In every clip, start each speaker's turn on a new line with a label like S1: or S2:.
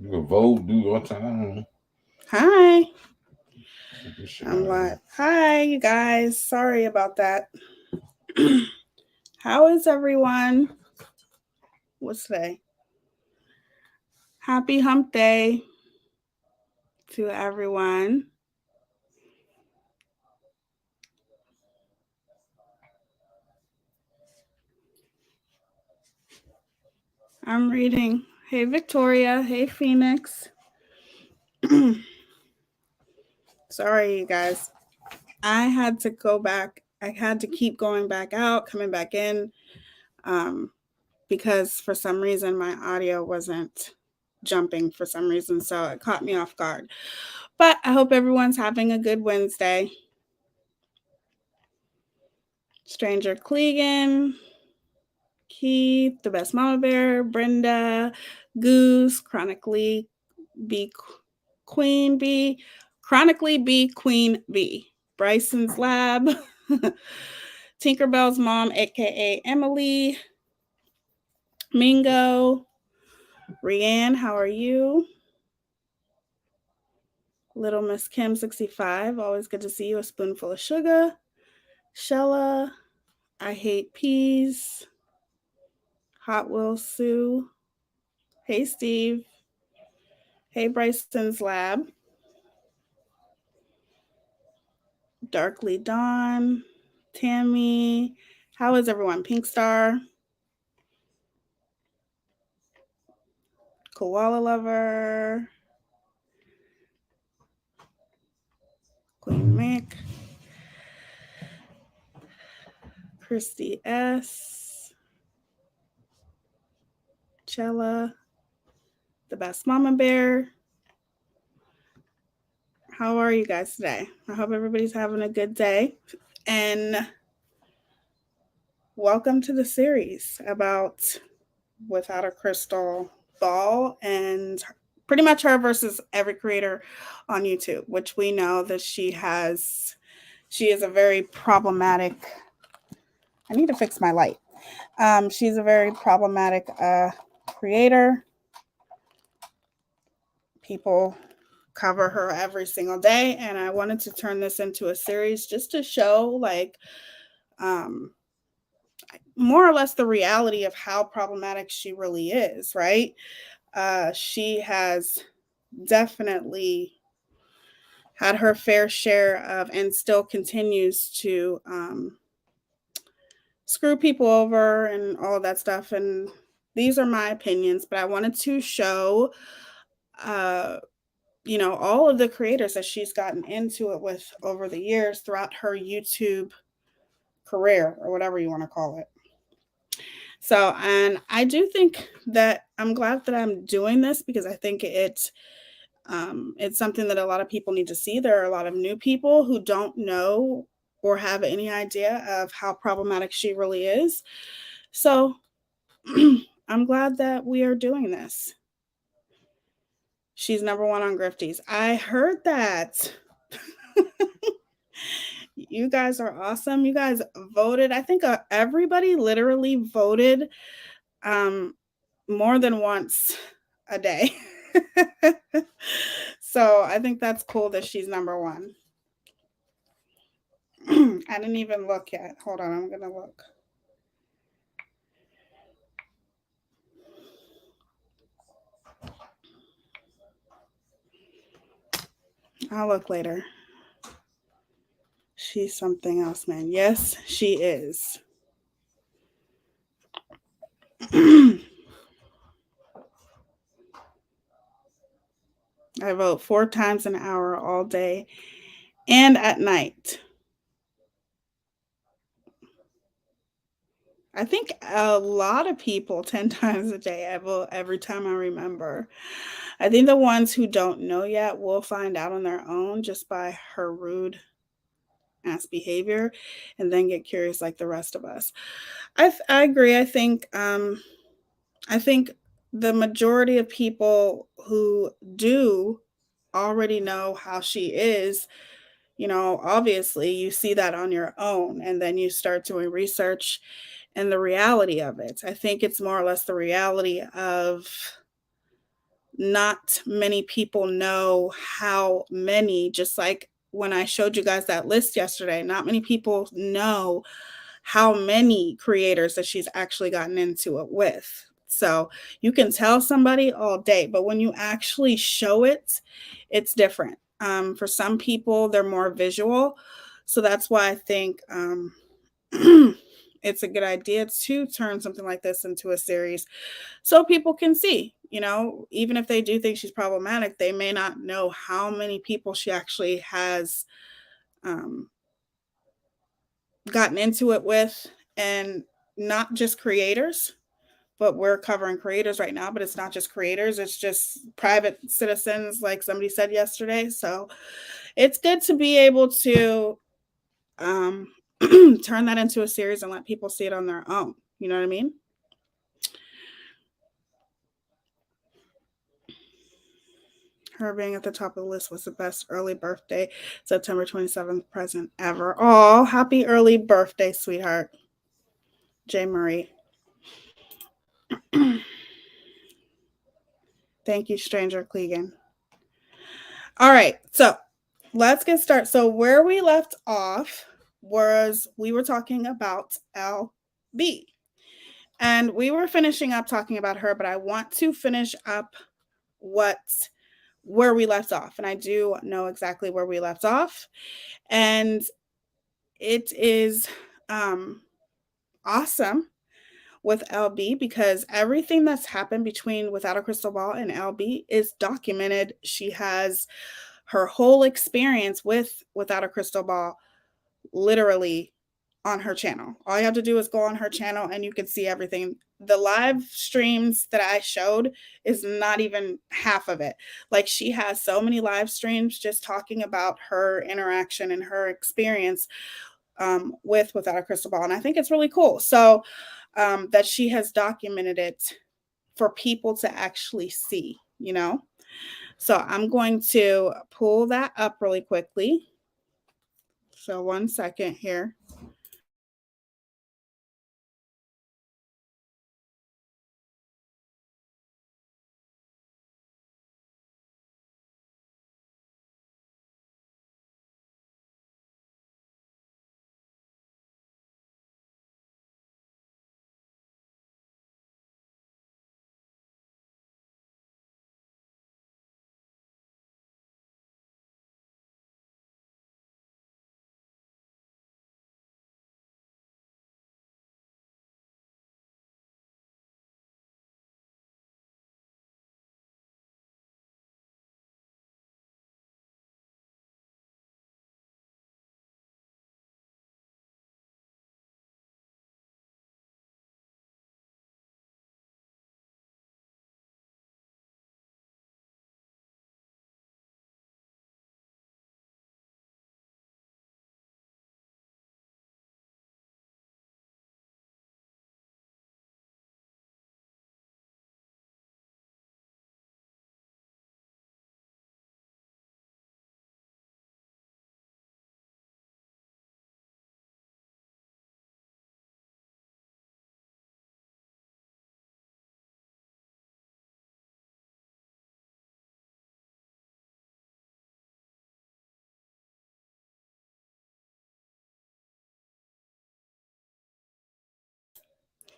S1: You can vote, do all time.
S2: Hi.
S1: Get this shit
S2: I'm
S1: out of
S2: live.
S1: here.
S2: Hi, you guys. Sorry about that. How is everyone? What's today? Happy hump day to everyone. I'm reading. Hey, Victoria. Hey, Phoenix. Sorry, you guys. I had to go back. I had to keep going back out, coming back in, um, because for some reason my audio wasn't jumping for some reason. So it caught me off guard. But I hope everyone's having a good Wednesday. Stranger Clegan, Keith, the best mama bear, Brenda, Goose, Queen Bee, Chronically B Queen B, Bryson's Lab, Tinkerbell's mom, aka Emily, Mingo, Rianne, how are you? Little Miss Kim 65, always good to see you. A spoonful of sugar. Shella, I hate peas. Hot Wheels Sue. Hey Steve. Hey Bryson's Lab. Darkly Dawn. Tammy. How is everyone? Pink Star. Koala Lover. Queen Mick. Christy S. Chella. The best mama bear. How are you guys today? I hope everybody's having a good day. And welcome to the series about Without a Crystal Ball and pretty much her versus every creator on YouTube, which we know that she is a very problematic. I need to fix my light. She's a very problematic creator. People cover her every single day, and I wanted to turn this into a series just to show um, more or less the reality of how problematic she really is. Right? She has definitely had her fair share of and still continues to screw people over and all of that stuff. And these are my opinions, but I wanted to show, uh, all of the creators that she's gotten into it with over the years throughout her YouTube career or whatever you want to call it. So, and I do think that I'm glad that I'm doing this because I think it's something that a lot of people need to see. There are a lot of new people who don't know or have any idea of how problematic she really is. So I'm glad that we are doing this. She's number one on Grifties. I heard that. You guys are awesome. You guys voted. I think everybody literally voted um, more than once a day. So I think that's cool that she's number one. I didn't even look yet. Hold on, I'm gonna look. I'll look later. She's something else, man. Yes, she is. I vote 4 times an hour all day and at night. I think a lot of people 10 times a day. I vote every time I remember. I think the ones who don't know yet will find out on their own just by her rude ass behavior and then get curious like the rest of us. I agree. I think the majority of people who do already know how she is, obviously you see that on your own and then you start doing research and the reality of it. I think it's more or less the reality of not many people know how many, just like when I showed you guys that list yesterday, not many people know how many creators that she's actually gotten into it with. So you can tell somebody all day, but when you actually show it, it's different. For some people, they're more visual. So that's why I think it's a good idea to turn something like this into a series so people can see, even if they do think she's problematic, they may not know how many people she actually has gotten into it with, and not just creators, but we're covering creators right now, but it's not just creators, it's just private citizens, like somebody said yesterday. So it's good to be able to turn that into a series and let people see it on their own. You know what I mean? Her being at the top of the list was the best early birthday, September 27th present ever. Oh, happy early birthday, sweetheart. J. Marie. Thank you, Stranger Clegan. All right, so let's get started. So where we left off was we were talking about LB. And we were finishing up talking about her, but I want to finish up where we left off. And I do know exactly where we left off. And it is awesome with LB because everything that's happened between Without a Crystal Ball and LB is documented. She has her whole experience with Without a Crystal Ball literally on her channel. All you have to do is go on her channel and you can see everything. The live streams that I showed is not even half of it. Like, she has so many live streams just talking about her interaction and her experience with Without a Crystal Ball. And I think it's really cool. So that she has documented it for people to actually see, So I'm going to pull that up really quickly. So 1 second here.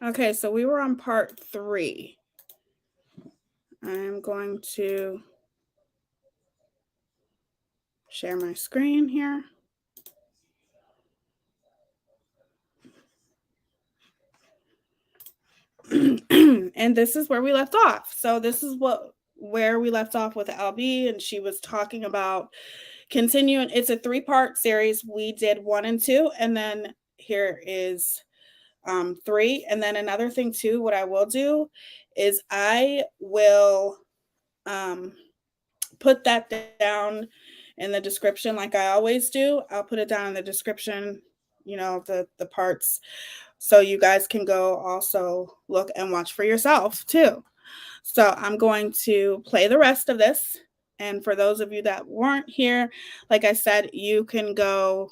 S2: Okay, so we were on part 3. I'm going to share my screen here. And this is where we left off. So this is where we left off with LB, and she was talking about continuing. It's a 3-part series. We did 1 and 2, and then here is 3. And then another thing too, what I will do is I will put that down in the description like I always do. I'll put it down in the description, the parts, so you guys can go also look and watch for yourself too. So I'm going to play the rest of this. And for those of you that weren't here, like I said, you can go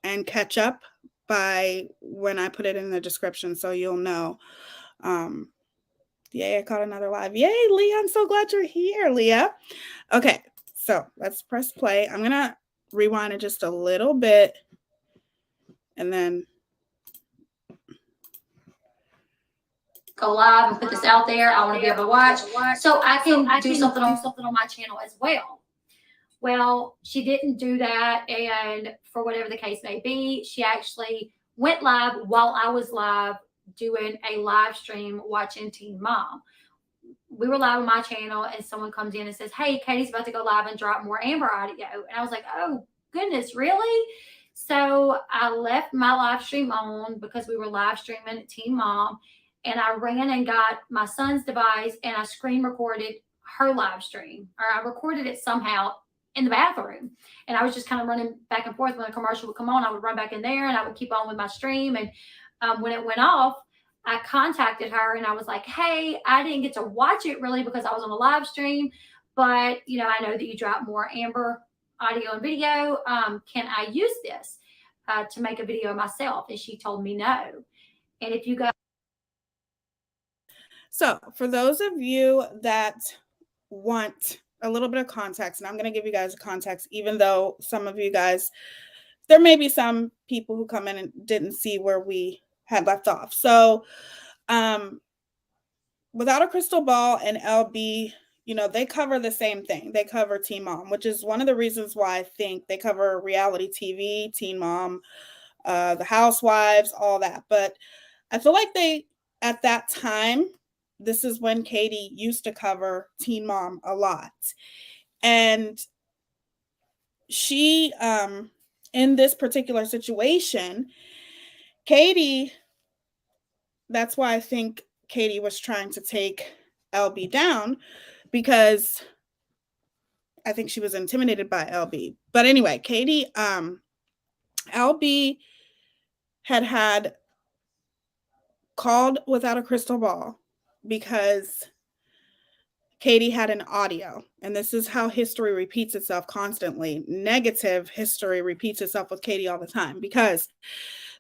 S2: and catch up by when I put it in the description, so you'll know Yay, I caught another live. Yay, Leah, I'm so glad you're here, Leah. Okay, so let's press play. I'm going to rewind it just a little bit and then
S3: go live and put this out there. I want to be able to watch so I can do something on my channel as well. Well, she didn't do that, and for whatever the case may be, she actually went live while I was live doing a live stream watching Teen Mom. We were live on my channel, and someone comes in and says, hey, Katie's about to go live and drop more Amber audio. And I was like, oh, goodness, really? So I left my live stream on because we were live streaming Teen Mom, and I ran and got my son's device, and I screen recorded her live stream, or I recorded it somehow in the bathroom. And I was just kind of running back and forth. When a commercial would come on, I would run back in there and I would keep on with my stream. And when it went off, I contacted her and I was like, hey, I didn't get to watch it really because I was on a live stream, but you know, I know that you drop more Amber audio and video. Can I use this to make a video myself? And she told me no. And if you guys.
S2: So for those of you that want a little bit of context, and I'm going to give you guys a context, even though some of you guys, there may be some people who come in and didn't see where we had left off. So Without a Crystal Ball and LB, you know, they cover the same thing. They cover Teen Mom, which is one of the reasons why I think they cover reality TV, Teen Mom, the Housewives, all that. But I feel like they, at that time, this is when Katie used to cover Teen Mom a lot. And she, in this particular situation, Katie, that's why I think Katie was trying to take LB down, because I think she was intimidated by LB. But anyway, Katie, LB had called Without a Crystal Ball because Katie had an audio, and this is how history repeats itself constantly. Negative history repeats itself with Katie all the time, because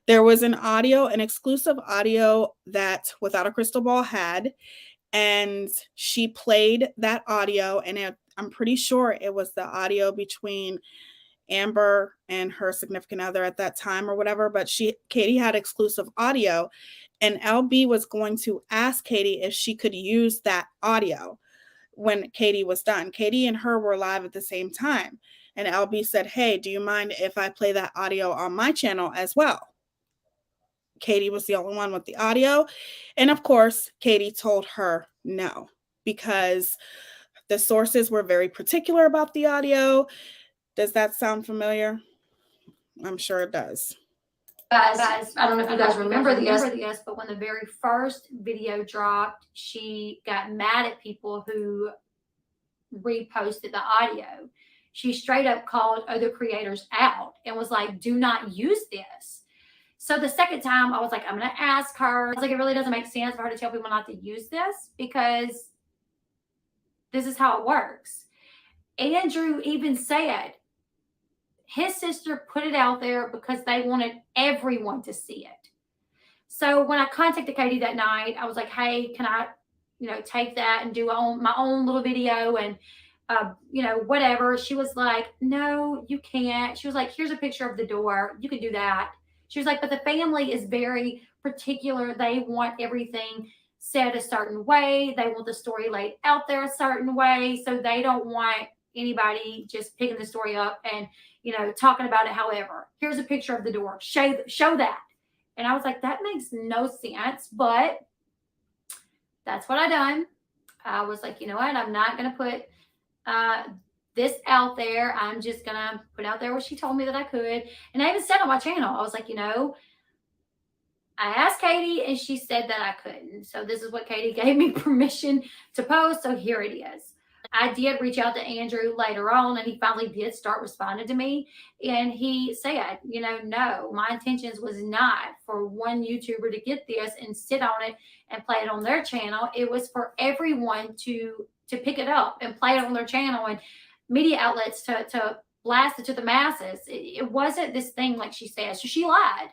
S2: there was an audio, an exclusive audio that Without a Crystal Ball had, and she played that audio, and I'm pretty sure it was the audio between Amber and her significant other at that time or whatever, but Katie had exclusive audio, and LB was going to ask Katie if she could use that audio when Katie was done. Katie and her were live at the same time, and LB said, hey, do you mind if I play that audio on my channel as well? Katie was the only one with the audio, and of course, Katie told her no, because the sources were very particular about the audio. Does that sound familiar? I'm sure it does.
S3: Guys, I don't know if you guys remember this, but when the very first video dropped, she got mad at people who reposted the audio. She straight up called other creators out and was like, do not use this. So the second time I was like, I'm going to ask her. I was like, it really doesn't make sense for her to tell people not to use this, because this is how it works. Andrew even said his sister put it out there because they wanted everyone to see it. So when I contacted Katie that night, I was like, hey, can I, take that and do my own little video and, whatever. She was like, no, you can't. She was like, here's a picture of the door. You can do that. She was like, but the family is very particular. They want everything said a certain way. They want the story laid out there a certain way. So they don't want anybody just picking the story up and, talking about it. However, here's a picture of the door. Show that. And I was like, that makes no sense, but that's what I done. I was like, you know what? I'm not going to put this out there. I'm just going to put out there what she told me that I could. And I even said on my channel, I was like, I asked Katie and she said that I couldn't. So this is what Katie gave me permission to post. So here it is. I did reach out to Andrew later on, and he finally did start responding to me. And he said, no, my intentions was not for one YouTuber to get this and sit on it and play it on their channel. It was for everyone to pick it up and play it on their channel, and media outlets to blast it to the masses. It wasn't this thing like she said. So she lied.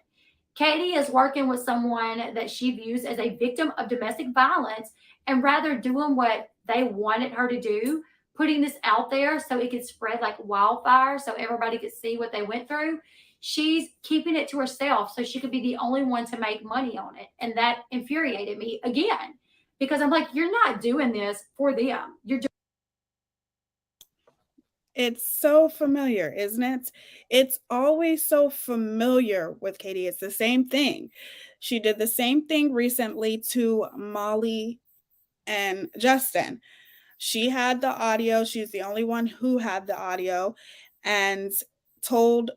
S3: Katie is working with someone that she views as a victim of domestic violence, and rather doing what they wanted her to do, putting this out there so it could spread like wildfire so everybody could see what they went through, she's keeping it to herself so she could be the only one to make money on it. And that infuriated me again, because I'm like, you're not doing this for them. You're doing.
S2: It's so familiar, isn't it? It's always so familiar with Katie. It's the same thing. She did the same thing recently to Molly and Justin. She had the audio. She's the only one who had the audio, and told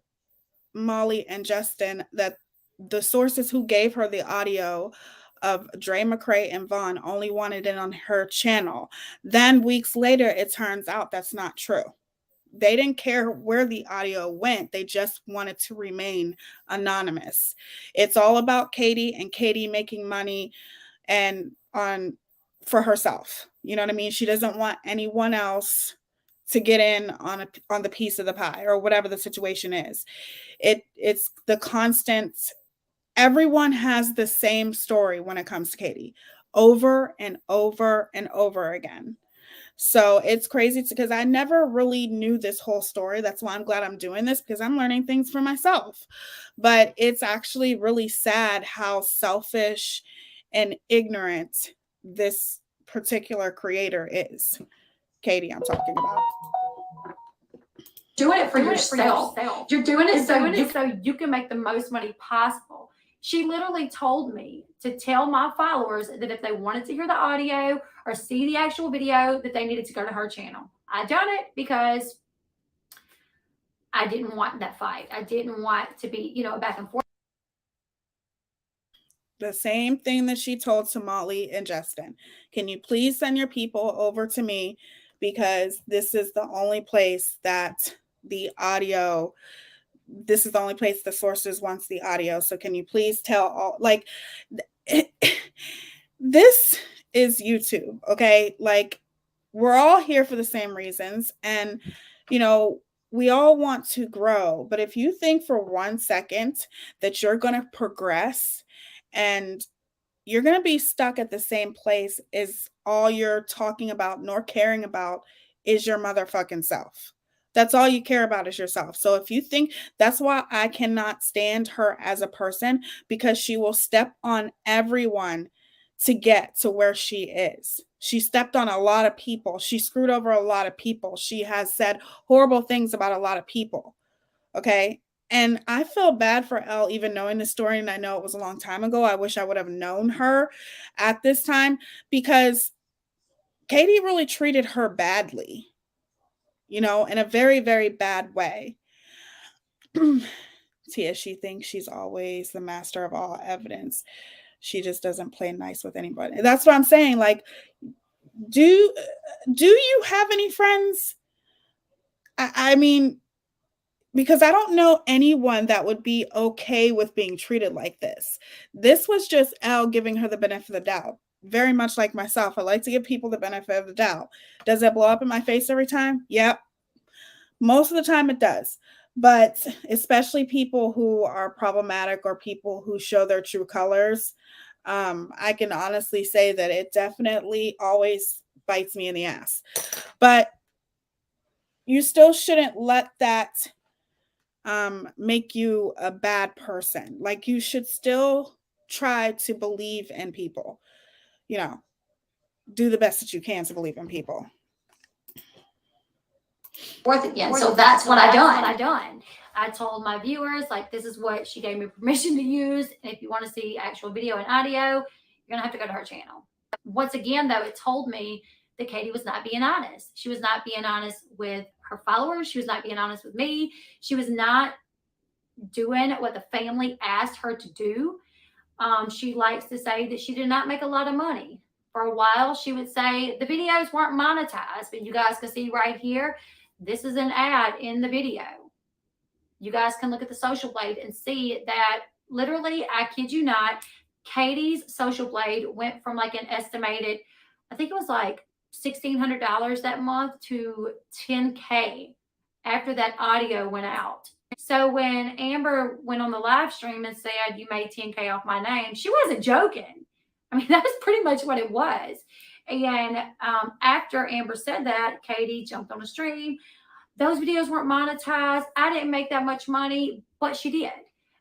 S2: Molly and Justin that the sources who gave her the audio of Dre McCray and Vaughn only wanted it on her channel. Then weeks later, it turns out that's not true. They didn't care where the audio went. They just wanted to remain anonymous. It's all about Katie and Katie making money and for herself. You know what I mean? She doesn't want anyone else to get in on the piece of the pie or whatever the situation is. It's the constant. Everyone has the same story when it comes to Katie, over and over and over again. So it's crazy because I never really knew this whole story. That's why I'm glad I'm doing this, because I'm learning things for myself. But it's actually really sad how selfish and ignorant this particular creator is. Katie, I'm talking about.
S3: Doing it for yourself. You're doing it so you can make the most money possible. She literally told me to tell my followers that if they wanted to hear the audio or see the actual video, that they needed to go to her channel. I done it because I didn't want that fight. I didn't want to be, back and forth.
S2: The same thing that she told to Molly and Justin. Can you please send your people over to me, because this is the only place that the audio, this is the only place the sources wants the audio. So can you please tell all, like, this is YouTube, okay? Like, we're all here for the same reasons, and we all want to grow. But if you think for 1 second that you're going to progress and you're going to be stuck at the same place, is all you're talking about nor caring about is your motherfucking self. That's all you care about is yourself. So if you think, that's why I cannot stand her as a person, because she will step on everyone to get to where she is. She stepped on a lot of people. She screwed over a lot of people. She has said horrible things about a lot of people. Okay. And I feel bad for Elle, even knowing the story. And I know it was a long time ago. I wish I would have known her at this time, because Katie really treated her badly, in a very, very bad way. Teaya, she thinks she's always the master of all evidence. She just doesn't play nice with anybody. That's what I'm saying. Like, do you have any friends? I mean, because I don't know anyone that would be okay with being treated like this. This was just Elle giving her the benefit of the doubt. Very much like myself. I like to give people the benefit of the doubt. Does it blow up in my face every time? Yep. Most of the time it does. But especially people who are problematic or people who show their true colors, I can honestly say that it definitely always bites me in the ass. But you still shouldn't let that make you a bad person. Like, you should still try to believe in people. Do the best that you can to believe in people.
S3: Forth again. So that's what I done. I told my viewers, like, this is what she gave me permission to use. And if you want to see actual video and audio, you're going to have to go to her channel. Once again, though, it told me that Katie was not being honest. She was not being honest with her followers. She was not being honest with me. She was not doing what the family asked her to do. She likes to say that she did not make a lot of money. For a while, she would say the videos weren't monetized, but you guys can see right here, this is an ad in the video. You guys can look at the Social Blade and see that literally, I kid you not, Katie's Social Blade went from like an estimated, I think it was like $1,600 that month to $10K after that audio went out. So when Amber went on the live stream and said, you made $10K off my name, she wasn't joking. I mean, that was pretty much what it was. And after Amber said that, Katie jumped on a stream. Those videos weren't monetized. I didn't make that much money, but she did.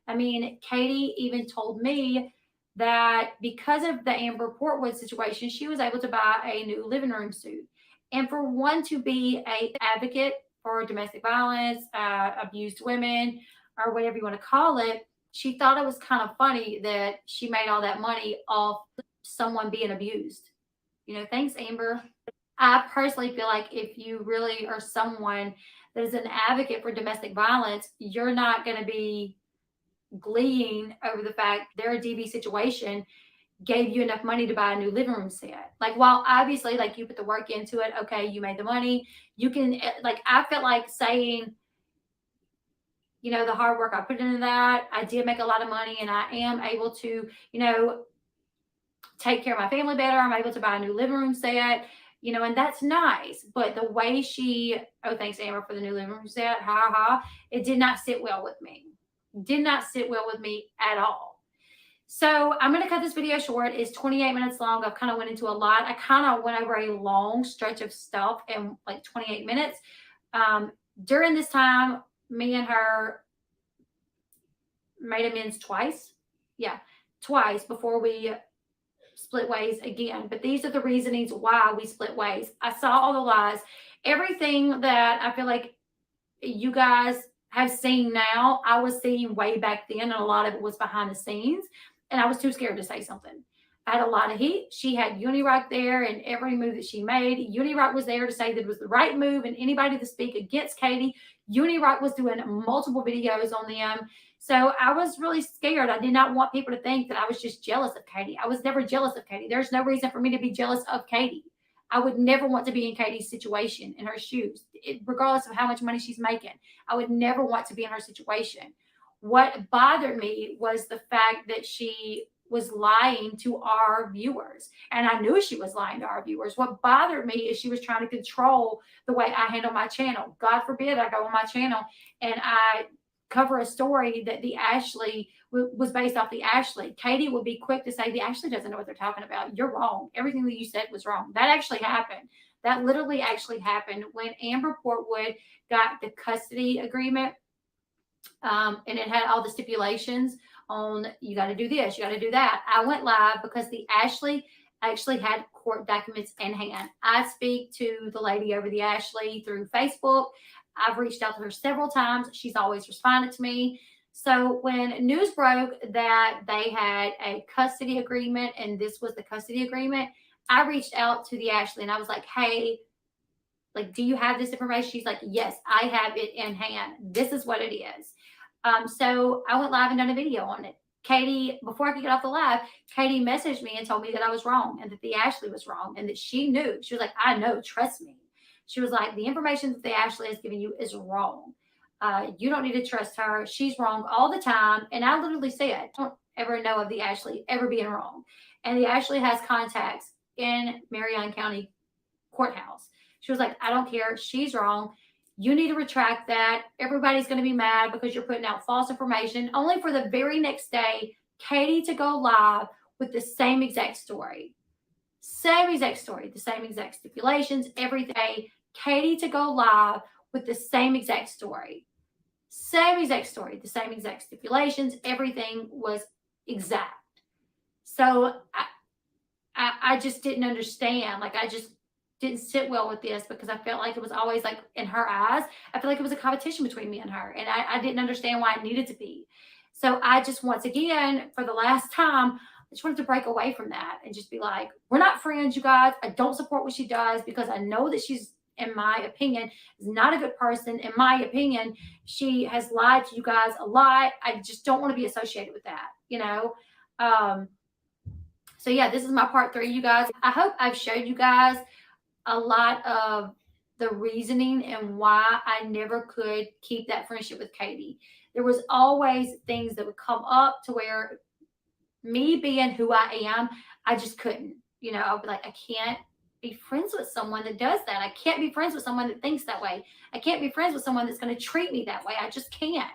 S3: I mean, Katie even told me that because of the Amber Portwood situation, she was able to buy a new living room suit. And for one to be an advocate for domestic violence, abused women, or whatever you want to call it, she thought it was kind of funny that she made all that money off someone being abused. Thanks, Amber. I personally feel like if you really are someone that is an advocate for domestic violence, you're not going to be gleeing over the fact their DV situation gave you enough money to buy a new living room set. Like, while obviously, like, you put the work into it, okay, you made the money, you can, like, I felt like saying, the hard work I put into that, I did make a lot of money, and I am able to, take care of my family better. I'm able to buy a new living room set, and that's nice. But the way thanks, Amber, for the new living room set, it did not sit well with me. Did not sit well with me at all. So I'm going to cut this video short. It's 28 minutes long. I've kind of went into a lot. I kind of went over a long stretch of stuff in like 28 minutes. During this time, me and her made amends twice. Yeah, twice before we split ways again. But these are the reasonings why we split ways. I saw all the lies. Everything that I feel like you guys have seen now, I was seeing way back then, and a lot of it was behind the scenes, and I was too scared to say something. I had a lot of heat. She had Unirock there, and every move that she made, Unirock was there to say that it was the right move, and anybody to speak against Katie, Unirock was doing multiple videos on them. So I was really scared. I did not want people to think that I was just jealous of Katie. I was never jealous of Katie. There's no reason for me to be jealous of Katie. I would never want to be in Katie's situation, in her shoes, regardless of how much money she's making. I would never want to be in her situation. What bothered me was the fact that she was lying to our viewers. And I knew she was lying to our viewers. What bothered me is she was trying to control the way I handle my channel. God forbid I go on my channel and I cover a story that the Ashley was based off the Ashley. Katie would be quick to say, the Ashley doesn't know what they're talking about. You're wrong. Everything that you said was wrong. That actually happened. That literally actually happened when Amber Portwood got the custody agreement. And it had all the stipulations on, you got to do this, you got to do that. I went live because the Ashley actually had court documents in hand. I speak to the lady over the Ashley through Facebook. I've reached out to her several times. She's always responded to me. So when news broke that they had a custody agreement and this was the custody agreement, I reached out to the Ashley and I was like, hey, like, do you have this information? She's like, yes, I have it in hand. This is what it is. So I went live and done a video on it. Katie, before I could get off the live, Katie messaged me and told me that I was wrong and that the Ashley was wrong and that she knew. She was like, I know, trust me. She was like, the information that the Ashley has given you is wrong. You don't need to trust her. She's wrong all the time. And I literally said, I don't ever know of the Ashley ever being wrong. And the Ashley has contacts in Marion County Courthouse. She was like, I don't care. She's wrong. You need to retract that. Everybody's going to be mad because you're putting out false information. Only for the very next day, Katie to go live with the same exact story. Same exact story, the same exact stipulations, every day. Katie to go live with the same exact story. Same exact story, the same exact stipulations. Everything was exact. So I just didn't understand. Like, I just didn't sit well with this because I felt like it was always, like, in her eyes, I feel like it was a competition between me and her. And I didn't understand why it needed to be. So I just, once again, for the last time, I just wanted to break away from that and just be like, we're not friends, you guys. I don't support what she does because I know that she's, in my opinion, is not a good person. In my opinion, she has lied to you guys a lot. I just don't want to be associated with that, you know? So yeah, this is my part 3, you guys. I hope I've showed you guys a lot of the reasoning and why I never could keep that friendship with Katie. There was always things that would come up to where me being who I am, I just couldn't, you know, I'd be like, I can't be friends with someone that does that. I can't be friends with someone that thinks that way. I can't be friends with someone that's going to treat me that way. I just can't.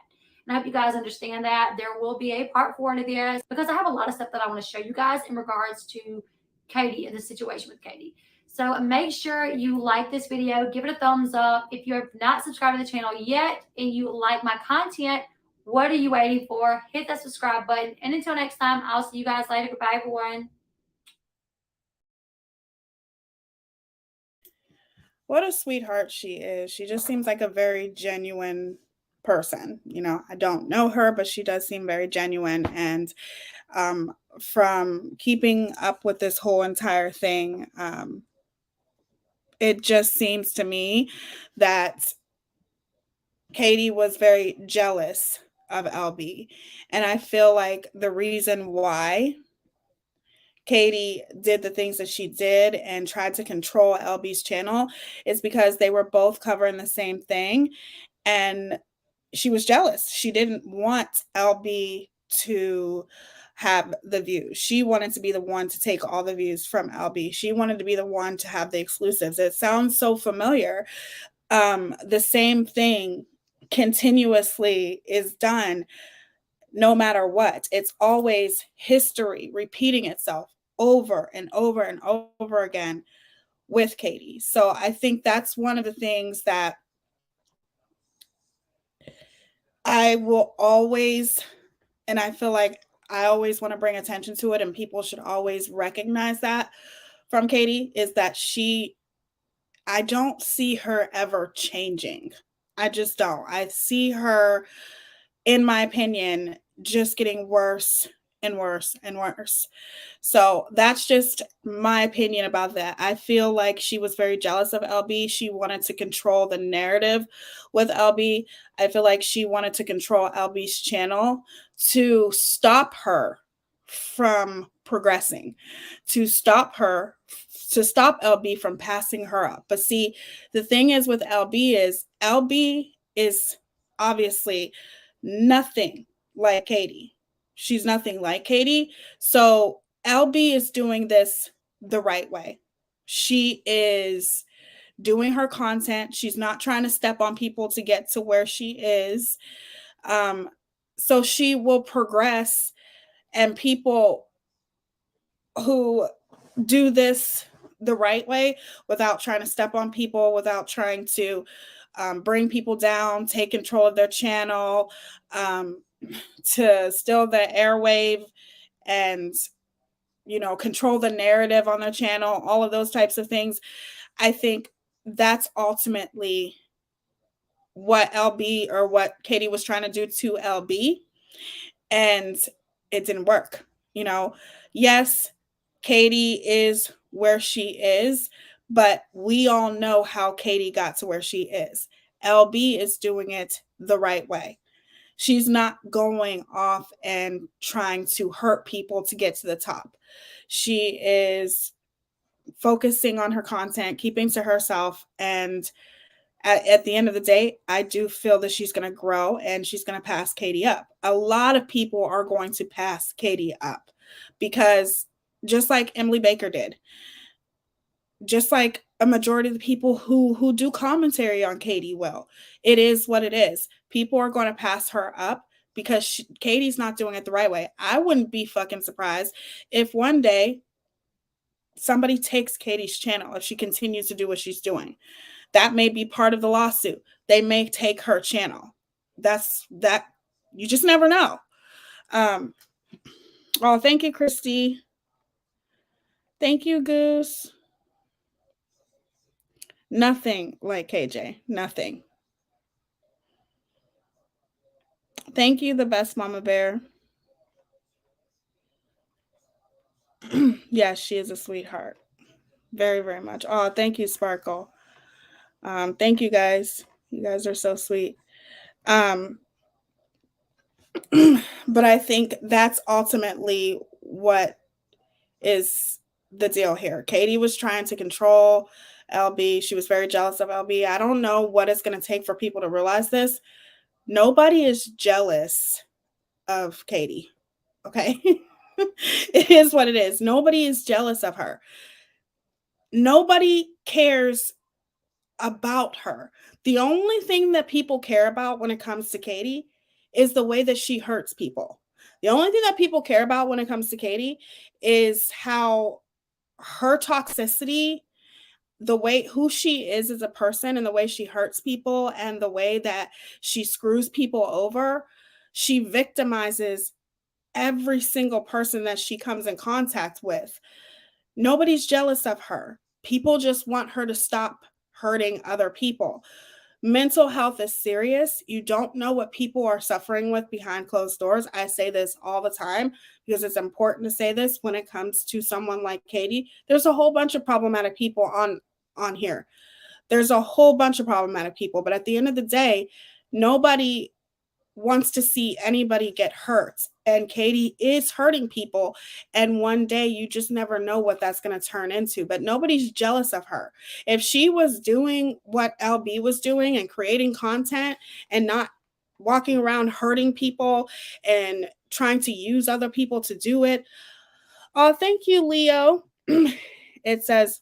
S3: And I hope you guys understand that. There will be a part 4 into this because I have a lot of stuff that I want to show you guys in regards to Katie and the situation with Katie. So make sure you like this video, give it a thumbs up. If you have not subscribed to the channel yet and you like my content, what are you waiting for? Hit that subscribe button. And until next time, I'll see you guys later. Goodbye, everyone.
S2: What a sweetheart she is. She just seems like a very genuine person. You know, I don't know her, but she does seem very genuine. And from keeping up with this whole entire thing, it just seems to me that Katie was very jealous of LB. And I feel like the reason why Katie did the things that she did and tried to control LB's channel is because they were both covering the same thing. And she was jealous. She didn't want LB to have the views. She wanted to be the one to take all the views from LB. She wanted to be the one to have the exclusives. It sounds so familiar. The same thing continuously is done no matter what. It's always history repeating itself over and over and over again with Katie. So I think that's one of the things that I will always, and I feel like I always want to bring attention to it, and people should always recognize that from Katie, is that I don't see her ever changing. I just don't. I see her, in my opinion, just getting worse and worse and worse. So that's just my opinion about that. I feel like she was very jealous of LB. She wanted to control the narrative with LB. I feel like she wanted to control LB's channel to stop her from progressing, to stop LB from passing her up. But see, the thing is with LB is obviously nothing like Katie. She's nothing like Katie. So LB is doing this the right way. She is doing her content. She's not trying to step on people to get to where she is. So she will progress, and people who do this the right way without trying to step on people, without trying to bring people down, take control of their channel, to steal the airwave and, control the narrative on their channel, all of those types of things. I think that's ultimately what LB or what Katie was trying to do to LB, and it didn't work. Yes, Katie is where she is, but we all know how Katie got to where she is. LB is doing it the right way. She's not going off and trying to hurt people to get to the top. She is focusing on her content, keeping to herself, and at the end of the day, I do feel that she's going to grow and she's going to pass Katie up. A lot of people are going to pass Katie up because just like Emily Baker did, just like a majority of the people who do commentary on Katie will, it is what it is. People are going to pass her up because Katie's not doing it the right way. I wouldn't be fucking surprised if one day somebody takes Katie's channel if she continues to do what she's doing. That may be part of the lawsuit. They may take her channel. That you just never know. Oh, thank you, Christy. Thank you, Goose. Nothing like KJ. Nothing. Thank you, the best Mama Bear. Yes, she is a sweetheart. Very, very much. Oh, thank you, Sparkle. Thank you, guys. You guys are so sweet. But I think that's ultimately what is the deal here. Katie was trying to control LB. She was very jealous of LB. I don't know what it's going to take for people to realize this. Nobody is jealous of Katie. Okay. It is what it is. Nobody is jealous of her. Nobody cares about her. The only thing that people care about when it comes to Katie is the way that she hurts people. The only thing that people care about when it comes to Katie is how her toxicity, the way who she is as a person and the way she hurts people and the way that she screws people over, she victimizes every single person that she comes in contact with. Nobody's jealous of her. People just want her to stop hurting other people. Mental health is serious. You don't know what people are suffering with behind closed doors. I say this all the time because it's important to say this when it comes to someone like Katie. There's a whole bunch of problematic people on here. There's a whole bunch of problematic people, but at the end of the day, nobody wants to see anybody get hurt. And Katie is hurting people. And one day you just never know what that's going to turn into. But nobody's jealous of her. If she was doing what LB was doing and creating content and not walking around hurting people and trying to use other people to do it. Oh, thank you, Leo. It says,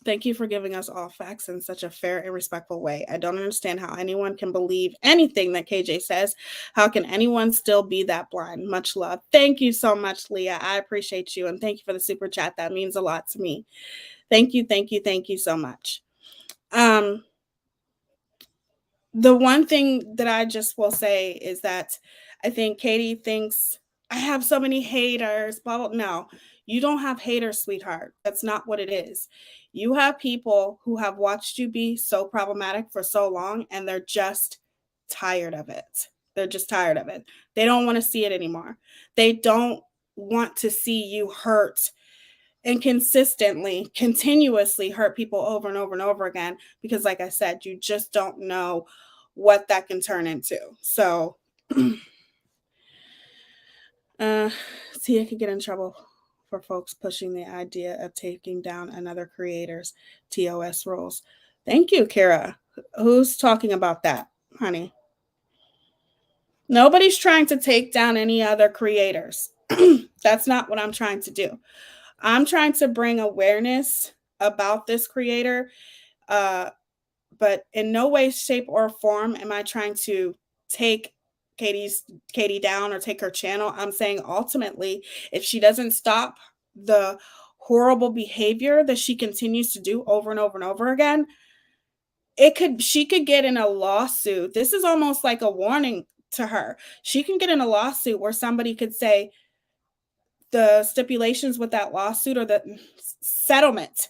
S2: thank you for giving us all facts in such a fair and respectful way. I don't understand how anyone can believe anything that KJ says. How can anyone still be that blind? Much love. Thank you so much, Leah. I appreciate you. And thank you for the super chat. That means a lot to me. Thank you, thank you, thank you so much. The one thing that I just will say is that I think Katie thinks, I have so many haters, blah, blah. No, you don't have haters, sweetheart. That's not what it is. You have people who have watched you be so problematic for so long, and they're just tired of it. They're just tired of it. They don't want to see it anymore. They don't want to see you hurt and continuously hurt people over and over and over again, because like I said, you just don't know what that can turn into. So Teaya could get in trouble for folks pushing the idea of taking down another creator's TOS rules. Thank you, Kara. Who's talking about that, honey? Nobody's trying to take down any other creators. That's not what I'm trying to do. I'm trying to bring awareness about this creator, but in no way, shape, or form am I trying to take Katie down or take her channel. I'm saying ultimately, if she doesn't stop the horrible behavior that she continues to do over and over and over again, she could get in a lawsuit. This is almost like a warning to her. She can get in a lawsuit where somebody could say, the stipulations with that lawsuit or the settlement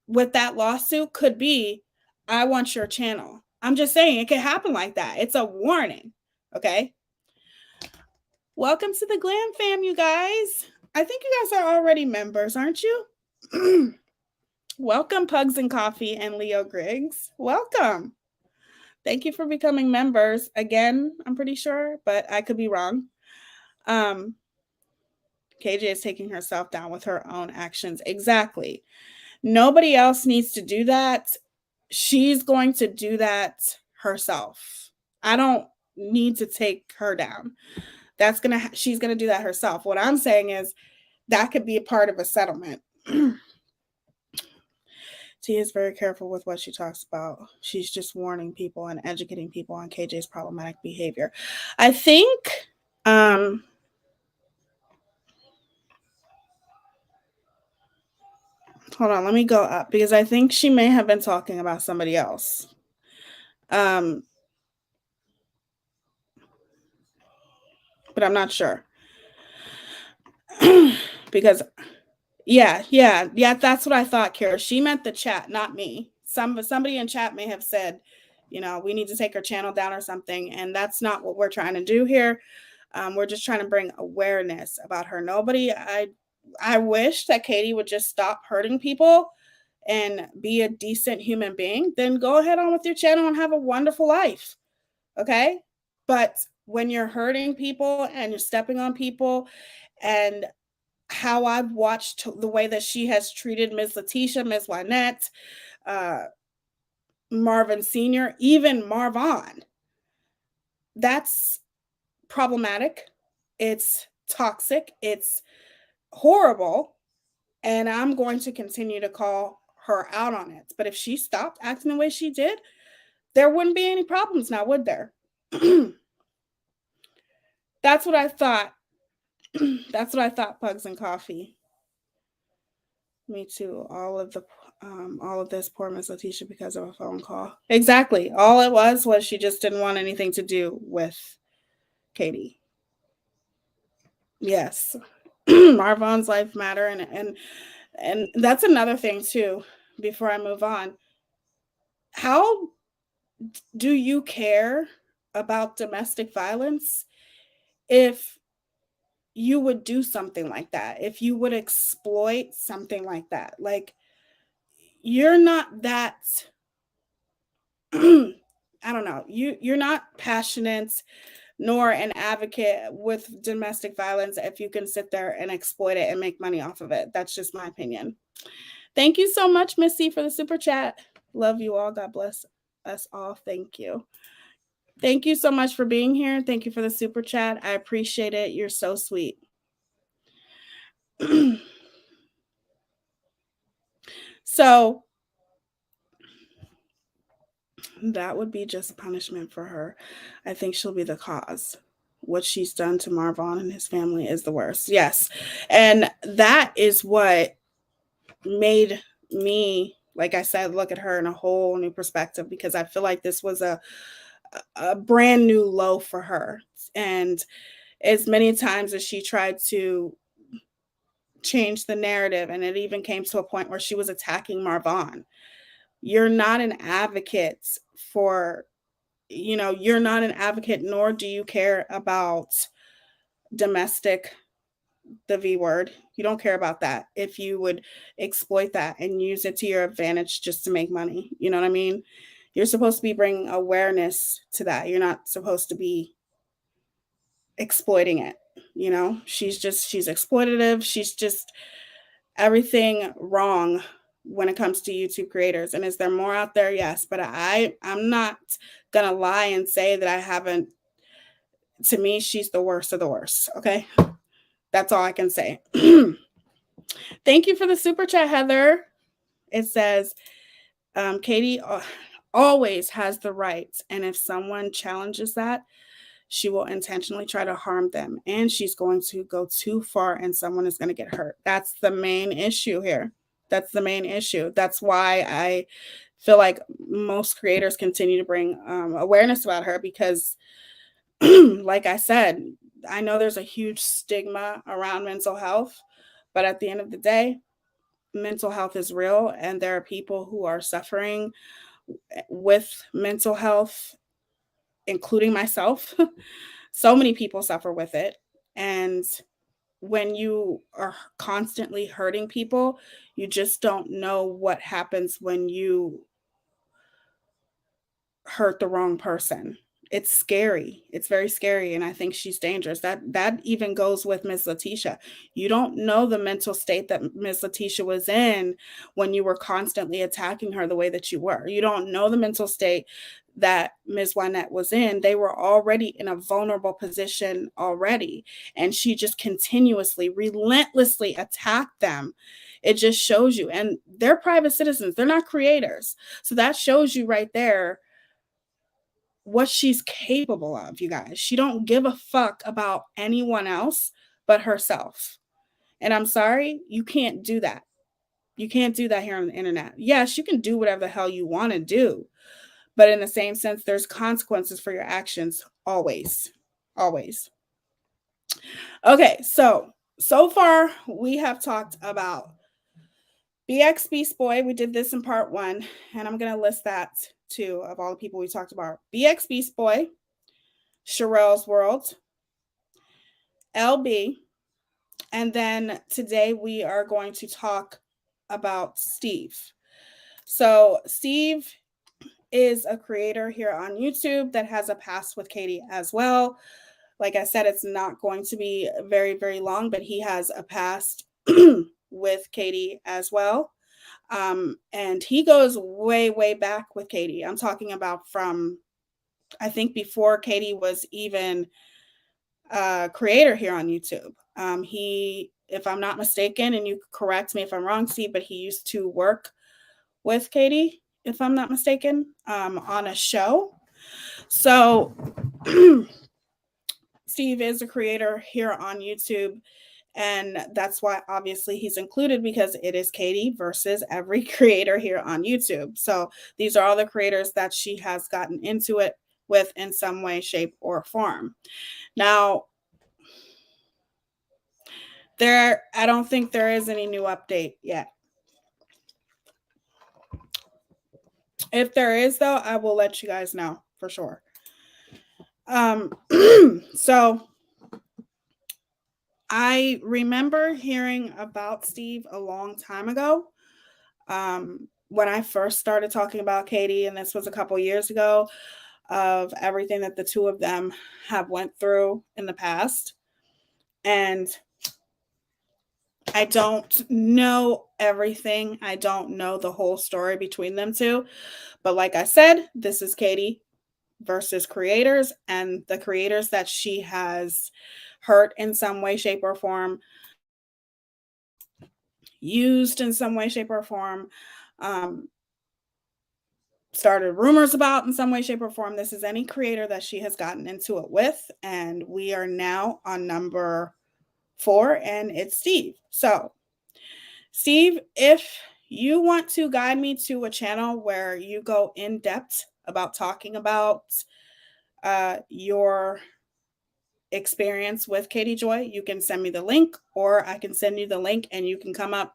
S2: with that lawsuit could be, I want your channel. I'm just saying it could happen like that. It's a warning. Okay. Welcome to the Glam Fam, you guys. I think you guys are already members, aren't you? Welcome, Pugs and Coffee and Leo Griggs. Welcome. Thank you for becoming members. Again, I'm pretty sure, but I could be wrong. KJ is taking herself down with her own actions. Exactly. Nobody else needs to do that. She's going to do that herself. I don't need to take her down. She's going to do that herself. What I'm saying is that could be a part of a settlement. Tia is very careful with what she talks about. She's just warning people and educating people on KJ's problematic behavior. I think, hold on, let me go up because I think she may have been talking about somebody else. But I'm not sure. Because yeah, that's what I thought, Kara. She meant the chat, not me. Somebody in chat may have said, we need to take her channel down or something, and that's not what we're trying to do here. We're just trying to bring awareness about her. I wish that Katie would just stop hurting people and be a decent human being. Then go ahead on with your channel and have a wonderful life. Okay? But when you're hurting people and you're stepping on people, and how I've watched the way that she has treated Ms. Letitia, Ms. Lynette, Marvin Sr., even Marvon, that's problematic. It's toxic. It's horrible. And I'm going to continue to call her out on it. But if she stopped acting the way she did, there wouldn't be any problems now, would there? That's what I thought. That's what I thought, Pugs and Coffee. Me too. All of this, poor Miss Letitia, because of a phone call. Exactly. All it was she just didn't want anything to do with Katie. Yes. Marvon's life matter, and that's another thing too, before I move on. How do you care about domestic violence if you would do something like that? If you would exploit something like that? Like, you're not that I don't know. You're not passionate nor an advocate with domestic violence if you can sit there and exploit it and make money off of it. That's just my opinion. Thank you so much, Missy, for the super chat. Love you all. God bless us all. Thank you. Thank you so much for being here. Thank you for the super chat. I appreciate it. You're so sweet. So that would be just punishment for her. I think she'll be the cause. What she's done to Marvon and his family is the worst. Yes. And that is what made me, like I said, look at her in a whole new perspective, because I feel like this was a brand new low for her. And as many times as she tried to change the narrative, and it even came to a point where she was attacking Marvon. You're not an advocate for, you're not an advocate, nor do you care about domestic, the V word. You don't care about that. If you would exploit that and use it to your advantage just to make money, you know what I mean? You're supposed to be bringing awareness to that. You're not supposed to be exploiting it. She's exploitative. She's just everything wrong when it comes to YouTube creators. And is there more out there? Yes, but I'm not gonna lie and say that I haven't. To me, she's the worst of the worst. Okay, that's all I can say. Thank you for the super chat, Heather. It says, Katie always has the right, and if someone challenges that, she will intentionally try to harm them, and she's going to go too far, and someone is going to get hurt. That's the main issue here. That's the main issue. That's why I feel like most creators continue to bring awareness about her, because like I said, I know there's a huge stigma around mental health, but at the end of the day, mental health is real, and there are people who are suffering with mental health, including myself. So many people suffer with it. And when you are constantly hurting people, you just don't know what happens when you hurt the wrong person. It's scary. It's very scary. And I think she's dangerous. That even goes with Ms. Letitia. You don't know the mental state that Ms. Letitia was in when you were constantly attacking her the way that you were. You don't know the mental state that Ms. Wynette was in. They were already in a vulnerable position already. And she just continuously, relentlessly attacked them. It just shows you. And they're private citizens. They're not creators. So that shows you right there what she's capable of, you guys. She don't give a fuck about anyone else but herself. And I'm sorry, you can't do that. You can't do that here on the internet. Yes, you can do whatever the hell you want to do. But in the same sense, there's consequences for your actions always. Always. Okay, so far we have talked about BX Beast Boy. We did this in part 1, and I'm going to list that too, of all the people we talked about. BX Beast Boy, Sherelle's World, LB, and then today we are going to talk about Steve. So Steve is a creator here on YouTube that has a past with Katie as well. Like I said, it's not going to be very, very long, but he has a past with Katie as well. And he goes way, way back with Katie. I'm talking about from, I think, before Katie was even a creator here on YouTube. He, if I'm not mistaken, and you correct me if I'm wrong, Steve, but he used to work with Katie, if I'm not mistaken, on a show. So Steve is a creator here on YouTube, And that's why obviously he's included, because it is Katie versus every creator here on YouTube. So these are all the creators that she has gotten into it with in some way, shape, or form. Now, I don't think there is any new update yet. If there is, though, I will let you guys know for sure. So I remember hearing about Steve a long time ago. When I first started talking about Katie, and this was a couple years ago, of everything that the two of them have went through in the past. And I don't know everything. I don't know the whole story between them two. But like I said, this is Katie versus creators, and the creators that she has hurt in some way, shape, or form, used in some way, shape, or form, started rumors about in some way, shape, or form. This is any creator that she has gotten into it with. And we are now on number 4, and it's Steve. So, Steve, if you want to guide me to a channel where you go in depth about talking about your experience with Katie Joy, you can send me the link, or I can send you the link and you can come up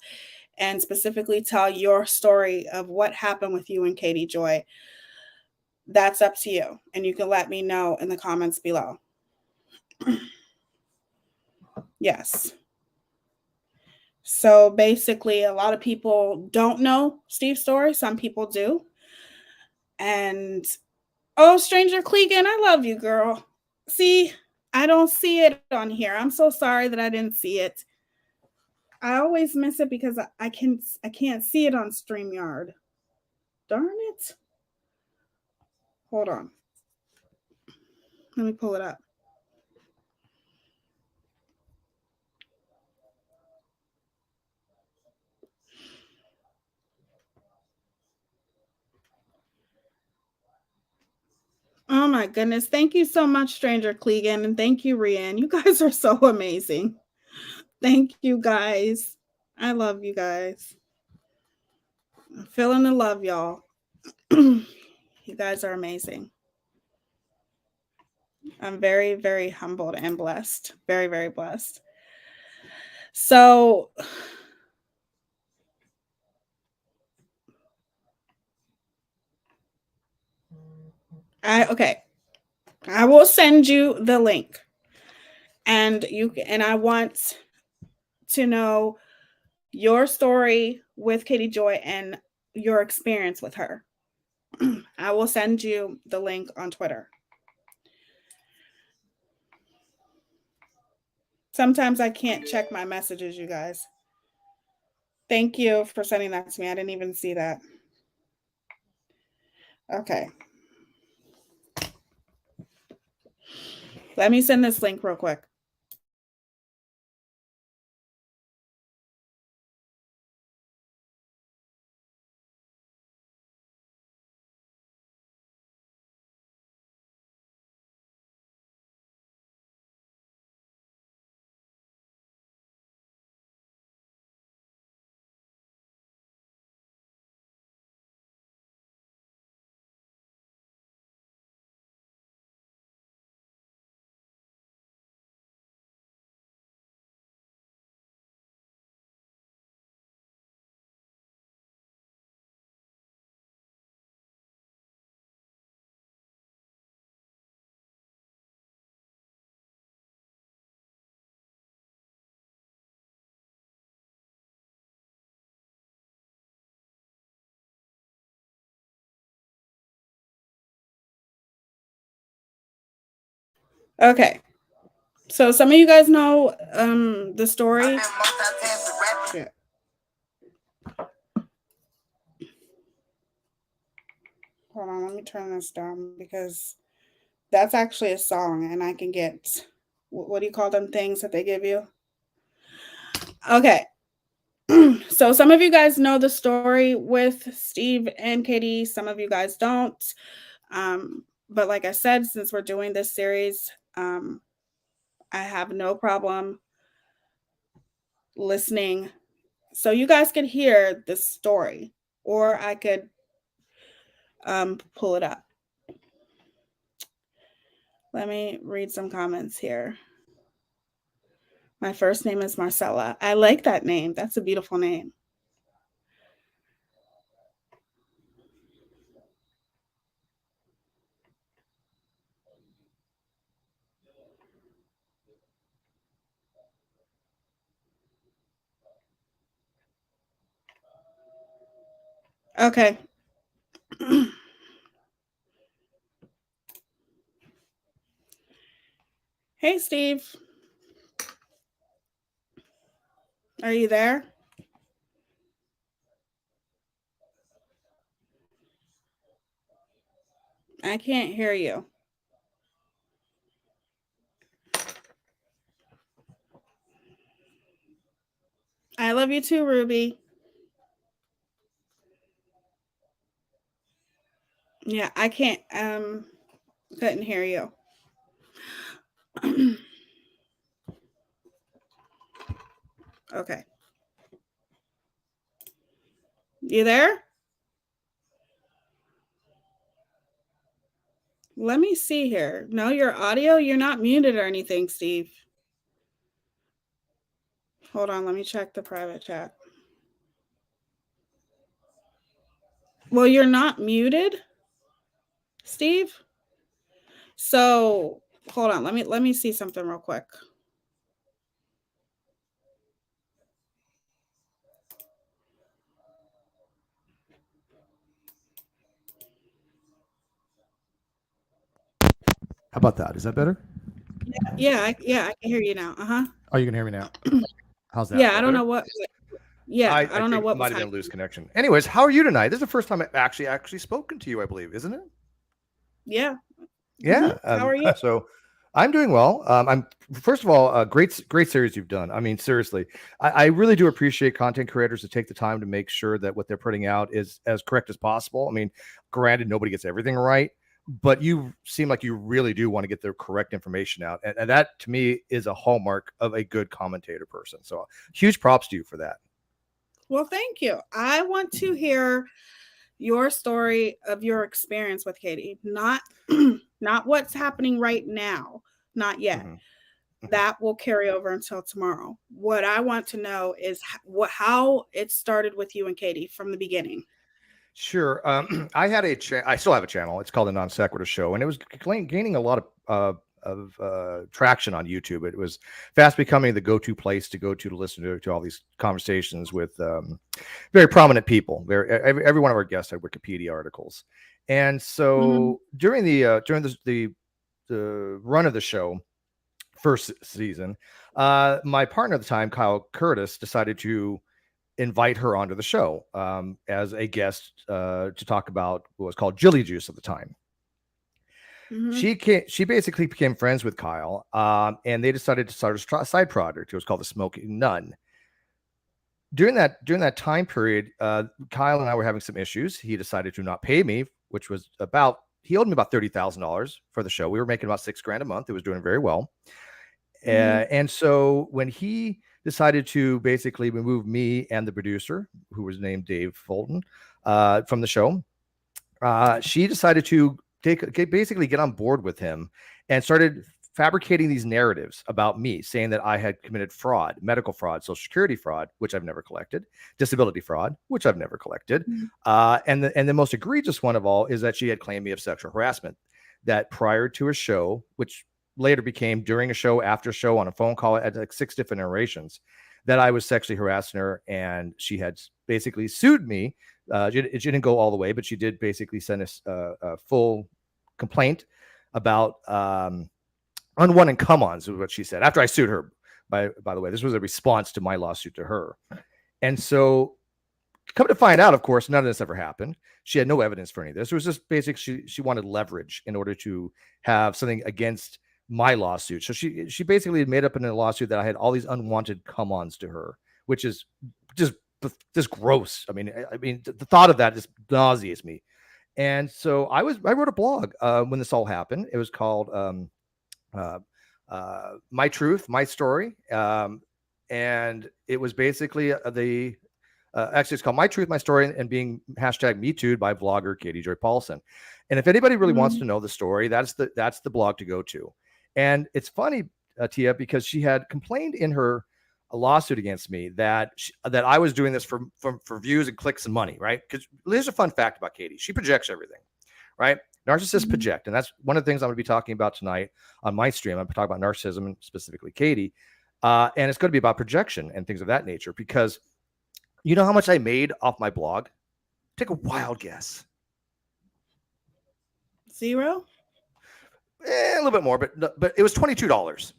S2: and specifically tell your story of what happened with you and Katie Joy. That's up to you, and you can let me know in the comments below. Yes. So basically, a lot of people don't know Steve's story. Some people do. And, oh, Stranger Clegan, I love you, girl. See, I don't see it on here. I'm so sorry that I didn't see it. I always miss it because I can't see it on StreamYard. Darn it. Hold on. Let me pull it up. Oh my goodness. Thank you so much, Stranger Clegan. And thank you, Rianne. You guys are so amazing. Thank you, guys. I love you guys. I'm feeling the love, y'all. You guys are amazing. I'm very, very humbled and blessed. Very, very blessed. So, okay. I will send you the link. And I want to know your story with Katie Joy and your experience with her. I will send you the link on Twitter. Sometimes I can't check my messages, you guys. Thank you for sending that to me. I didn't even see that. Okay. Let me send this link real quick. Okay. So some of you guys know the story. Shit. Hold on, let me turn this down because that's actually a song, and I can get, what do you call them things that they give you? Okay. So some of you guys know the story with Steve and Katie. Some of you guys don't. But like I said, since we're doing this series, I have no problem listening so you guys could hear this story, or I could pull it up. Let me read some comments here. My first name is Marcella. I like that name. That's a beautiful name. Okay. Hey, Steve. Are you there? I can't hear you. I love you too, Ruby. Yeah, I can't couldn't hear you. Okay. You there? Let me see here. No, your audio, you're not muted or anything, Steve. Hold on, let me check the private chat. Well, you're not muted, Steve. So hold on, let me see something real quick.
S4: How about that? Is that better?
S2: Yeah, I can hear you now.
S4: Oh, you can hear me now. How's that?
S2: Yeah, I don't know what. Yeah, I don't know what
S4: might have been loose connection. Anyways, how are you tonight? This is the first time I've actually spoken to you, I believe, isn't it?
S2: Yeah.
S4: Yeah.
S2: How are you?
S4: So I'm doing well. I'm first of all, great series you've done. I mean, seriously, I really do appreciate content creators to take the time to make sure that what they're putting out is as correct as possible. I mean, granted, nobody gets everything right, but you seem like you really do want to get the correct information out. And that to me is a hallmark of a good commentator person. So huge props to you for that.
S2: Well, thank you. I want to hear your story of your experience with Katie, not what's happening right now, not yet. That will carry over until tomorrow. What I want to know is how it started with you and Katie from the beginning.
S4: Sure. I had I still have a channel. It's called the Non Sequitur Show, and it was gaining a lot of traction on YouTube. It was fast becoming the go-to place to go to listen to all these conversations with very prominent people. Every one of our guests had Wikipedia articles, and so during the run of the show, first season, my partner at the time, Kyle Curtis, decided to invite her onto the show as a guest to talk about what was called Jilly Juice at the time. She basically became friends with Kyle, and they decided to start a side project. It was called the Smoking Nun. During that time period, Kyle and I were having some issues. He decided to not pay me, which was he owed me about $30,000 for the show. We were making about $6,000 a month. It was doing very well. And so when he decided to basically remove me and the producer, who was named Dave Fulton, from the show, she decided to basically get on board with him and started fabricating these narratives about me, saying that I had committed fraud, medical fraud, Social Security fraud, which I've never collected, disability fraud, which I've never collected. And the most egregious one of all is that she had claimed me of sexual harassment, that prior to a show, which later became during a show, after a show, on a phone call at like 6 different iterations, that I was sexually harassing her, and she had basically sued me. She didn't go all the way, but she did basically send us a full complaint about unwanted come-ons, is what she said, after I sued her. By the way, this was a response to my lawsuit to her. And so come to find out, of course, none of this ever happened. She had no evidence for any of this. It was just basically she wanted leverage in order to have something against my lawsuit. So she basically made up in a lawsuit that I had all these unwanted come-ons to her, which is just gross. I mean, the thought of that just nauseates me. And so I wrote a blog when this all happened. It was called My Truth, My Story. and it was basically actually it's called My Truth, My Story, and being hashtag Me Too by vlogger Katie Joy Paulson. And if anybody really wants to know the story, that's the blog to go to. And it's funny, Teaya, because she had complained in her lawsuit against me that I was doing this for views and clicks and money, right? Because there's a fun fact about Katie. She projects everything, right? Narcissists project. And that's one of the things I'm going to be talking about tonight on my stream. I'm going to talk about narcissism and specifically Katie. And it's going to be about projection and things of that nature, because you know how much I made off my blog? Take a wild guess.
S2: 0?
S4: A little bit more, but it was $22.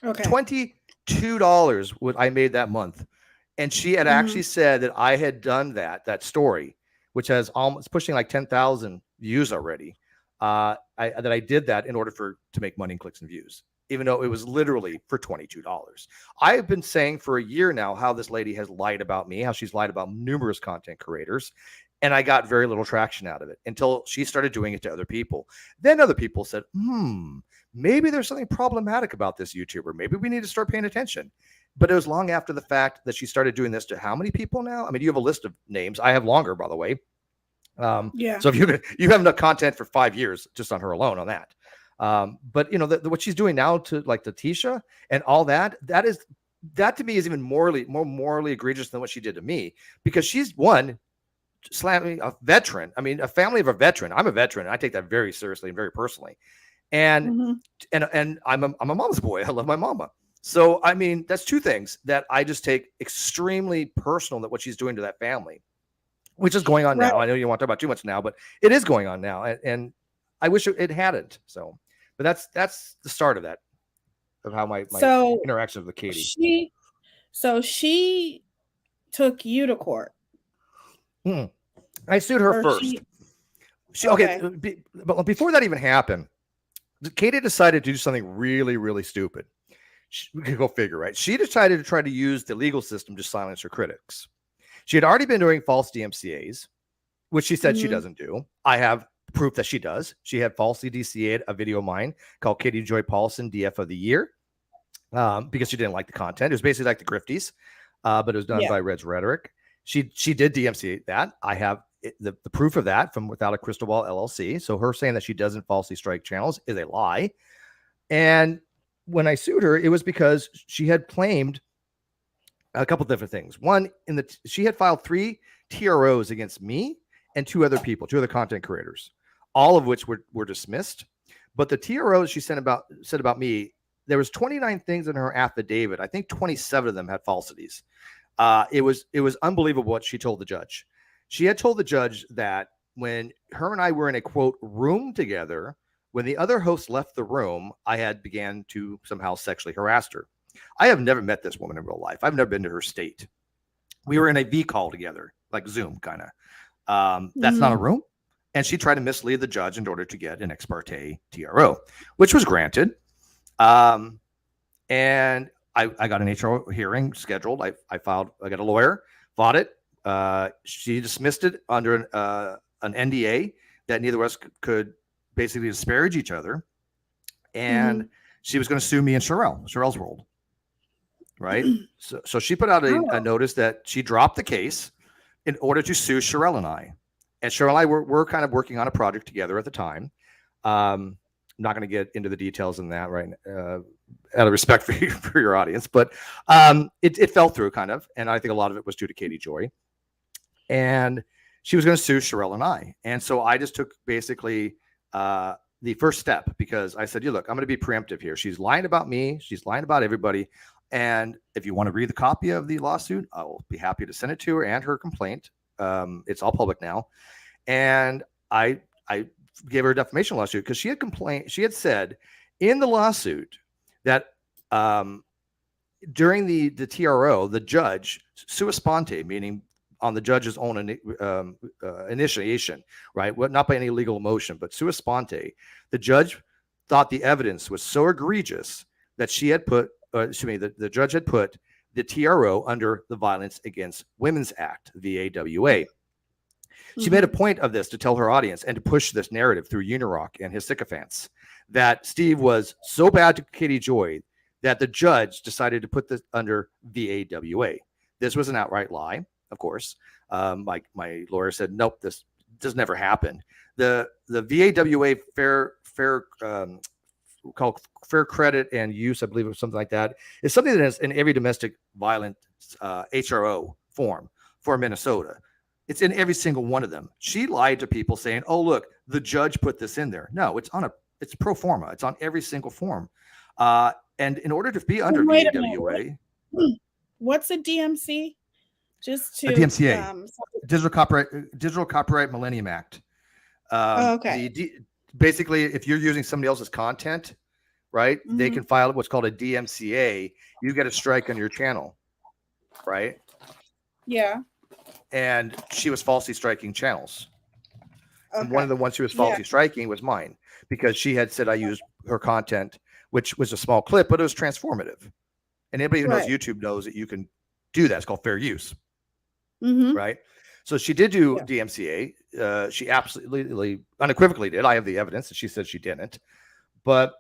S2: Okay.
S4: $22 what I made that month. And she had actually said that I had done that story, which has almost pushing like 10,000 views already. That I did that in order to make money and clicks and views, even though it was literally for $22. I've been saying for a year now how this lady has lied about me, how she's lied about numerous content creators. And I got very little traction out of it until she started doing it to other people. Then other people said, maybe there's something problematic about this YouTuber. Maybe we need to start paying attention. But it was long after the fact that she started doing this to how many people now? I mean, you have a list of names. I have longer, by the way.
S2: Yeah.
S4: So if you have enough content for 5 years just on her alone on that. But you know, what she's doing now to like the Tisha and all that to me is even more morally egregious than what she did to me, because she's slamming a veteran. I mean, a family of a veteran. I'm a veteran, and I take that very seriously and very personally. And and I'm a mama's boy. I love my mama. So I mean, that's two things that I just take extremely personal, that what she's doing to that family, which is going on now. I know you don't want to talk about too much now, but it is going on now, and I wish it hadn't. So, but that's the start of that, of how my interaction with Katie.
S2: She took you to court.
S4: I sued her first. But before that even happened, Katie decided to do something really, really stupid. We could go figure, right? She decided to try to use the legal system to silence her critics. She had already been doing false DMCAs, which she said she doesn't do. I have proof that she does. She had falsely DCA'd a video of mine called Katie Joy Paulson DF of the Year, because she didn't like the content. It was basically like the Grifties, but it was done by Red's Rhetoric. She did DMCA that. I have the proof of that from Without a Crystal Ball LLC. So her saying that she doesn't falsely strike channels is a lie. And when I sued her, it was because she had claimed a couple different things. One, she had filed 3 TROs against me and 2 other people, 2 other content creators, all of which were dismissed. But the TROs she said about me, there was 29 things in her affidavit. I think 27 of them had falsities. It was unbelievable what she told the judge. She had told the judge that when her and I were in a quote room together, when the other host left the room, I had began to somehow sexually harass her. I have never met this woman in real life. I've never been to her state. We were in a V call together, like Zoom kind of. That's not a room. And she tried to mislead the judge in order to get an ex parte TRO, which was granted. And I got an HR hearing scheduled. I got a lawyer, fought it. She dismissed it under an NDA that neither of us could basically disparage each other. And she was going to sue me and Sherelle's World. Right. So she put out a notice that she dropped the case in order to sue Sherelle and I. And Sherelle and I were kind of working on a project together at the time. I'm not going to get into the details in that right out of respect for your audience, but it fell through kind of. And I think a lot of it was due to Katie Joy. And she was going to sue Sherelle and I. And so I just took basically the first step, because I said, look, I'm going to be preemptive here. She's lying about me. She's lying about everybody. And if you want to read the copy of the lawsuit, I will be happy to send it to her and her complaint. It's all public now. And I gave her a defamation lawsuit because she had said in the lawsuit that during the TRO, the judge, sua sponte, meaning on the judge's own initiation, right? Well, not by any legal motion, but sua sponte, the judge thought the evidence was so egregious that she had the judge had put the TRO under the Violence Against Women's Act, VAWA. She made a point of this to tell her audience and to push this narrative through Unirock and his sycophants that Steve was so bad to Katie Joy that the judge decided to put this under VAWA. This was an outright lie, of course. My lawyer said, nope, this never happened. The VAWA called fair credit and use, I believe, or something like that, is something that is in every domestic violence HRO form for Minnesota. It's in every single one of them. She lied to people saying, oh, look, the judge put this in there. No, it's pro forma. It's on every single form. And in order to be under VAWA.
S2: What's a DMC? Just to
S4: a DMCA, Digital Copyright Millennium Act.
S2: Okay.
S4: Basically, if you're using somebody else's content, right, they can file what's called a DMCA. You get a strike on your channel, right?
S2: Yeah.
S4: And she was falsely striking channels.
S2: Okay.
S4: And one of the ones she was falsely striking was mine, because she had said I used her content, which was a small clip, but it was transformative. And anybody who knows YouTube knows that you can do that. It's called fair use, right? So she did do DMCA. She absolutely, unequivocally did. I have the evidence that she said she didn't. But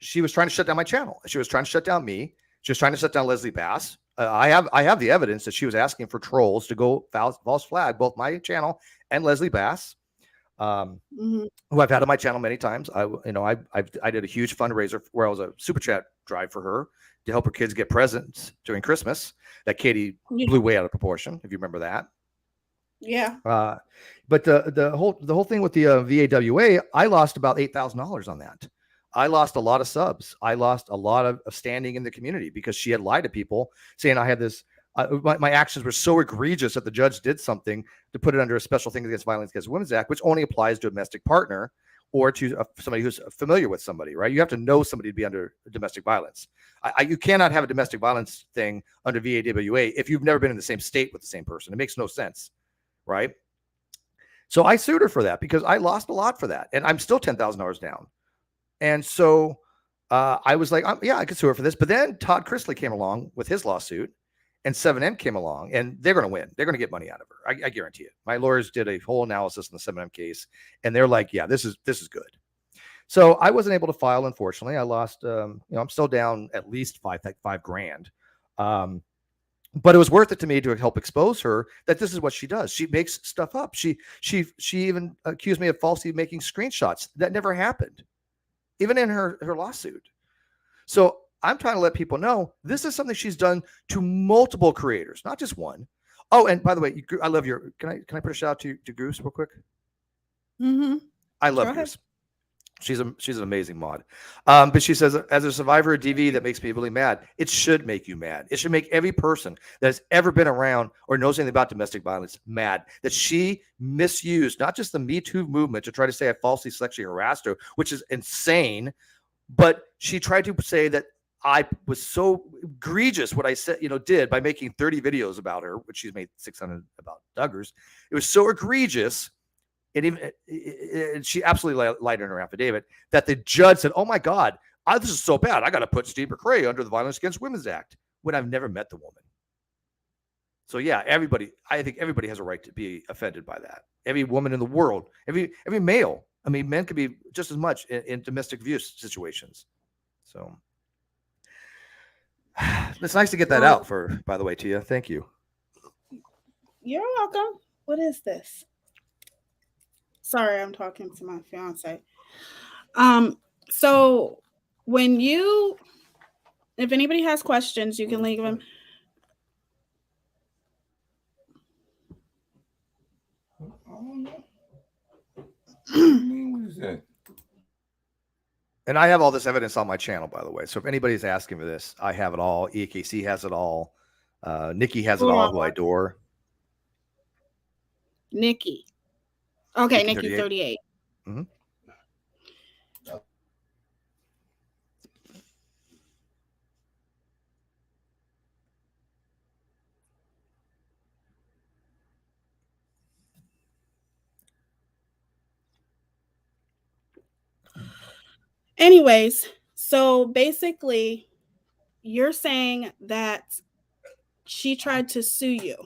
S4: she was trying to shut down my channel. She was trying to shut down me. She was trying to shut down Leslie Bass. I have the evidence that she was asking for trolls to go false flag both my channel and Leslie Bass, who I've had on my channel many times. I did a huge fundraiser where I was a super chat drive for her to help her kids get presents during Christmas that Katie blew way out of proportion, if you remember that.
S2: Yeah.
S4: But the whole thing with the VAWA, I lost about $8,000 on that. I lost a lot of subs. I lost a lot of standing in the community because she had lied to people saying I had this. My actions were so egregious that the judge did something to put it under a special thing against Violence Against Women's Act, which only applies to a domestic partner or to somebody who's familiar with somebody, right? You have to know somebody to be under domestic violence. You cannot have a domestic violence thing under VAWA if you've never been in the same state with the same person. It makes no sense, right? So I sued her for that because I lost a lot for that, and I'm still $10,000 down. And so I was like, yeah, I could sue her for this. But then Todd Chrisley came along with his lawsuit, and 7M came along, and they're going to win. They're going to get money out of her. I guarantee it. My lawyers did a whole analysis in the 7M case, and they're like, yeah, this is good. So I wasn't able to file, unfortunately. I lost, I'm still down at least $5,000. But it was worth it to me to help expose her that this is what she does. She makes stuff up. She even accused me of falsely making screenshots. That never happened, even in her lawsuit. So I'm trying to let people know this is something she's done to multiple creators, not just one. Oh, and by the way, I love your. Can I put a shout out to Goose real quick? I love Goose. She's an amazing mod. But she says, as a survivor of DV, that makes me really mad. It should make you mad. It should make every person that has ever been around or knows anything about domestic violence mad that she misused not just the Me Too movement to try to say I falsely sexually harassed her, which is insane, but she tried to say that I was so egregious what I said, did by making 30 videos about her, which she's made 600 about Duggars. It was so egregious. And she absolutely lied in her affidavit that the judge said, oh my God, this is so bad. I got to put Steve McRae under the Violence Against Women's Act when I've never met the woman. So yeah, I think everybody has a right to be offended by that. Every woman in the world, every male. I mean, men could be just as much in domestic abuse situations. So it's nice to get that out by the way, Teaya. Thank you.
S2: You're welcome. What is this? Sorry, I'm talking to my fiance. So if anybody has questions, you can leave them.
S1: What is that?
S4: And I have all this evidence on my channel, by the way. So if anybody's asking for this, I have it all. EKC has it all. Nikki has it all, who I adore.
S2: Nikki. Okay, Nikki 38.
S4: Mm-hmm.
S2: Anyways, so basically, you're saying that she tried to sue you.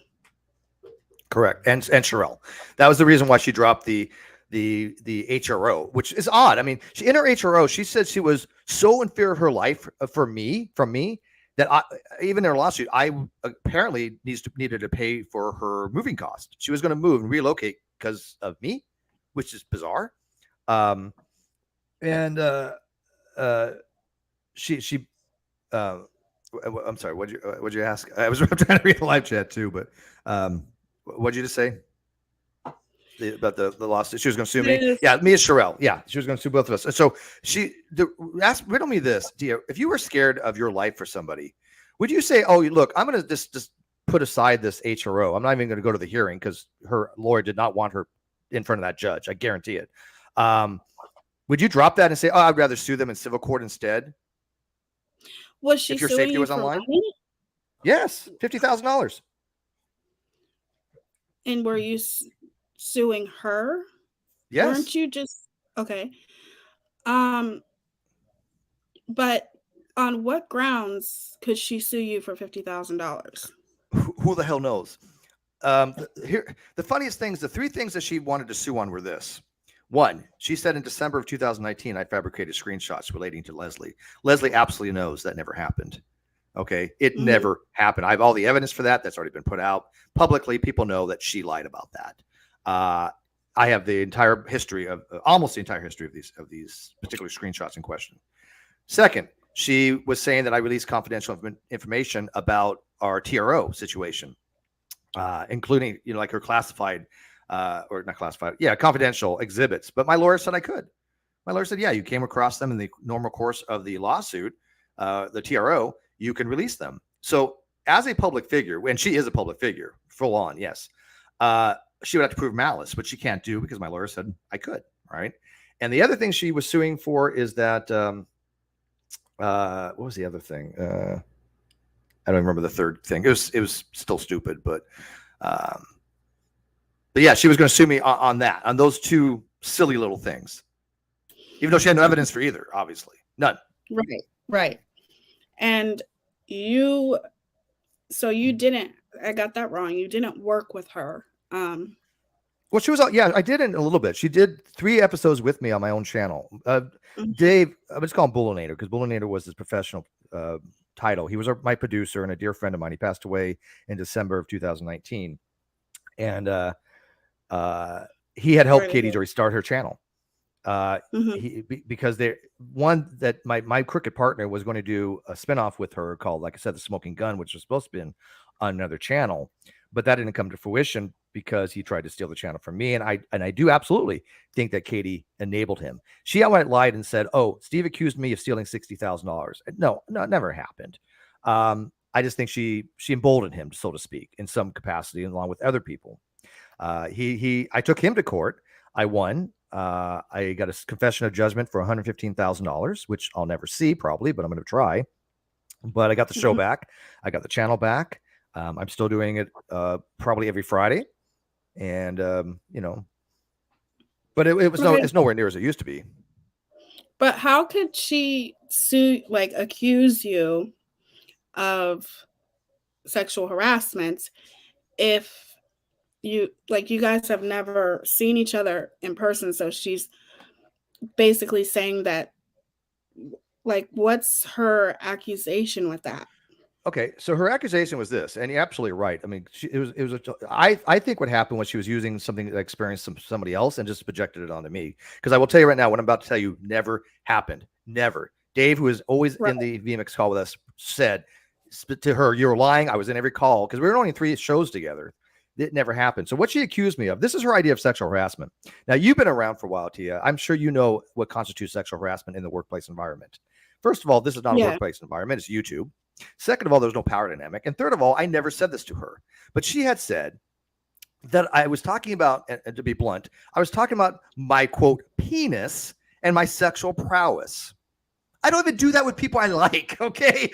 S4: Correct. And Sherelle. That was the reason why she dropped the the HRO, which is odd. I mean, in her HRO, she said she was so in fear of her life from me, that even in her lawsuit, I apparently needed to pay for her moving cost. She was going to move and relocate because of me, which is bizarre. I'm sorry. What'd you ask? I'm trying to read the live chat too, but what'd you just say? About the lawsuit? She was going to sue me. Yeah, me and Sherelle. Yeah, she was going to sue both of us. So riddle me this, Teaya. If you were scared of your life for somebody, would you say, "Oh, look, I'm going to just put aside this HRO. I'm not even going to go to the hearing because her lawyer did not want her in front of that judge. I guarantee it." Would you drop that and say, "Oh, I'd rather sue them in civil court instead"?
S2: Was she
S4: if your
S2: suing
S4: safety
S2: you
S4: was
S2: for
S4: online?
S2: money?
S4: Yes, $50,000.
S2: And were you suing her?
S4: Yes.
S2: Weren't you just okay? But on what grounds could she sue you for $50,000?
S4: Who the hell knows? The funniest things, the three things that she wanted to sue on were this. One, she said in December of 2019, I fabricated screenshots relating to Leslie. Leslie absolutely knows that never happened. Okay. It never happened. I have all the evidence for that. That's already been put out publicly. People know that she lied about that. I have the entire history of almost the entire history of these particular screenshots in question. Second, she was saying that I released confidential information about our TRO situation, including, like her classified or not classified. Yeah. Confidential exhibits. But my lawyer said I could. My lawyer said, yeah, you came across them in the normal course of the lawsuit, the TRO, you can release them. So as a public figure, and she is a public figure, full on, yes, she would have to prove malice, which she can't do because my lawyer said I could, right? And the other thing she was suing for is that, what was the other thing? I don't remember the third thing. It was still stupid, but yeah, she was going to sue me on that, on those two silly little things, even though she had no evidence for either, obviously. None.
S2: Right. And you didn't, I got that wrong. You didn't work with her.
S4: Well, she was, yeah, I did in a little bit. She did 3 episodes with me on my own channel. Dave, I would just call him Bullinator because Bullinator was his professional title. He was my producer and a dear friend of mine. He passed away in December of 2019. And he had helped Katie to restart her channel. Because my crooked partner was going to do a spinoff with her called, like I said, The Smoking Gun, which was supposed to be on another channel, but that didn't come to fruition because he tried to steal the channel from me. And I do absolutely think that Katie enabled him. She lied and said, "Oh, Steve accused me of stealing $60,000. No, it never happened. I just think she emboldened him, so to speak, in some capacity, along with other people. I took him to court. I won. I got a confession of judgment for $115,000, which I'll never see probably, but I'm going to try. But I got the show back. I got the channel back. I'm still doing it probably every Friday, and but it's nowhere near as it used to be.
S2: But how could she accuse you of sexual harassment if you guys have never seen each other in person? So she's basically saying that, what's her accusation with that?
S4: Okay, so her accusation was this, and you're absolutely right. I mean, I think what happened was she was using something that experienced somebody else and just projected it onto me. Because I will tell you right now, what I'm about to tell you never happened. Never. Dave, who is always in the VMX call with us, said to her, "You're lying. I was in every call," because we were only in 3 shows together. It never happened. So what she accused me of, this is her idea of sexual harassment. Now, you've been around for a while, Teaya. I'm sure you know what constitutes sexual harassment in the workplace environment. First of all, this is not a workplace environment. It's YouTube. Second of all, there's no power dynamic. And third of all, I never said this to her. But she had said that I was talking about, and to be blunt, I was talking about my, quote, penis and my sexual prowess. I don't even do that with people I like, okay?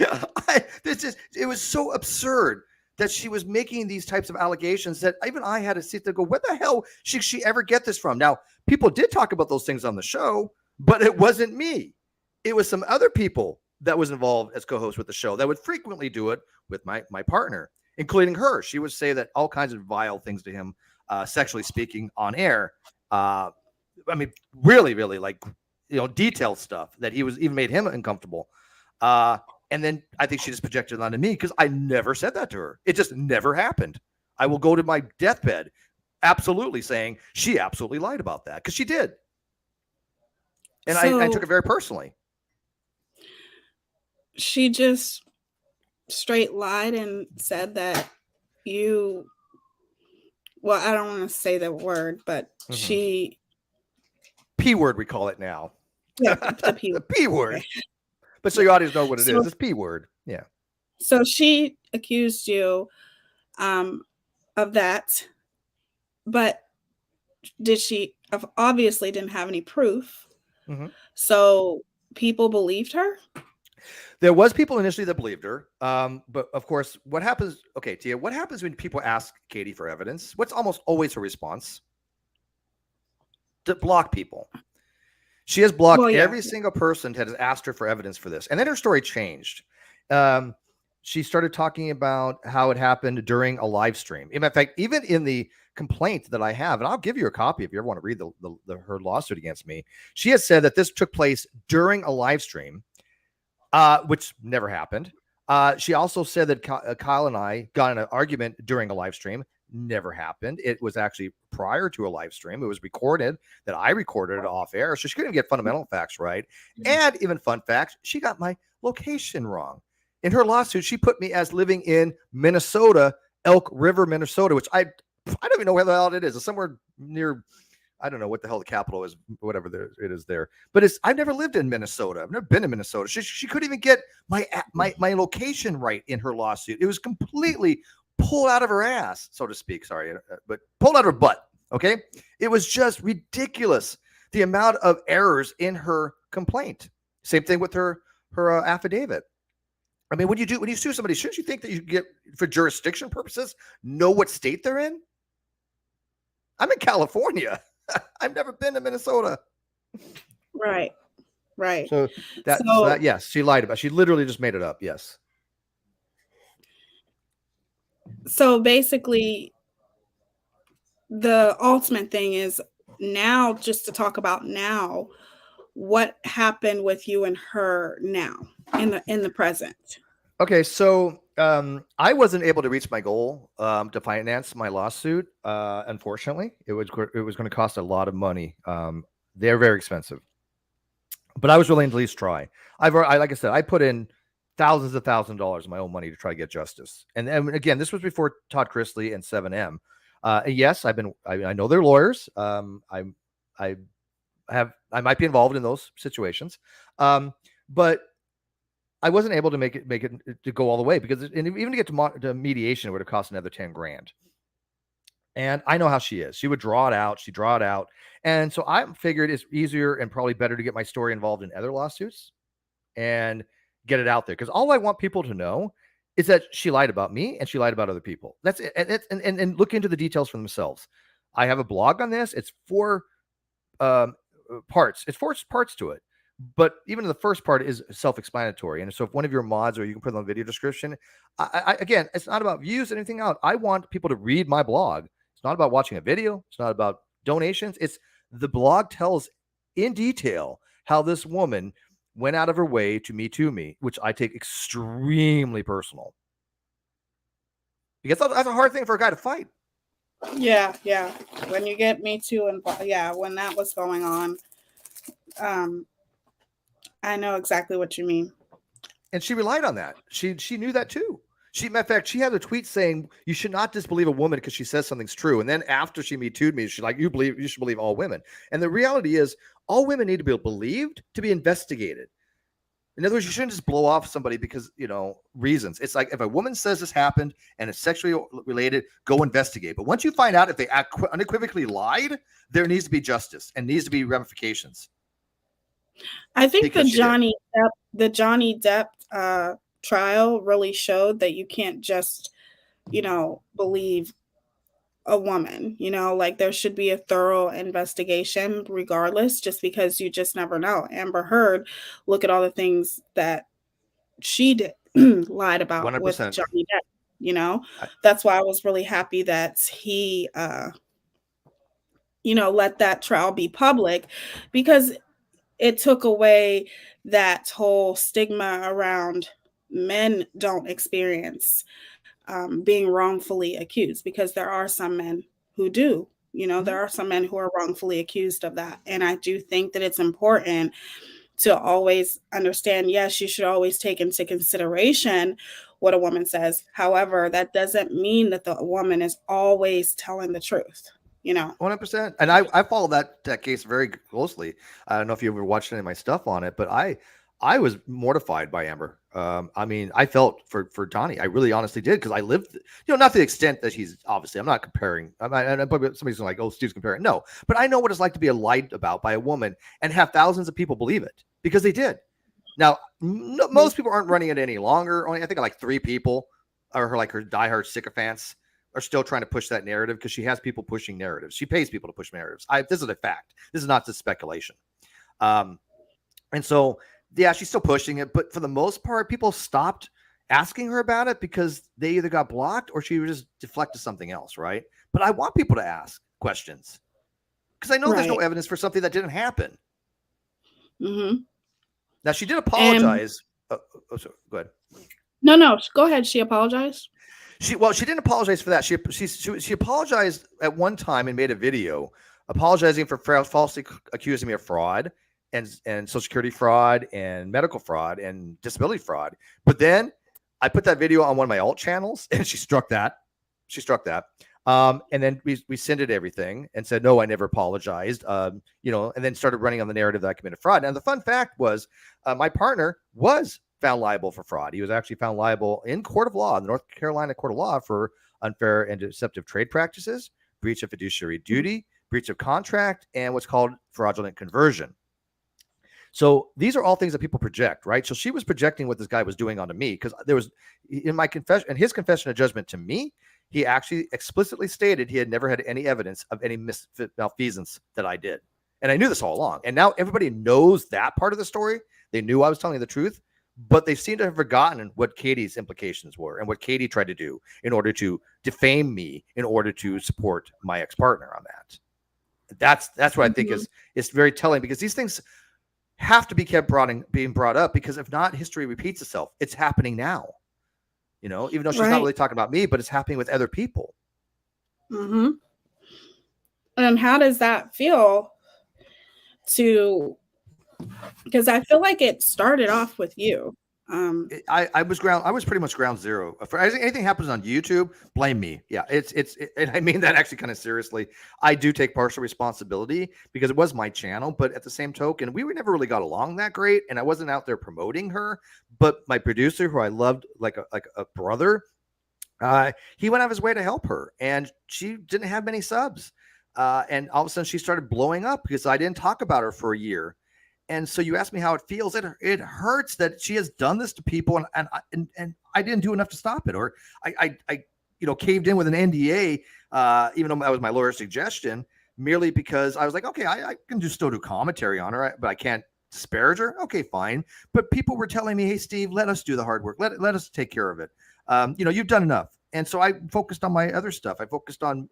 S4: It was so absurd that she was making these types of allegations that even I had to sit there and go, where the hell should she ever get this from? Now, people did talk about those things on the show, but it wasn't me. It was some other people that was involved as co-host with the show that would frequently do it with my partner, including her. She would say that all kinds of vile things to him, sexually speaking, on air. I mean, really, really like, detailed stuff that he was even made him uncomfortable. And then I think she just projected it onto me because I never said that to her. It just never happened. I will go to my deathbed absolutely saying she absolutely lied about that because she did. And I took it very personally.
S2: She just straight lied and said that well, I don't want to say the word, but she...
S4: P word, we call it now.
S2: Yeah, the P word.
S4: The P word. Okay. But so your audience know what it is. It's P word. Yeah.
S2: So she accused you of that, but she obviously didn't have any proof. So people believed her?
S4: There was people initially that believed her. But of course, what happens? Okay, Teaya, what happens when people ask Katie for evidence? What's almost always her response? To block people. She has blocked every single person that has asked her for evidence for this. And then her story changed. She started talking about how it happened during a live stream. In fact, even in the complaint that I have, and I'll give you a copy if you ever want to read her lawsuit against me, she has said that this took place during a live stream, which never happened. She also said that Kyle and I got in an argument during a live stream. Never happened. It was actually prior to a live stream. It was recorded that I recorded it off air. So she couldn't get fundamental facts right. And even fun facts, she got my location wrong. In her lawsuit, she put me as living in Minnesota, Elk River, Minnesota, which I don't even know where the hell it is. It's somewhere near, I don't know what the hell the capital is, whatever it is there. But I've never lived in Minnesota. I've never been in Minnesota. She couldn't even get my location right in her lawsuit. It was completely pulled out of her ass, so to speak. Sorry, but pulled out of her butt. Okay, it was just ridiculous the amount of errors in her complaint. Same thing with her affidavit. I mean, when you sue somebody, shouldn't you think that you get, for jurisdiction purposes, know what state they're in? I'm in California. I've never been to Minnesota.
S2: Right.
S4: So yes, she lied about it. She literally just made it up. Yes.
S2: So basically, the ultimate thing is now, just to talk about now, what happened with you and her now in the present. Okay,
S4: so I wasn't able to reach my goal to finance my lawsuit. Unfortunately, it was going to cost a lot of money. They're very expensive, but I was willing to at least try. Like I said, I put in thousands of $1,000s of my own money to try to get justice. And again, this was before Todd Chrisley and 7M. Yes, I know they're lawyers. I might be involved in those situations. But I wasn't able to make it to go all the way because even to get to mediation, it would have cost another 10 grand. And I know how she is. She would draw it out. She'd draw it out. And so I figured it's easier and probably better to get my story involved in other lawsuits and get it out there. Because all I want people to know is that she lied about me and she lied about other people. That's it. And look into the details for themselves. I have a blog on this. It's 4 parts. It's 4 parts to it. But even the first part is self-explanatory. And so if one of your mods, or you can put it on the video description, again, it's not about views or anything else. I want people to read my blog. It's not about watching a video. It's not about donations. It's the blog tells in detail how this woman went out of her way to Me Too me, which I take extremely personal. Because that's a hard thing for a guy to fight.
S2: Yeah. When you get Me Too involved, when that was going on, I know exactly what you mean.
S4: And she relied on that. She knew that too. In fact, she had a tweet saying you should not disbelieve a woman because she says something's true. And then after she Me Too'd me, she's like, you should believe all women. And the reality is, all women need to be believed to be investigated. In other words, you shouldn't just blow off somebody because, reasons. It's like if a woman says this happened and it's sexually related, go investigate. But once you find out if they unequivocally lied, there needs to be justice and needs to be ramifications.
S2: I think the Johnny Depp trial really showed that you can't just, believe a woman, like there should be a thorough investigation regardless, just because you just never know. Amber Heard, look at all the things that she did, lied about
S4: 100%.
S2: With Johnny Depp, that's why I was really happy that he, let that trial be public, because it took away that whole stigma around men don't experience being wrongfully accused, because there are some men who do. There are some men who are wrongfully accused of that. And I do think that it's important to always understand, yes, you should always take into consideration what a woman says. However, that doesn't mean that the woman is always telling the truth.
S4: 100%. And I follow that case very closely. I don't know if you ever watched any of my stuff on it, but I was mortified by Amber. I mean, I felt for Donnie. I really honestly did, because I lived, not to the extent that he's obviously. I'm not comparing. Somebody's like, "Oh, Steve's comparing." No, but I know what it's like to be lied about by a woman and have thousands of people believe it, because they did. Now, most people aren't running it any longer. Only I think like 3 people are her diehard sycophants are still trying to push that narrative, because she has people pushing narratives. She pays people to push narratives. This is a fact. This is not just speculation. And so, yeah, she's still pushing it. But for the most part, people stopped asking her about it because they either got blocked or she would just deflect to something else, right? But I want people to ask questions, because I know there's no evidence for something that didn't happen.
S2: Mm-hmm.
S4: Now, she did apologize. Sorry, go ahead.
S2: No, go ahead. She apologized?
S4: She didn't apologize for that. She apologized at one time and made a video apologizing for falsely accusing me of fraud and Social Security fraud and medical fraud and disability fraud. But then I put that video on one of my alt channels, and she struck that. And then we sended everything and said, no, I never apologized. And then started running on the narrative that I committed fraud. And the fun fact was, my partner was found liable for fraud. He was actually found liable in court of law, the North Carolina Court of Law, for unfair and deceptive trade practices, breach of fiduciary duty, breach of contract, and what's called fraudulent conversion. So these are all things that people project, right? So she was projecting what this guy was doing onto me, because there was, in my confession, and his confession of judgment to me, he actually explicitly stated he had never had any evidence of any malfeasance that I did. And I knew this all along. And now everybody knows that part of the story. They knew I was telling the truth, but they seem to have forgotten what Katie's implications were and what Katie tried to do in order to defame me, in order to support my ex-partner on that. That's what I think is very telling, because these things have to be kept being brought up, because if not, history repeats itself. It's happening now, even though she's not really talking about me, but it's happening with other people.
S2: Mm-hmm. And how does that feel because I feel like it started off with you.
S4: I was pretty much ground zero. For anything happens on YouTube, blame me. Yeah, and I mean that actually kind of seriously. I do take partial responsibility, because it was my channel, but at the same token, we never really got along that great, and I wasn't out there promoting her. But my producer, who I loved like a brother, he went out of his way to help her, and she didn't have many subs, and all of a sudden she started blowing up because I didn't talk about her for a year. And so you ask me how it feels. It hurts that she has done this to people, and I didn't do enough to stop it, or I caved in with an NDA, even though that was my lawyer's suggestion, merely because I was like, okay, I can still do commentary on her, but I can't disparage her. Okay, fine. But people were telling me, hey, Steve, let us do the hard work. Let us take care of it. You've done enough. And so I focused on my other stuff. I focused on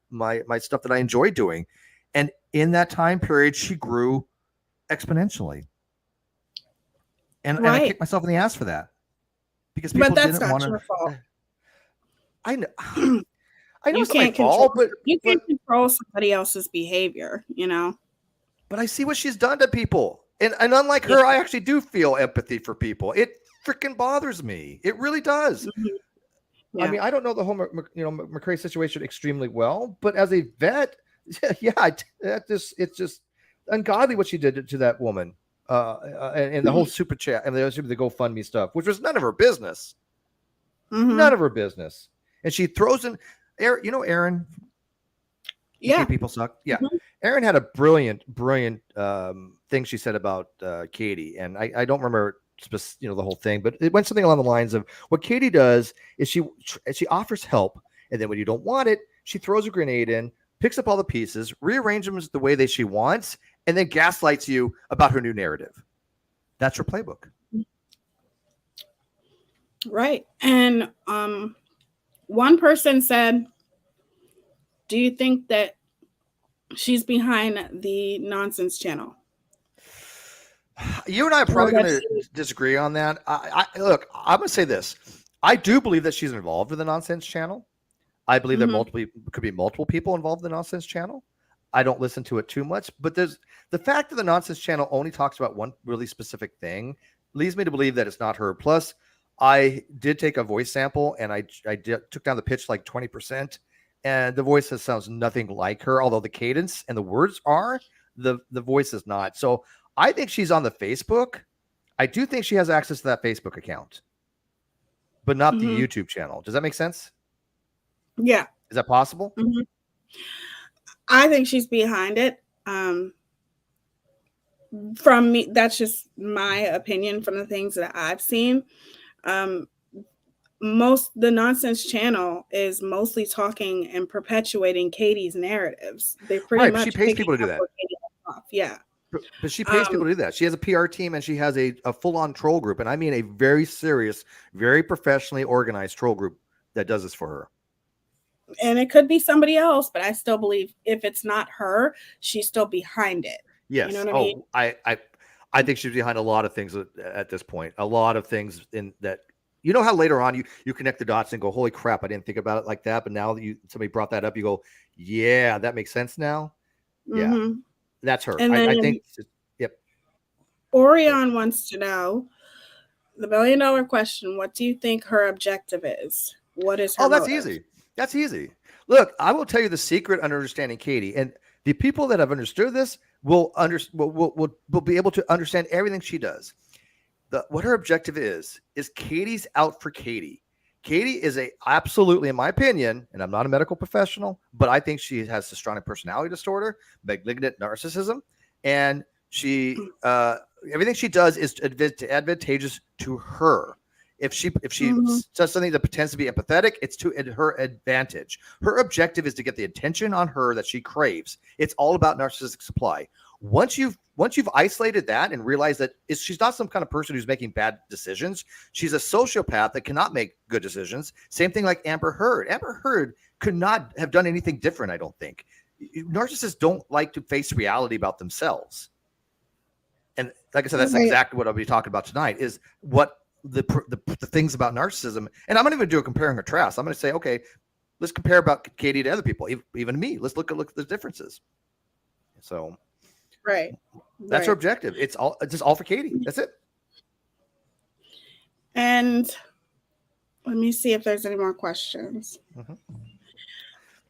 S4: my stuff that I enjoy doing, and in that time period, she grew exponentially, and I kicked myself in the ass for that, because people didn't want to. Your fault. I know. I know it's not my fault, but
S2: you can't control somebody else's behavior,
S4: But I see what she's done to people, and unlike her, I actually do feel empathy for people. It freaking bothers me. It really does. Mm-hmm. Yeah. I mean, I don't know the whole McCrae situation extremely well, but as a vet, it's just ungodly what she did to that woman, and the whole super chat and the GoFundMe stuff, which was none of her business. Mm-hmm. None of her business. And she throws in Aaron. Yeah, people suck. Yeah, mm-hmm. Aaron had a brilliant thing she said about Katie, and I don't remember the whole thing, but it went something along the lines of, what Katie does is she offers help, and then when you don't want it, she throws a grenade in, picks up all the pieces, rearranges them the way she wants, and then gaslights you about her new narrative. That's her playbook.
S2: Right. And one person said, do you think that she's behind the nonsense channel.
S4: You and I are probably going to disagree on that. Look, I'm going to say this. I do believe that she's involved with the nonsense channel. I believe there could be multiple people involved in the nonsense channel. I don't listen to it too much, but there's the fact that the nonsense channel only talks about one really specific thing leads me to believe that it's not her. Plus, I did take a voice sample and I took down the pitch like 20%, and the voice sounds nothing like her, although the cadence and the words are, the voice is not. So I think she's on the Facebook. I do think she has access to that Facebook account, but not the YouTube channel. Does that make sense?
S2: Yeah.
S4: Is that possible?
S2: I think she's behind it. From me, that's just my opinion from the things that I've seen. The nonsense channel is mostly talking and perpetuating Katie's narratives. They pretty much
S4: she pays people to do that.
S2: Yeah.
S4: But she pays people to do that. She has a PR team and she has a full-on troll group. And I mean a very serious, very professionally organized troll group that does this for her.
S2: And it could be somebody else, but I still believe if it's not her, she's still behind it.
S4: Yes.
S2: You know what I mean?
S4: I think she's behind a lot of things at this point. A lot of things in that, you know how later on you connect the dots and go, holy crap, I didn't think about it like that. But now that somebody brought that up, you go, yeah, that makes sense now. Yeah. That's her.
S2: And then,
S4: I think. Yep.
S2: Orion wants to know the $1 million question. What do you think her objective is? What is her
S4: that's
S2: motive?
S4: easy. That's easy. Look, I will tell you the secret on understanding Katie, and the people that have understood this will be able to understand everything she does. What her objective is Katie's out for Katie. Katie is absolutely, in my opinion, and I'm not a medical professional, but I think she has histrionic personality disorder, malignant narcissism, and she everything she does is advantageous to her. If she does something that pretends to be empathetic, it's to her advantage. Her objective is to get the attention on her that she craves. It's all about narcissistic supply. Once you've isolated that and realized that she's not some kind of person who's making bad decisions, she's a sociopath that cannot make good decisions. Same thing like Amber Heard. Amber Heard could not have done anything different, I don't think. Narcissists don't like to face reality about themselves. And like I said, that's exactly what I'll be talking about tonight, is what the things about narcissism. And I'm not even do a compare and contrast. I'm going to say, okay, let's compare about Katie to other people, even me. Let's look at the differences. So that's her objective. It's just all for Katie. That's it.
S2: And let me see if there's any more questions.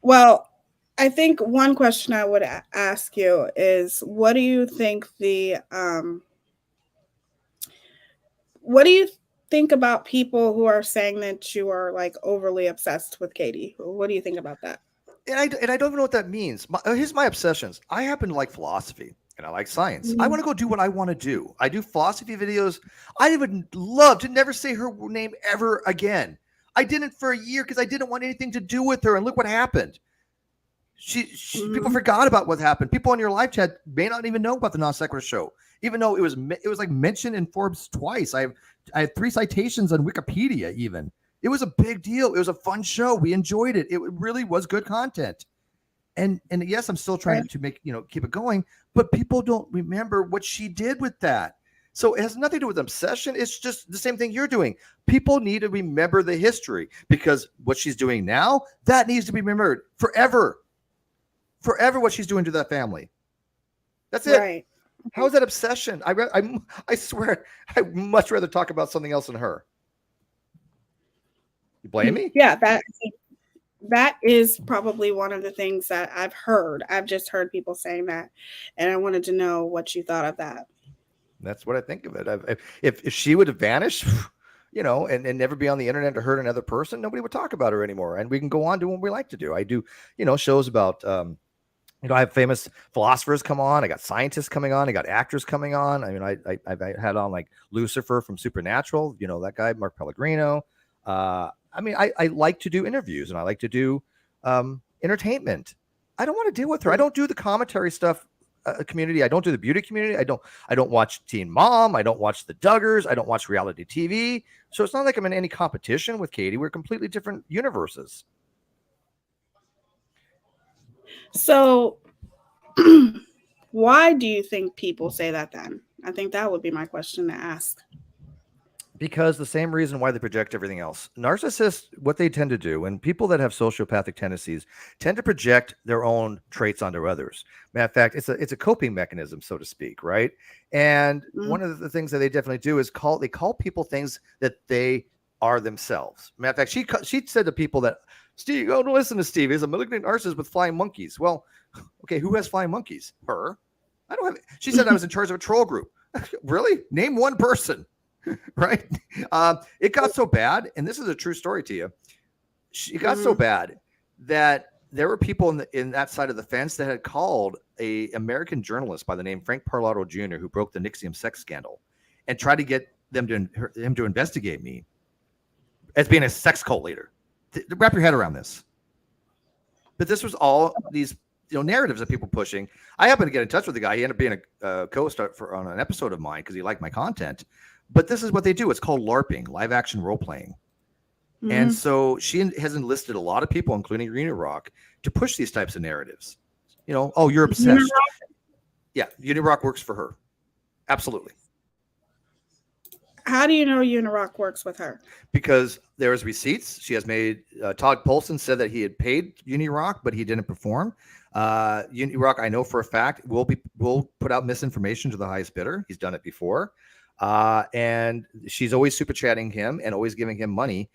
S2: Well, I think one question I would ask you is, what do you think what do you think about people who are saying that you are like overly obsessed with Katie? What do you think about that?
S4: And I don't even know what that means. Here's my obsessions. I happen to like philosophy and I like science. I want to go do what I want to do. I do philosophy videos. I would love to never say her name ever again. I didn't for a year because I didn't want anything to do with her. And look what happened. People forgot about what happened. People on your live chat may not even know about the Non Sequitur show, even though it was like mentioned in Forbes twice. I have 3 citations on Wikipedia. Even it was a big deal. It was a fun show. We enjoyed it. It really was good content. And yes, I'm still trying to make keep it going, but people don't remember what she did with that. So it has nothing to do with obsession. It's just the same thing you're doing. People need to remember the history, because what she's doing now, that needs to be remembered forever. Forever, what she's doing to that family. That's it. Right. How is that obsession? I swear, I'd much rather talk about something else than her. You blame me?
S2: Yeah, that is probably one of the things that I've heard. I've just heard people saying that, and I wanted to know what you thought of that.
S4: That's what I think of it. If she would have vanished, and never be on the internet or hurt another person, nobody would talk about her anymore. And we can go on doing what we like to do. I do, shows about, I have famous philosophers come on. I got scientists coming on. I got actors coming on. I mean, I've had on like Lucifer from Supernatural, that guy, Mark Pellegrino. I like to do interviews and I like to do entertainment. I don't want to deal with her. I don't do the commentary stuff. Community. I don't do the beauty community. I don't watch Teen Mom. I don't watch the Duggars. I don't watch reality TV. So it's not like I'm in any competition with Katie. We're completely different universes.
S2: So Why do you think people say that then? I think that would be my question to ask.
S4: Because the same reason why they project everything else. Narcissists, what they tend to do, and people that have sociopathic tendencies tend to project their own traits onto others. Matter of fact, it's a coping mechanism, so to speak, right? And one of the things that they definitely do is call people things that they are themselves. Matter of fact, she said to people that, Steve, don't listen to Steve. He's a malignant narcissist with flying monkeys. Well, okay, who has flying monkeys? Her. I don't have. She said I was in charge of a troll group. Really? Name one person. Right? It got so bad, and this is a true story to you. It got so bad that there were people in that side of the fence that had called a American journalist by the name Frank Parlato Jr., who broke the Nixium sex scandal, and tried to get him to investigate me as being a sex cult leader. Wrap your head around this. But this was all these narratives that people pushing. I happened to get in touch with the guy. He ended up being a co-star on an episode of mine because he liked my content. But this is what they do. It's called LARPing, live action role playing. And so she has enlisted a lot of people, including Unirock, to push these types of narratives. Oh, you're obsessed. Yeah, Unirock works for her. Absolutely.
S2: How do you know Unirock works with her? Because
S4: there's receipts. She has made, Todd Polson said that he had paid Unirock, but he didn't perform. Unirock, I know for a fact, will put out misinformation to the highest bidder. He's done it before. And she's always super chatting him and always giving him money.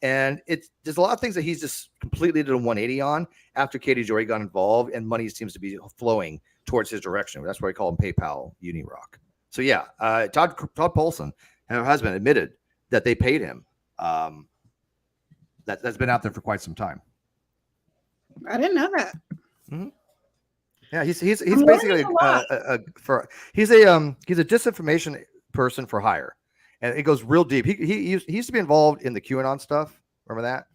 S4: And there's a lot of things that he's just completely did a 180 on after Katie Jory got involved, and money seems to be flowing towards his direction. That's why I call him PayPal Unirock. So yeah, Todd Polson and her husband admitted that they paid him. That's been out there for quite some time.
S2: I didn't know that.
S4: Mm-hmm. Yeah, he's basically he's a disinformation person for hire, and it goes real deep. He used to be involved in the QAnon stuff. Remember that?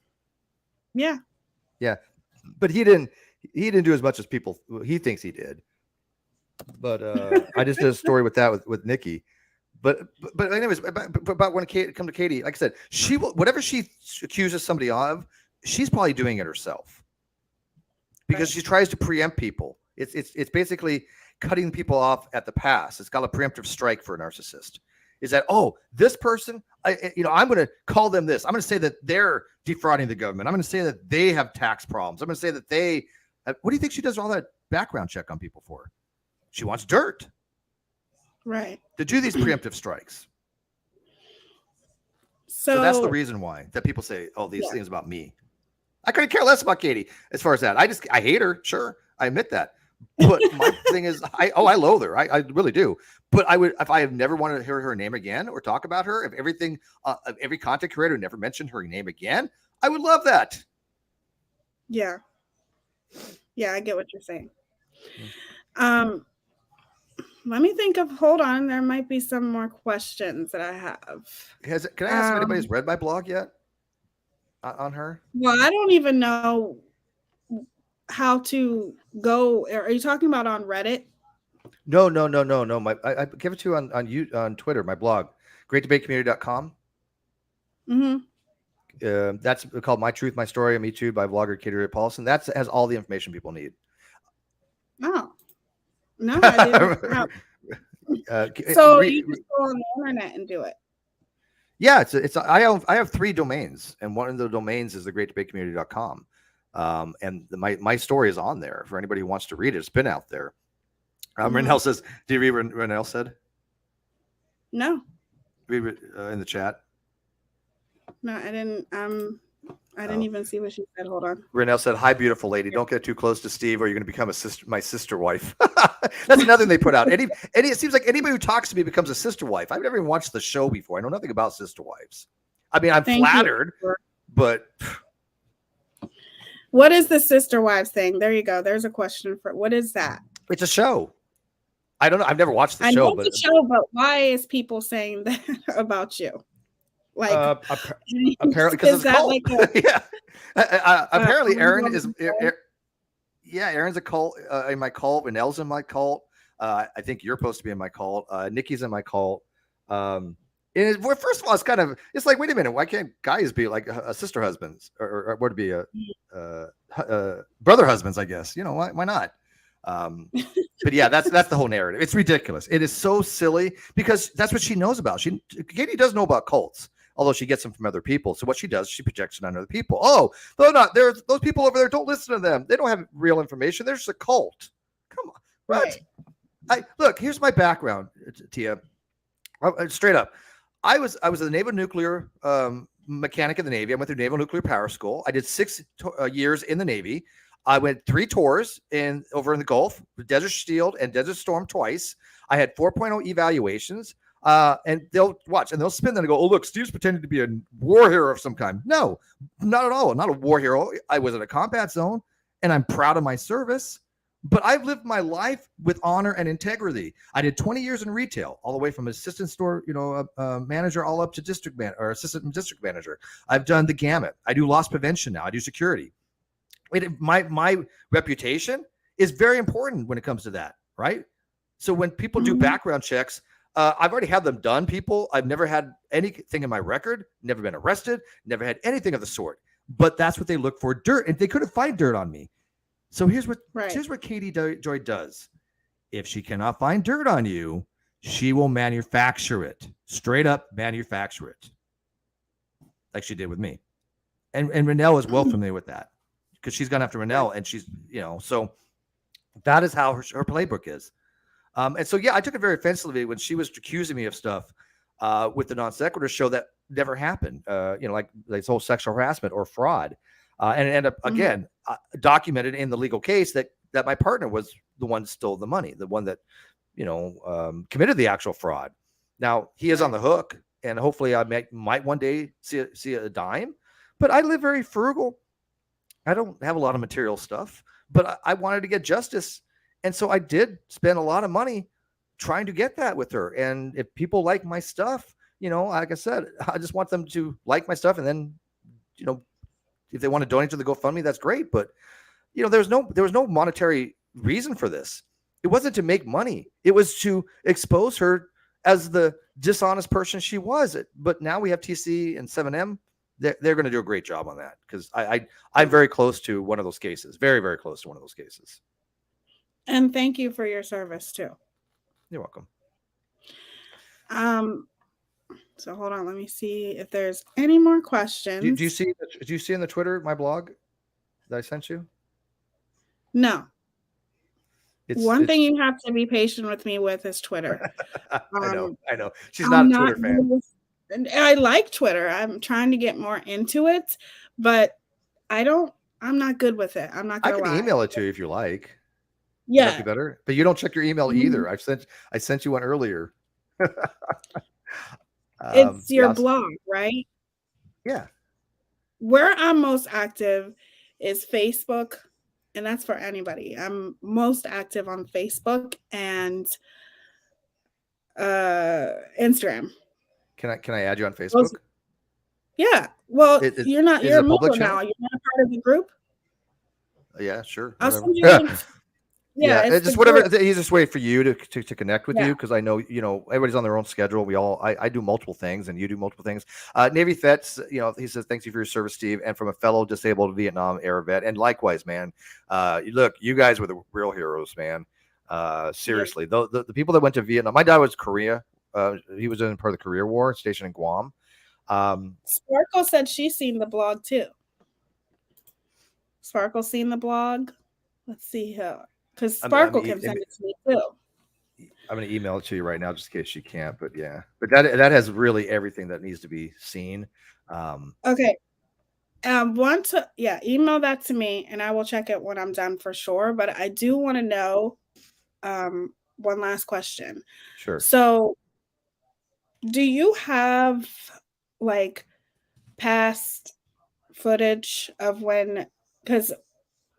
S4: Yeah, but he didn't do as much as he thinks he did. But I just did a story with that with Nikki. But anyways, about when it come to Katie, like I said, she will, whatever she accuses somebody of, she's probably doing it herself because she tries to preempt people. It's basically cutting people off at the pass. It's got a preemptive strike for a narcissist. Is that, this person, I'm going to call them this. I'm going to say that they're defrauding the government. I'm going to say that they have tax problems. I'm going to say that what do you think she does all that background check on people for? She wants dirt.
S2: Right.
S4: To do these preemptive strikes. So that's the reason why that people say, these things about me. I couldn't care less about Katie as far as that. I hate her. Sure. I admit that. But my thing is, I loathe her. I really do. But if I have never wanted to hear her name again or talk about her, if every content creator never mentioned her name again, I would love that.
S2: Yeah. Yeah, I get what you're saying. Let me think hold on. There might be some more questions that I have.
S4: Can I ask if anybody's read my blog yet on her?
S2: Well, I don't even know how to go. Are you talking about on Reddit?
S4: No. I give it to you on Twitter, my blog, greatdebatecommunity.com. That's called My Truth, My Story, Me Too by vlogger Katie Paulson. That has all the information people need.
S2: Oh, no, I didn't. So you just go on the internet and do it.
S4: Yeah, I have 3 domains, and one of the domains is the greatdebatecommunity.com. And my story is on there for anybody who wants to read it. It's been out there. Renell says, "Did you read what Renell said?"
S2: No.
S4: Read it in the chat.
S2: No, I didn't. I didn't even see what she said. Hold on.
S4: Renell said, "Hi, beautiful lady. Don't get too close to Steve, or you're going to become my sister wife." That's another thing they put out. It seems like anybody who talks to me becomes a sister wife. I've never even watched the show before. I know nothing about sister wives. I mean, I'm flattered, but
S2: what is the sister wives thing? There you go. There's a question for what is that?
S4: It's a show. I don't know. I've never watched the
S2: show. But why is people saying that about you? Like
S4: apparently because it's a cult. Yeah. Apparently Aaron is. Aaron's a cult in my cult. Renell's in my cult. I think you're supposed to be in my cult. Nikki's in my cult. First of all, it's like, wait a minute, why can't guys be like a sister husbands or would it be a brother husbands? I guess why not? But yeah, that's the whole narrative. It's ridiculous. It is so silly because that's what she knows about. Katie does know about cults, although she gets them from other people. So what she does, she projects it on other people. Oh, they're not. There's those people over there. Don't listen to them. They don't have real information. They're just a cult. Come on, what?
S2: Right.
S4: Look. Here's my background, Tia. Straight up, I was a naval nuclear mechanic in the Navy. I went through Naval Nuclear Power School. I did 6 years in the Navy. I went 3 tours over in the Gulf, Desert Shield and Desert Storm twice. I had 4.0 evaluations, and they'll spin them and go, oh, look, Steve's pretending to be a war hero of some kind. No, not at all. Not a war hero. I was in a combat zone, and I'm proud of my service. But I've lived my life with honor and integrity. I did 20 years in retail, all the way from assistant store, manager, all up to assistant district manager. I've done the gamut. I do loss prevention now. I do security. My reputation is very important when it comes to that, right? So when people do background checks, I've already had them done, people. I've never had anything in my record, never been arrested, never had anything of the sort. But that's what they look for, dirt. And they couldn't find dirt on me. So here's what Katie Joy does. If she cannot find dirt on you, she will manufacture it. Straight up manufacture it. Like she did with me. And Renelle is well familiar with that. Because she's gone after Renelle, and she's, so that is how her playbook is. And so, yeah, I took it very offensively when she was accusing me of stuff with the non sequitur show that never happened, like this whole sexual harassment or fraud. And it ended up, again, documented in the legal case that my partner was the one that stole the money, the one that, committed the actual fraud. Now, he is on the hook, and hopefully I might one day see a dime. But I live very frugal. I don't have a lot of material stuff, but I wanted to get justice. And so I did spend a lot of money trying to get that with her. And if people like my stuff, like I said, I just want them to like my stuff. And then, if they want to donate to the GoFundMe, that's great. But, there was no monetary reason for this. It wasn't to make money. It was to expose her as the dishonest person she was. But now we have TC and 7M. They're going to do a great job on that, because I'm very close to one of those cases. Very, very close to one of those cases.
S2: And thank you for your service too.
S4: You're welcome.
S2: So hold on, let me see if there's any more questions.
S4: Do you see in the Twitter my blog that I sent you?
S2: No. One thing you have to be patient with me with is Twitter.
S4: I know. She's not a Twitter fan.
S2: And I like Twitter. I'm trying to get more into it, but I'm not good with it. I'm not gonna lie.
S4: I can email it to you if you like.
S2: Yeah.
S4: Would that be better? But you don't check your email either. I sent you one earlier.
S2: It's your blog, right?
S4: Yeah.
S2: Where I'm most active is Facebook, and that's for anybody. I'm most active on Facebook and Instagram.
S4: Can I add you on Facebook?
S2: Yeah. Well, you're a member now. You're not part of the group.
S4: Yeah, sure.
S2: I'll send you links. Yeah,
S4: it's just whatever the easiest way for you to connect with you, because I know everybody's on their own schedule. I do multiple things, and you do multiple things. Navy vets, he says thanks you for your service, Steve, and from a fellow disabled Vietnam era vet, and likewise, man. Look, you guys were the real heroes, man. Seriously, the people that went to Vietnam. My dad was Korea. He was in part of the Korea War, stationed in Guam.
S2: Sparkle said she's seen the blog too. Sparkle's seen the blog. Let's see her. Because Sparkle can send it to me too.
S4: I'm going to email it to you right now, just in case she can't. But yeah, but that has really everything that needs to be seen.
S2: Okay. Email that to me, and I will check it when I'm done for sure. But I do want to know one last question.
S4: Sure.
S2: So, do you have like past footage of because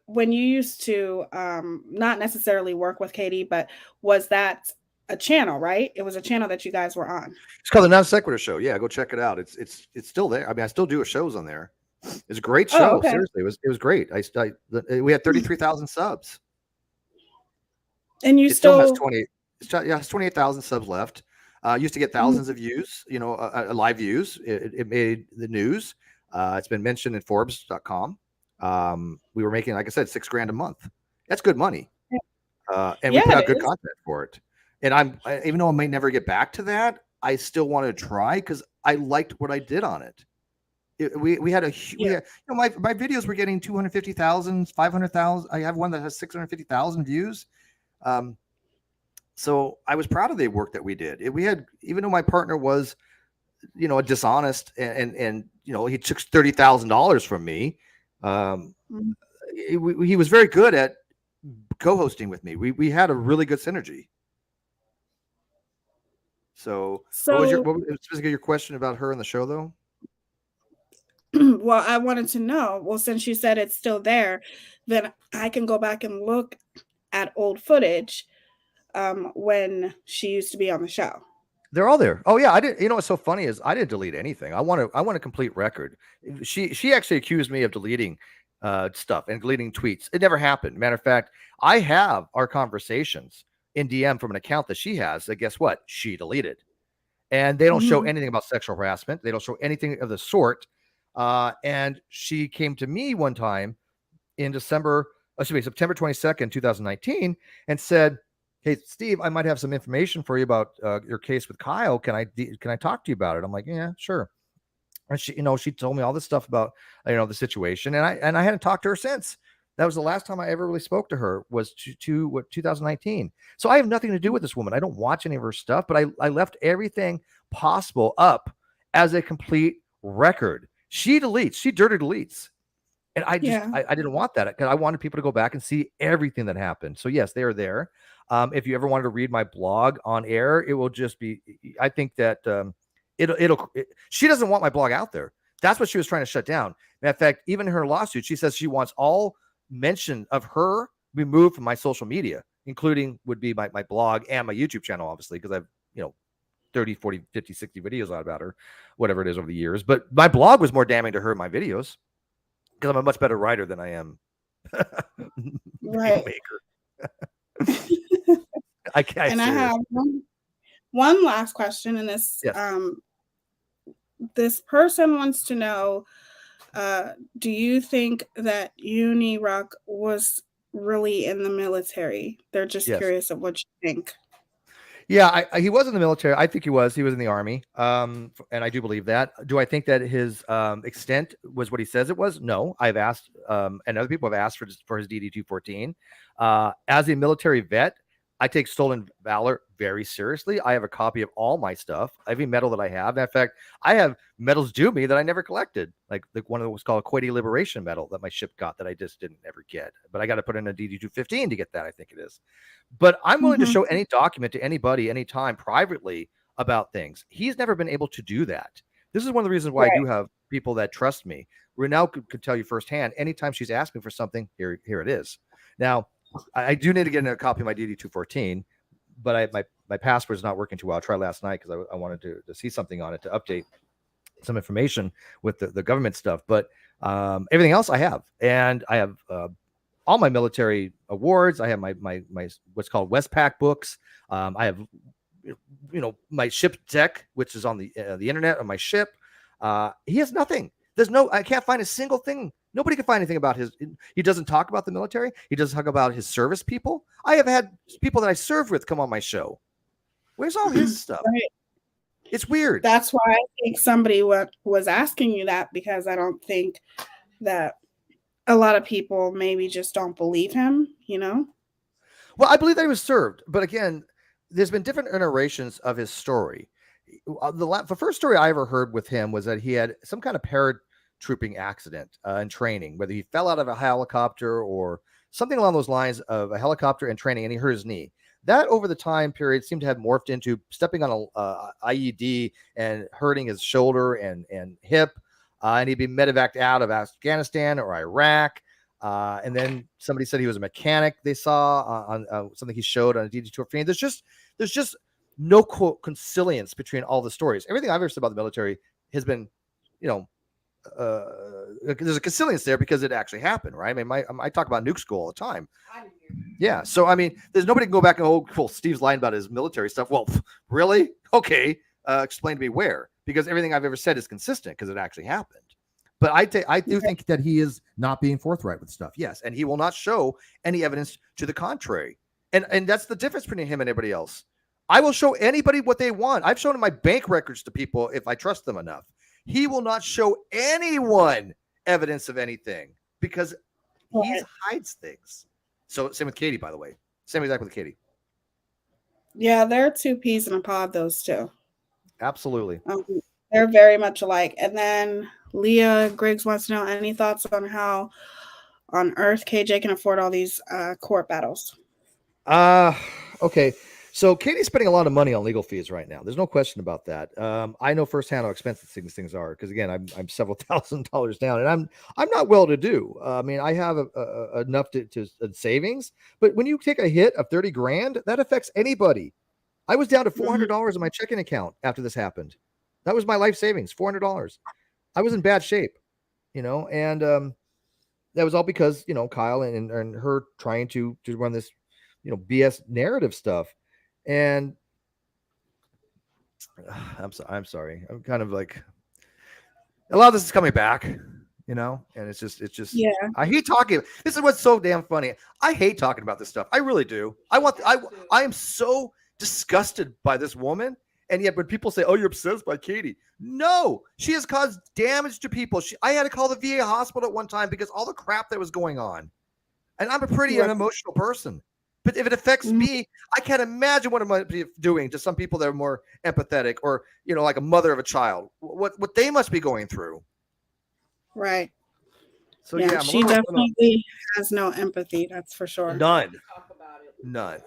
S2: when you used to not necessarily work with Katie, but was that a channel, right? It was a channel that you guys were on.
S4: It's called the Non Sequitur Show. Yeah, go check it out. It's still there. I mean, I still do shows on there. It's a great show.
S2: Okay.
S4: Seriously, it was great. We had 33,000 subs.
S2: And you
S4: still has 28,000 subs left. Used to get thousands of views, live views. It made the news. It's been mentioned in Forbes.com. We were making, like I said, $6,000 a month. That's good money. And we
S2: Yeah,
S4: put out
S2: it
S4: good
S2: is.
S4: content for it. And even though I might never get back to that, I still want to try because I liked what I did on it. We had my videos were getting 250,000, 500,000. I have one that has 650,000 views. So I was proud of the work that we did. We had, even though my partner was, a dishonest and he took $30,000 from me.
S2: Mhm.
S4: He was very good at co-hosting with me. We had a really good synergy. So what was specifically your question about her in the show though?
S2: Well, I wanted to know, well, since you said it's still there, then I can go back and look at old footage when she used to be on the show.
S4: They're all there. Oh yeah, I didn't. You know what's so funny is I didn't delete anything. I want a complete record. She actually accused me of deleting stuff and deleting tweets. It never happened. Matter of fact, I have our conversations in DM from an account that she has. That guess what? She deleted, and they don't show anything about sexual harassment. They don't show anything of the sort. And she came to me one time in September 22nd, 2019, and said, "Hey, Steve, I might have some information for you about your case with Kyle. Can I talk to you about it?" I'm like, "Yeah, sure." And she told me all this stuff about the situation, and I hadn't talked to her since. That was the last time I ever really spoke to her, was 2019. So I have nothing to do with this woman. I don't watch any of her stuff, but I left everything possible up as a complete record. She dirty deletes. And I didn't want that because I wanted people to go back and see everything that happened. So yes, they are there. If you ever wanted to read my blog on air, it will just be, I think that she doesn't want my blog out there. That's what she was trying to shut down. In fact, even in her lawsuit, she says she wants all mention of her removed from my social media, including would be my blog and my YouTube channel, obviously, because I've, 30, 40, 50, 60 videos out about her, whatever it is over the years. But my blog was more damning to her than my videos, because I'm a much better writer than I am
S2: Right.
S4: maker. I
S2: have one last question, and this this person wants to know, do you think that Unirock was really in the military? They're just curious of what you think.
S4: Yeah, he was in the military. I think he was. He was in the Army, and I do believe that. Do I think that his extent was what he says it was? No. I've asked, and other people have asked for his DD-214. As a military vet, I take stolen valor very seriously. I have a copy of all my stuff, every medal that I have. In fact, I have medals due me that I never collected. Like one of them was called a Kuwaiti Liberation Medal that my ship got that I just didn't ever get. But I got to put in a DD-215 to get that, I think it is. But I'm willing to show any document to anybody, anytime, privately about things. He's never been able to do that. This is one of the reasons why I do have people that trust me. Renelle could tell you firsthand, anytime she's asking for something, here it is. Now, I do need to get a copy of my DD-214, but my password is not working too well. I tried last night because I wanted to see something on it to update some information with the government stuff. But everything else I have. And I have all my military awards. I have my what's called Westpac books. I have my ship deck, which is on the internet on my ship. He has nothing. I can't find a single thing. Nobody can find anything about he doesn't talk about the military. He doesn't talk about his service people. I have had people that I served with come on my show. Where's all his stuff?
S2: Right.
S4: It's weird.
S2: That's why I think somebody was asking you that, because I don't think that a lot of people maybe just don't believe him,
S4: Well, I believe that he was served. But again, there's been different iterations of his story. The first story I ever heard with him was that he had some kind of paratrooping accident in training, whether he fell out of a helicopter or something along those lines of a helicopter in training, and he hurt his knee. That over the time period seemed to have morphed into stepping on a IED and hurting his shoulder and hip. And he'd be medevaced out of Afghanistan or Iraq. And then somebody said he was a mechanic. They saw on something he showed on a DD-214. There's just no consilience between all the stories. Everything I've ever said about the military has been, there's a consilience there because it actually happened, right? I mean, I talk about nuke school all the time. Yeah. So, I mean, there's nobody can go back and, well, Steve's lying about his military stuff. Well, really? Okay. Explain to me where, because everything I've ever said is consistent because it actually happened. But I do think that he is not being forthright with stuff. Yes. And he will not show any evidence to the contrary. And that's the difference between him and everybody else. I will show anybody what they want. I've shown my bank records to people if I trust them enough. He will not show anyone evidence of anything because he hides things. So same with Katie, by the way. Same exactly with Katie.
S2: Yeah, they're two peas in a pod, those two.
S4: Absolutely.
S2: They're very much alike. And then Leah Griggs wants to know any thoughts on how on earth KJ can afford all these court battles.
S4: Okay. So Katie's spending a lot of money on legal fees right now. There's no question about that. I know firsthand how expensive these things are because again, I'm several $1,000s down, and I'm not well to do. I mean, I have enough to savings, but when you take a hit of $30,000, that affects anybody. I was down to $400 in my checking account after this happened. That was my life savings, $400. I was in bad shape, and that was all because Kyle and her trying to run this BS narrative stuff. And I'm sorry. I'm kind of like a lot of this is coming back, and it's just
S2: yeah.
S4: I hate talking. This is what's so damn funny. I hate talking about this stuff. I really do. I am so disgusted by this woman. And yet when people say, "Oh, you're obsessed by Katie," no, she has caused damage to people. I had to call the VA hospital at one time because all the crap that was going on. And I'm a pretty an emotional person. But if it affects me, I can't imagine what it might be doing to some people that are more empathetic or, like a mother of a child, what they must be going through.
S2: Right.
S4: So,
S2: she definitely has no empathy. That's for sure.
S4: None.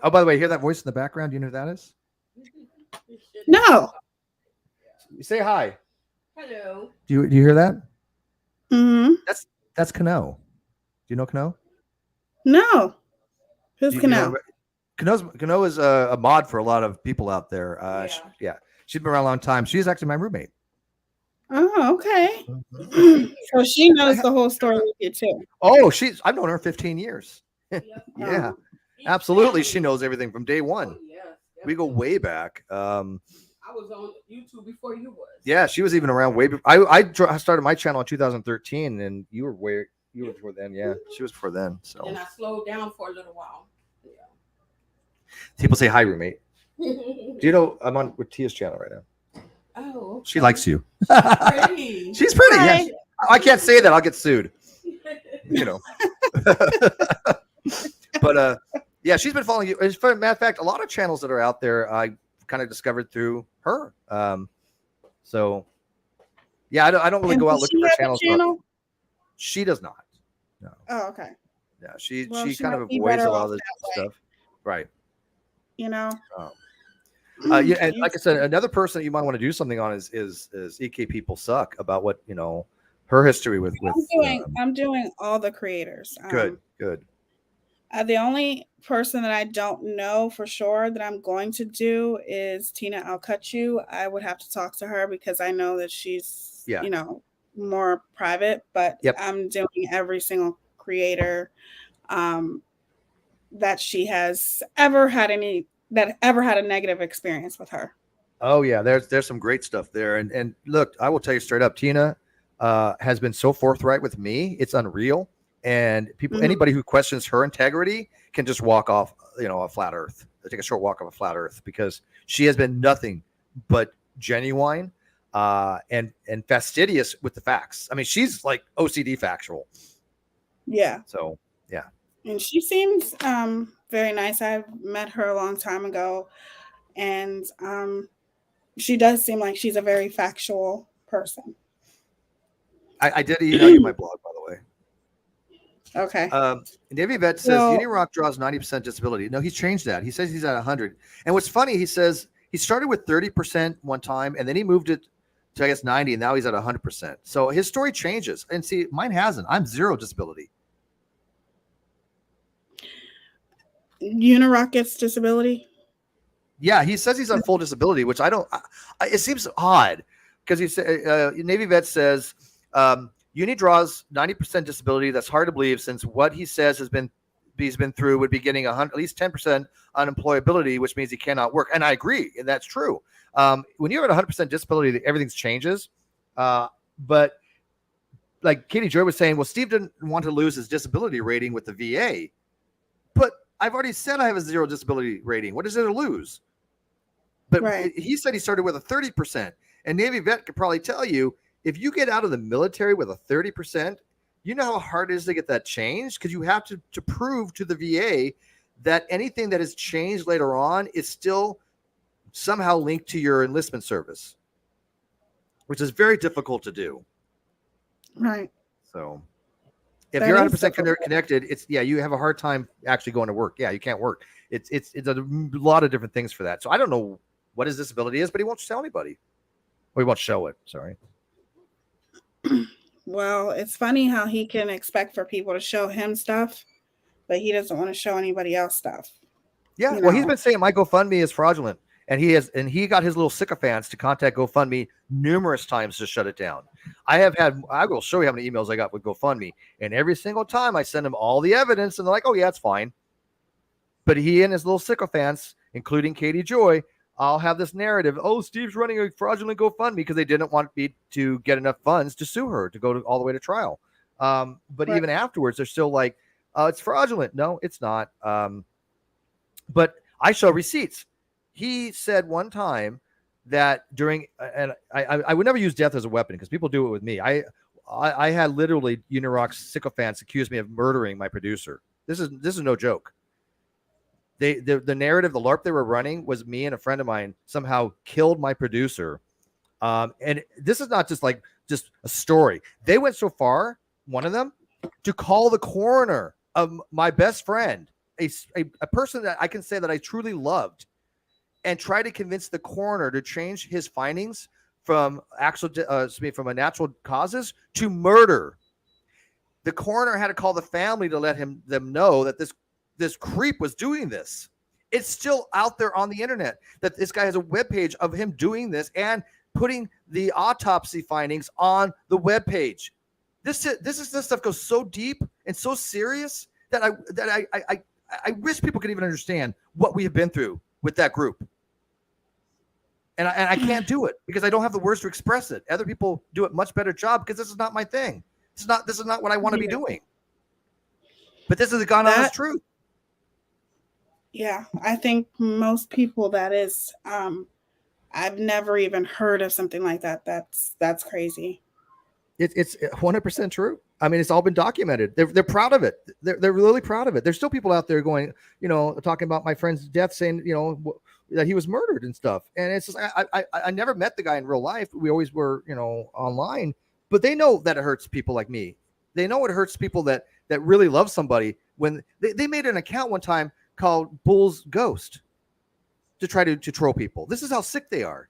S4: Oh, by the way, hear that voice in the background? Do you know who that is?
S2: No.
S4: You say hi.
S5: Hello.
S4: Do you hear that?
S2: Mm-hmm.
S4: That's Kano. Do you know Kano?
S2: No. Who's Kano?
S4: Kano is a mod for a lot of people out there. She's been around a long time. She's actually my roommate.
S2: Oh, okay. So she knows the whole story with you too.
S4: Oh, I've known her 15 years. Yeah, absolutely. She knows everything from day one. We go way back.
S5: I was on YouTube before you was.
S4: Yeah, she was even around way before. I started my channel in 2013, and you were before then. Yeah, she was before then. So.
S5: And I slowed down for a little while. Yeah.
S4: People say hi, roommate. Do you know I'm on with Tia's channel right now?
S5: Oh. Okay.
S4: She likes you.
S5: Pretty.
S4: She's pretty. Yeah. I can't say that. I'll get sued. But yeah, she's been following you. As a matter of fact, a lot of channels that are out there, I kind of discovered through her. So yeah, I don't really go out looking for channels. She does not. No.
S2: Oh, okay.
S4: Yeah, she kind of avoids a lot of this stuff. Right.
S2: Oh.
S4: Yeah, and like I said, another person that you might want to do something on is EK People Suck about what her history with.
S2: I'm doing all the creators.
S4: Good.
S2: The only person that I don't know for sure that I'm going to do is Tina Alcucci. I would have to talk to her because I know that she's more private, but I'm doing every single creator that she has ever had a negative experience with her.
S4: Oh yeah, there's some great stuff there. And look, I will tell you straight up, Tina has been so forthright with me. It's unreal. And anybody who questions her integrity can just walk off, a flat earth. Take a short walk off a flat earth because she has been nothing but genuine and fastidious with the facts. I mean, she's like OCD factual.
S2: Yeah.
S4: So yeah.
S2: And she seems very nice. I met her a long time ago, and she does seem like she's a very factual person.
S4: I did email you my blog, by the way.
S2: Okay.
S4: Navy Vet says Unirock draws 90% disability. No, he's changed that. He says he's at 100. And what's funny, he says he started with 30% one time, and then he moved it to, I guess, 90, and now he's at 100%. So his story changes. And see, mine hasn't. I'm 0 disability.
S2: Unirock gets disability?
S4: Yeah, he says he's on full disability, which I don't. It seems odd because he said Navy Vet says Uni draws 90% disability. That's hard to believe since what he says he's been through would be getting at least 10% unemployability, which means he cannot work. And I agree, and that's true. When you're at 100% disability, everything changes. But like Katie Joy was saying, well, Steve didn't want to lose his disability rating with the VA. But I've already said I have a 0 disability rating. What is there to lose? But
S2: Right.
S4: he said he started with a 30%. And Navy vet could probably tell you, if you get out of the military with a 30%, you know how hard it is to get that changed? Because you have to prove to the VA that anything that is changed later on is still somehow linked to your enlistment service, which is very difficult to do.
S2: Right.
S4: So if
S2: That
S4: you're
S2: is
S4: 100%
S2: difficult.
S4: connected, it's you have a hard time actually going to work. Yeah, you can't work. It's a lot of different things for that. So I don't know what his disability is, but he won't tell anybody. Or he won't show it. Sorry.
S2: Well, it's funny how he can expect for people to show him stuff, but he doesn't want to show anybody else stuff.
S4: Yeah.
S2: You
S4: Well, he's
S2: know.
S4: been saying my GoFundMe is fraudulent, and he got his little sycophants to contact GoFundMe numerous times to shut it down. I will show you how many emails I got with GoFundMe, and every single time I send them all the evidence, and they're like, "Oh yeah, it's fine." But he and his little sycophants, including Katie Joy, I'll have this narrative. Oh, Steve's running a fraudulent GoFundMe because they didn't want me to get enough funds to sue her to go all the way to trial. But
S2: Right.
S4: even afterwards, they're still like, it's fraudulent. No, it's not. But I show receipts. He said one time that during, and I would never use death as a weapon because people do it with me. I had literally Unirox sycophants accuse me of murdering my producer. This is no joke. The narrative, the LARP they were running was me and a friend of mine somehow killed my producer. And this is not just a story. They went so far, one of them, to call the coroner of my best friend, a person that I can say that I truly loved, and try to convince the coroner to change his findings from from a natural causes to murder. The coroner had to call the family to let them know that this creep was doing this. It's still out there on the internet that this guy has a webpage of him doing this and putting the autopsy findings on the webpage. This stuff goes so deep and so serious that I wish people could even understand what we have been through with that group. And I can't do it because I don't have the words to express it. Other people do a much better job because this is not my thing. This is not what I want to be doing. But this is the God honest truth.
S2: Yeah, I think most people that is, I've never even heard of something like that. That's crazy.
S4: It's 100% true. I mean, it's all been documented. They're proud of it. They're really proud of it. There's still people out there going, talking about my friend's death, saying, that he was murdered and stuff. And it's just, I never met the guy in real life. We always were, online, but they know that it hurts people like me. They know it hurts people that really love somebody. When they made an account one time called Bull's Ghost to try to troll people. This is how sick they are.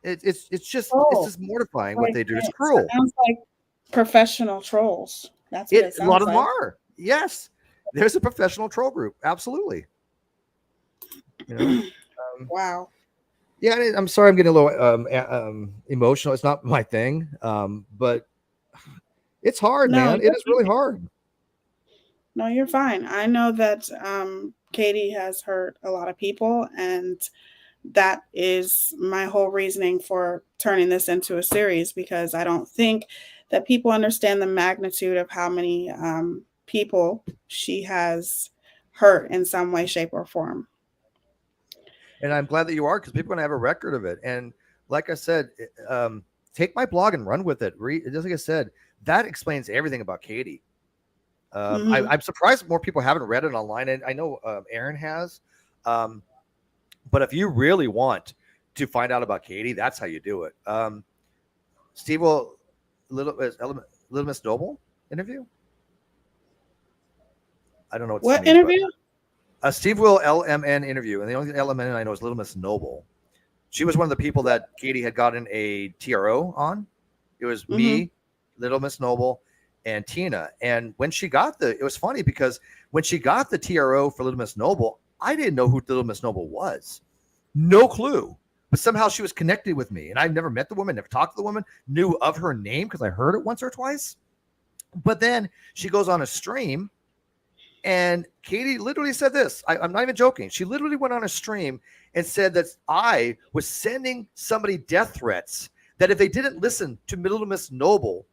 S4: It's just mortifying what they do. It's cruel.
S2: It sounds like professional trolls. That's what it sounds
S4: a lot of
S2: like.
S4: them are. Yes, there's a professional troll group. Absolutely.
S2: Wow.
S4: Yeah, I'm sorry, I'm getting a little emotional. It's not my thing, but it's hard, man. It is really hard.
S2: No, you're fine. I know that Katie has hurt a lot of people, and that is my whole reasoning for turning this into a series, because I don't think that people understand the magnitude of how many people she has hurt in some way, shape, or form.
S4: And I'm glad that you are, because people are going to have a record of it. And like I said, take my blog and run with it. Just like I said, that explains everything about Katie. I'm surprised more people haven't read it online. And I know Aaron has. But if you really want to find out about Katie, that's how you do it. Steve will Little Miss Noble interview. I don't know
S2: what interview.
S4: Steve Will LMN interview, and the only LMN I know is Little Miss Noble. She was one of the people that Katie had gotten a TRO on. It was me, Little Miss Noble, and Tina. And when she got it was funny because when she got the TRO for Little Miss Noble, I didn't know who Little Miss Noble was. No clue. But somehow she was connected with me. And I've never met the woman, never talked to the woman, knew of her name because I heard it once or twice. But then she goes on a stream, and Katie literally said this. I'm not even joking. She literally went on a stream and said that I was sending somebody death threats, that if they didn't listen to Little Miss Noble,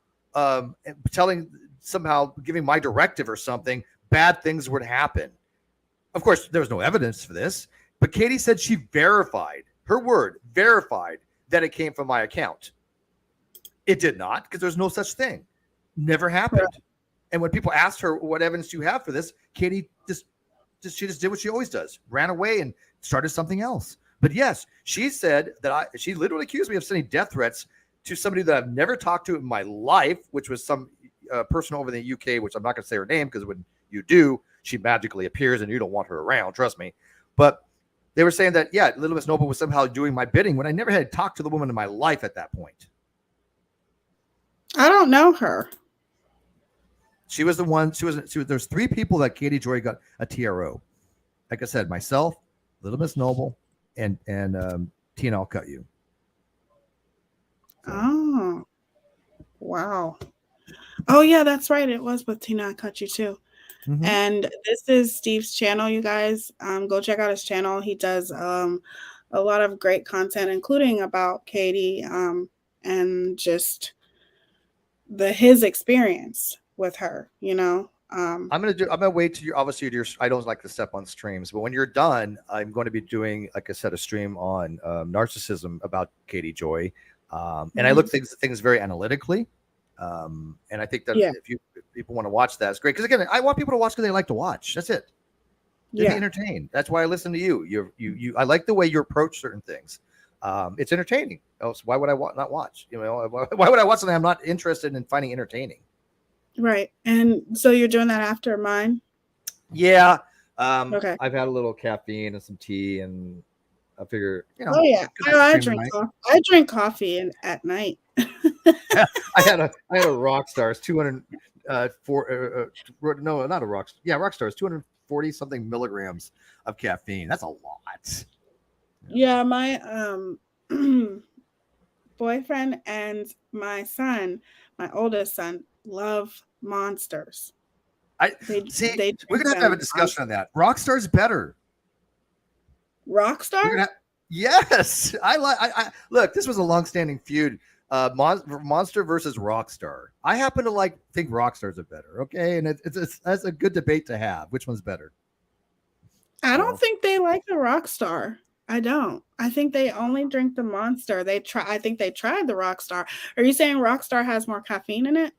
S4: somehow giving my directive or something, bad things would happen. Of course, there was no evidence for this, but Katie said she verified, her word, verified that it came from my account. It did not, because there's no such thing. Never happened. Right. And when people asked her, what evidence do you have for this? Katie just did what she always does, ran away and started something else. But yes, she said that she literally accused me of sending death threats to somebody that I've never talked to in my life, which was some person over in the UK, which I'm not going to say her name, because when you do, she magically appears and you don't want her around, trust me. But they were saying that, yeah, Little Miss Noble was somehow doing my bidding when I never had talked to the woman in my life at that point.
S2: I don't know her.
S4: She was the one. There's 3 people that Katie Joy got a TRO. Like I said, myself, Little Miss Noble, and Tina, I'll cut you. So.
S2: Oh, wow. Oh yeah, that's right. It was with Tina, I'll cut you too. Mm-hmm. And this is Steve's channel, you guys. Go check out his channel. He does a lot of great content, including about Katie, and just his experience with her, you know. I'm
S4: gonna wait till I don't like to step on streams, but when you're done, I'm going to be doing, like I said, a stream on narcissism about Katie Joy. And I look things very analytically. And I think that if people want to watch that, it's great. Because again, I want people to watch because they like to watch. That's it. Be entertained. That's why I listen to you. I like the way you approach certain things. It's entertaining. Else, why would I not watch? You know, why would I watch something I'm not interested in finding entertaining?
S2: Right. And so you're doing that after mine?
S4: Yeah. Okay. I've had a little caffeine and some tea, and I figure, you know.
S2: Oh yeah. I drink coffee at night.
S4: I had a Rockstar's 240 something milligrams of caffeine. That's a lot.
S2: Yeah, my boyfriend and my oldest son, love Monsters.
S4: We're gonna have a discussion on that. Rockstar's better.
S2: Rockstar?
S4: Yes. I look, this was a long-standing feud. Monster versus Rockstar. I happen to think Rockstars are better. Okay, and that's a good debate to have. Which one's better?
S2: I don't think they like the Rockstar. I don't. I think they only drink the Monster. I think they tried the Rockstar. Are you saying Rockstar has more caffeine in it?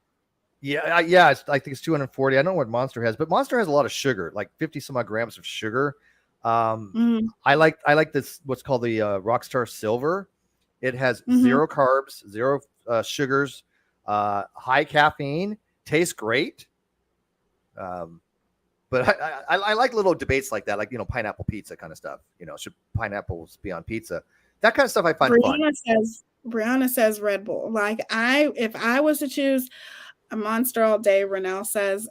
S4: Yeah. I think it's 240. I don't know what Monster has, but Monster has a lot of sugar, like 50 some odd grams of sugar. I like this, what's called the Rockstar Silver. It has 0 carbs, 0 sugars, high caffeine, tastes great. But I like little debates like that, like, you know, pineapple pizza kind of stuff. You know, should pineapples be on pizza? That kind of stuff I find fun.
S2: Brianna says Red Bull. If I was to choose a Monster all day, Renelle says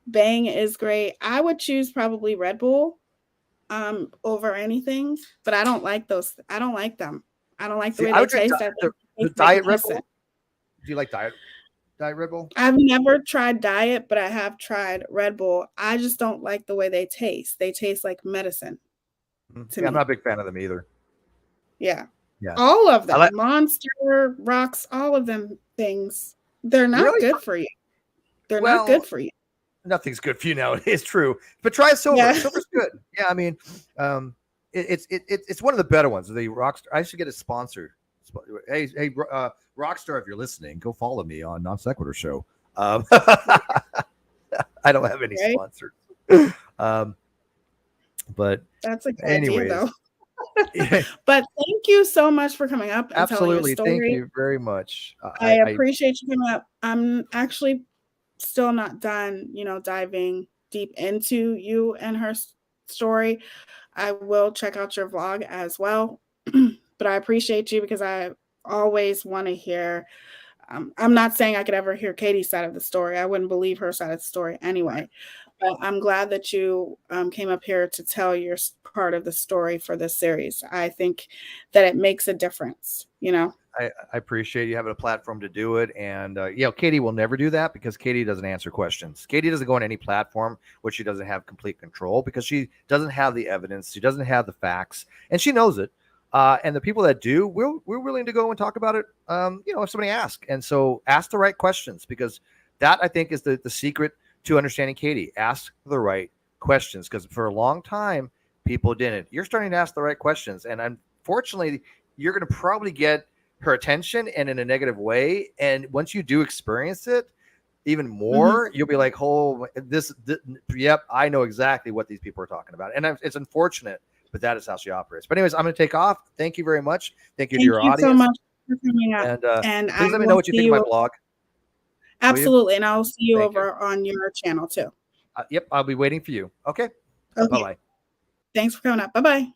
S2: Bang is great. I would choose probably Red Bull over anything, but I don't like those. I don't like them. I don't like the way they taste.
S4: The Diet Red Bull? Do you like Diet Red Bull?
S2: I've never tried Diet, but I have tried Red Bull. I just don't like the way they taste. They taste like medicine to me.
S4: I'm not a big fan of them either.
S2: Yeah. All of them. Monster, Rocks, all of them things. They're not good for you. They're not good for you.
S4: Nothing's good for you nowadays, true. But try Silver. Yeah. Silver's good. Yeah, I mean, it's one of the better ones. The Rockstar. I should get a sponsor. Hey, Rockstar, if you're listening, go follow me on Non Sequitur Show. I don't have any sponsors. But
S2: that's a good idea, though. But thank you so much for coming up and
S4: absolutely
S2: telling your story.
S4: Thank you very much.
S2: I appreciate you coming up. I'm actually still not done, diving deep into you and her story. I will check out your vlog as well. But I appreciate you because I always want to hear. I'm not saying I could ever hear Katie's side of the story. I wouldn't believe her side of the story anyway. But I'm glad that you came up here to tell your part of the story for this series. I think that it makes a difference,
S4: I appreciate you having a platform to do it. And, Katie will never do that because Katie doesn't answer questions. Katie doesn't go on any platform which she doesn't have complete control because she doesn't have the evidence. She doesn't have the facts, and she knows it. And the people that do, we're willing to go and talk about it, if somebody asks. And so ask the right questions, because that, I think, is the secret to understanding Katie. Ask the right questions, because for a long time, people didn't. You're starting to ask the right questions. And unfortunately, you're going to probably get her attention, and in a negative way. And once you do experience it even more, you'll be like, oh, yep, I know exactly what these people are talking about. And it's unfortunate, but that is how she operates. But anyways, I'm going to take off. Thank you very much. Thank you to your audience.
S2: So much for coming up.
S4: And please let me know what you think of my blog.
S2: Absolutely. And I'll see you over on your channel too.
S4: Yep, I'll be waiting for you. Okay. Bye-bye.
S2: Thanks for coming up. Bye-bye.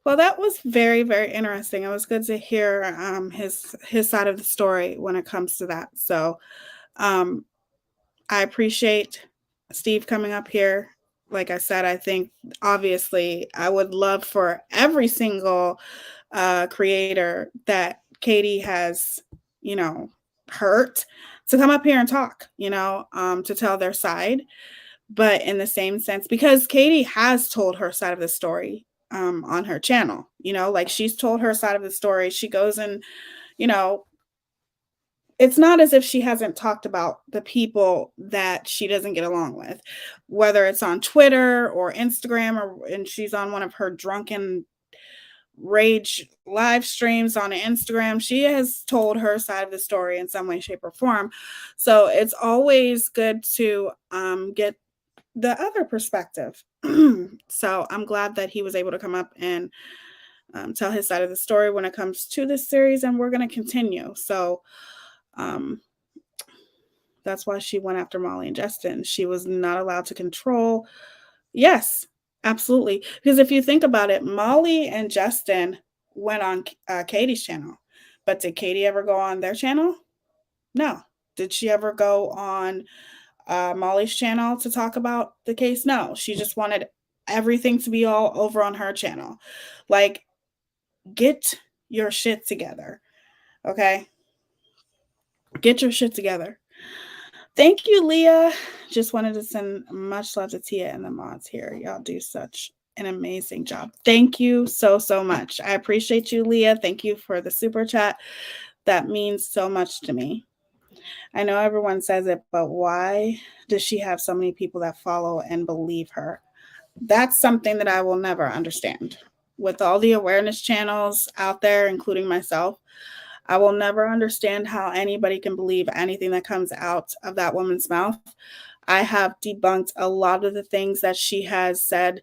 S2: Well, that was very, very interesting. It was good to hear his side of the story when it comes to that. So I appreciate Steve coming up here. Like I said, I think obviously I would love for every single creator that Katie has, hurt to come up here and talk, to tell their side. But in the same sense, because Katie has told her side of the story on her channel, like she's told her side of the story. She goes and, it's not as if she hasn't talked about the people that she doesn't get along with, whether it's on Twitter or Instagram, and she's on one of her drunken rage live streams on Instagram. She has told her side of the story in some way, shape, or form. So it's always good to get the other perspective. So I'm glad that he was able to come up and tell his side of the story when it comes to this series, and we're going to continue. So that's why she went after Molly and Justin. She was not allowed to control. Yes, absolutely. Because if you think about it, Molly and Justin went on Katie's channel, but did Katie ever go on their channel? No. Did she ever go on Molly's channel to talk about the case? No. She just wanted everything to be all over on her channel. Like, get your shit together. Okay? Get your shit together. Thank you, Leah. Just wanted to send much love to Teaya and the mods here. Y'all do such an amazing job. Thank you so, so much. I appreciate you, Leah. Thank you for the super chat. That means so much to me. I know everyone says it, but why does she have so many people that follow and believe her? That's something that I will never understand. With all the awareness channels out there, including myself, I will never understand how anybody can believe anything that comes out of that woman's mouth. I have debunked a lot of the things that she has said,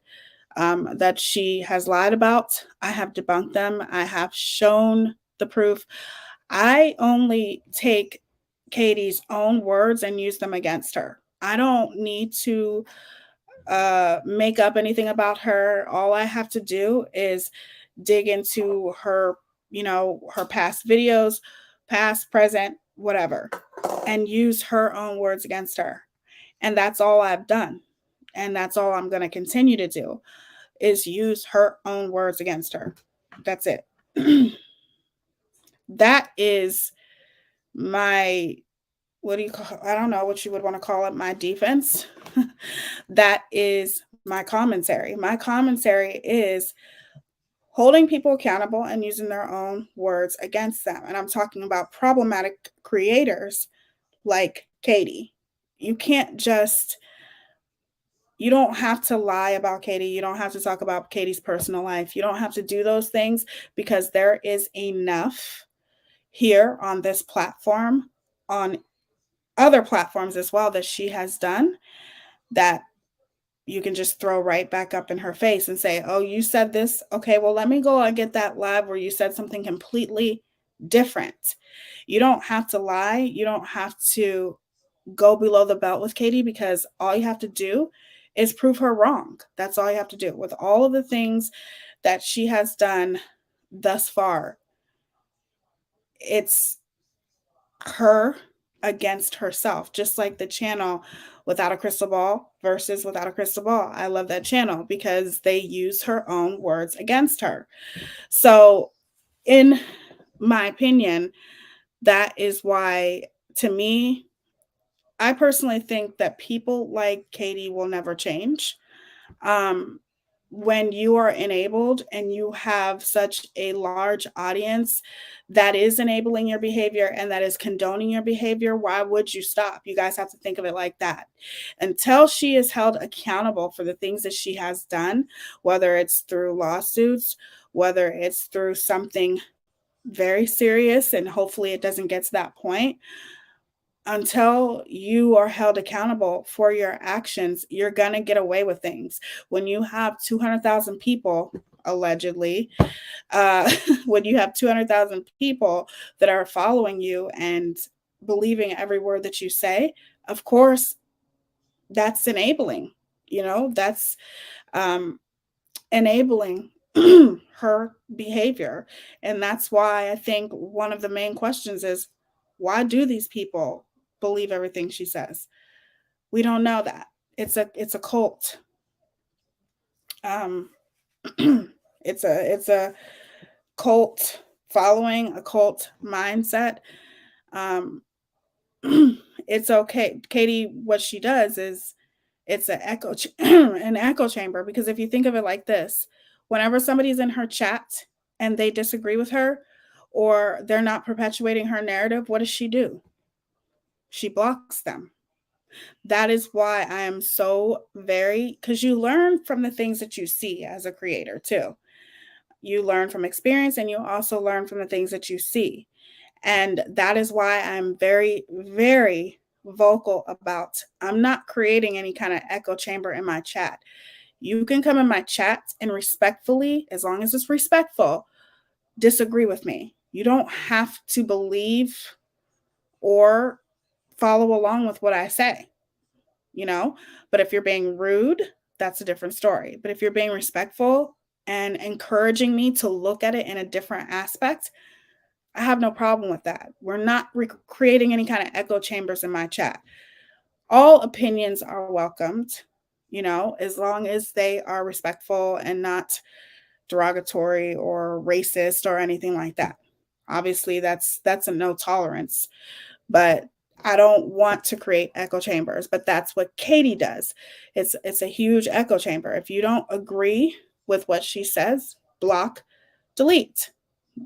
S2: that she has lied about. I have debunked them. I have shown the proof. I only take Katie's own words and use them against her. I don't need to make up anything about her. All I have to do is dig into her, her past videos, past, present, whatever, and use her own words against her. And that's all I've done. And that's all I'm going to continue to do, is use her own words against her. That's it. That is my, what do you call, I don't know what you would want to call it, my defense. That is my commentary. My commentary is holding people accountable and using their own words against them. And I'm talking about problematic creators like Katie. You can't just, you don't have to lie about Katie. You don't have to talk about Katie's personal life. You don't have to do those things, because there is enough here on this platform, on other platforms as well, that she has done, that you can just throw right back up in her face and say, oh, you said this. Okay, well, let me go and get that live where you said something completely different. You don't have to lie. You don't have to go below the belt with Katie, because all you have to do is prove her wrong. That's all you have to do. With all of the things that she has done thus far, it's her against herself, just like the channel Without a Crystal Ball versus Without a Crystal Ball. I love that channel because they use her own words against her. So in my opinion, that is why, to me, I personally think that people like Katie will never change. when you are enabled and you have such a large audience that is enabling your behavior and that is condoning your behavior, why would you stop? You guys have to think of it like that. Until she is held accountable for the things that she has done, whether it's through lawsuits, whether it's through something very serious, and hopefully it doesn't get to that point, until you are held accountable for your actions, you're going to get away with things. When you have 200,000 people, allegedly, when you have 200,000 people that are following you and believing every word that you say, of course, that's enabling. That's enabling her behavior. And that's why I think one of the main questions is, why do these people believe everything she says? We don't know that. It's a cult. It's a cult following, a cult mindset. It's okay. Katie, what she does is it's an echo chamber, because if you think of it like this, whenever somebody's in her chat and they disagree with her or they're not perpetuating her narrative, what does she do? She blocks them. That is why I am so because you learn from the things that you see as a creator too. You learn from experience, and you also learn from the things that you see. And that is why I'm very, very vocal about, I'm not creating any kind of echo chamber in my chat. You can come in my chat and respectfully, as long as it's respectful, disagree with me. You don't have to believe or follow along with what I say, but if you're being rude, that's a different story. But if you're being respectful and encouraging me to look at it in a different aspect, I have no problem with that. We're not creating any kind of echo chambers in my chat. All opinions are welcomed, as long as they are respectful and not derogatory or racist or anything like that. Obviously, that's a no tolerance, but I don't want to create echo chambers, but that's what Katie does. It's a huge echo chamber. If you don't agree with what she says, block, delete,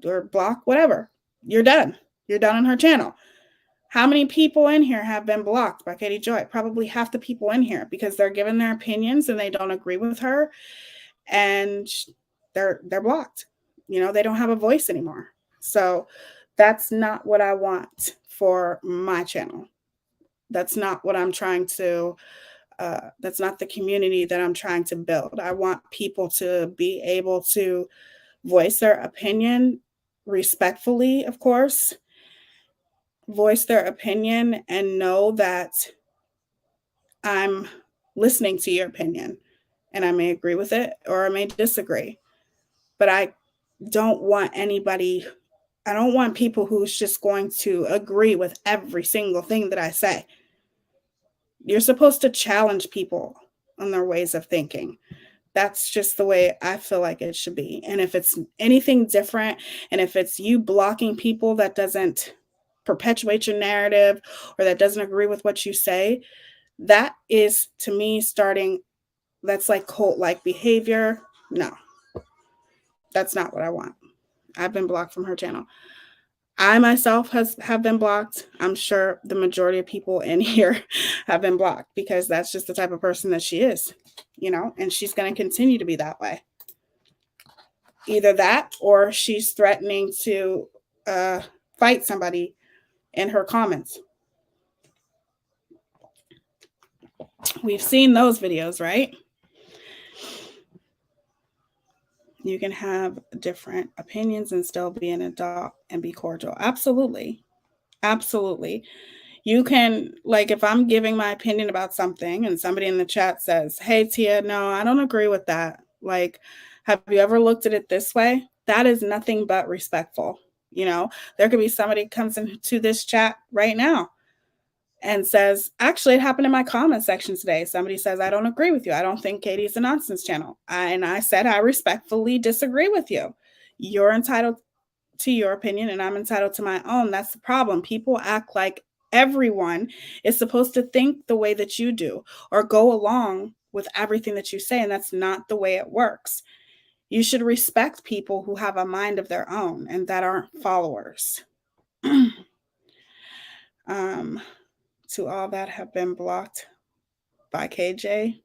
S2: or block, whatever. You're done. You're done on her channel. How many people in here have been blocked by Katie Joy? Probably half the people in here, because they're giving their opinions and they don't agree with her, and they're blocked. They don't have a voice anymore. So that's not what I want for my channel. That's not what I'm trying to that's not the community that I'm trying to build. I want people to be able to voice their opinion respectfully, of course, voice their opinion and know that I'm listening to your opinion, and I may agree with it or I may disagree. But I don't want people who's just going to agree with every single thing that I say. You're supposed to challenge people on their ways of thinking. That's just the way I feel like it should be. And if it's anything different, and if it's you blocking people that doesn't perpetuate your narrative or that doesn't agree with what you say, that is, to me, that's like cult-like behavior. No, that's not what I want. I've been blocked from her channel. I myself have been blocked. I'm sure the majority of people in here have been blocked, because that's just the type of person that she is, and she's going to continue to be that way. Either that, or she's threatening to fight somebody in her comments. We've seen those videos, right? You can have different opinions and still be an adult and be cordial. Absolutely. Absolutely. You can, like, if I'm giving my opinion about something and somebody in the chat says, hey, Teaya, no, I don't agree with that. Like, have you ever looked at it this way? That is nothing but respectful. There could be somebody comes into this chat right now and says, actually, it happened in my comment section today. Somebody says, I don't agree with you. I don't think Katie's a nonsense channel. And I said, I respectfully disagree with you. You're entitled to your opinion and I'm entitled to my own. That's the problem. People act like everyone is supposed to think the way that you do or go along with everything that you say, and that's not the way it works. You should respect people who have a mind of their own and that aren't followers. To all that have been blocked by KJ,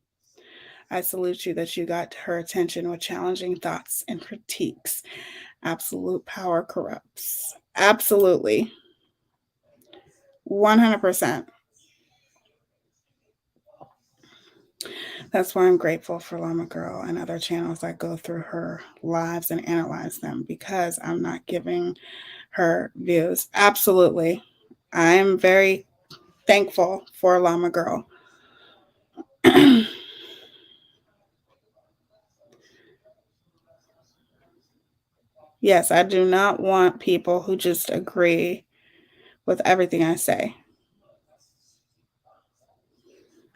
S2: I salute you that you got her attention with challenging thoughts and critiques. Absolute power corrupts. Absolutely. 100%. That's why I'm grateful for Llama Girl and other channels that go through her lives and analyze them, because I'm not giving her views. Absolutely. I am very thankful for Llama Girl. Yes, I do not want people who just agree with everything I say.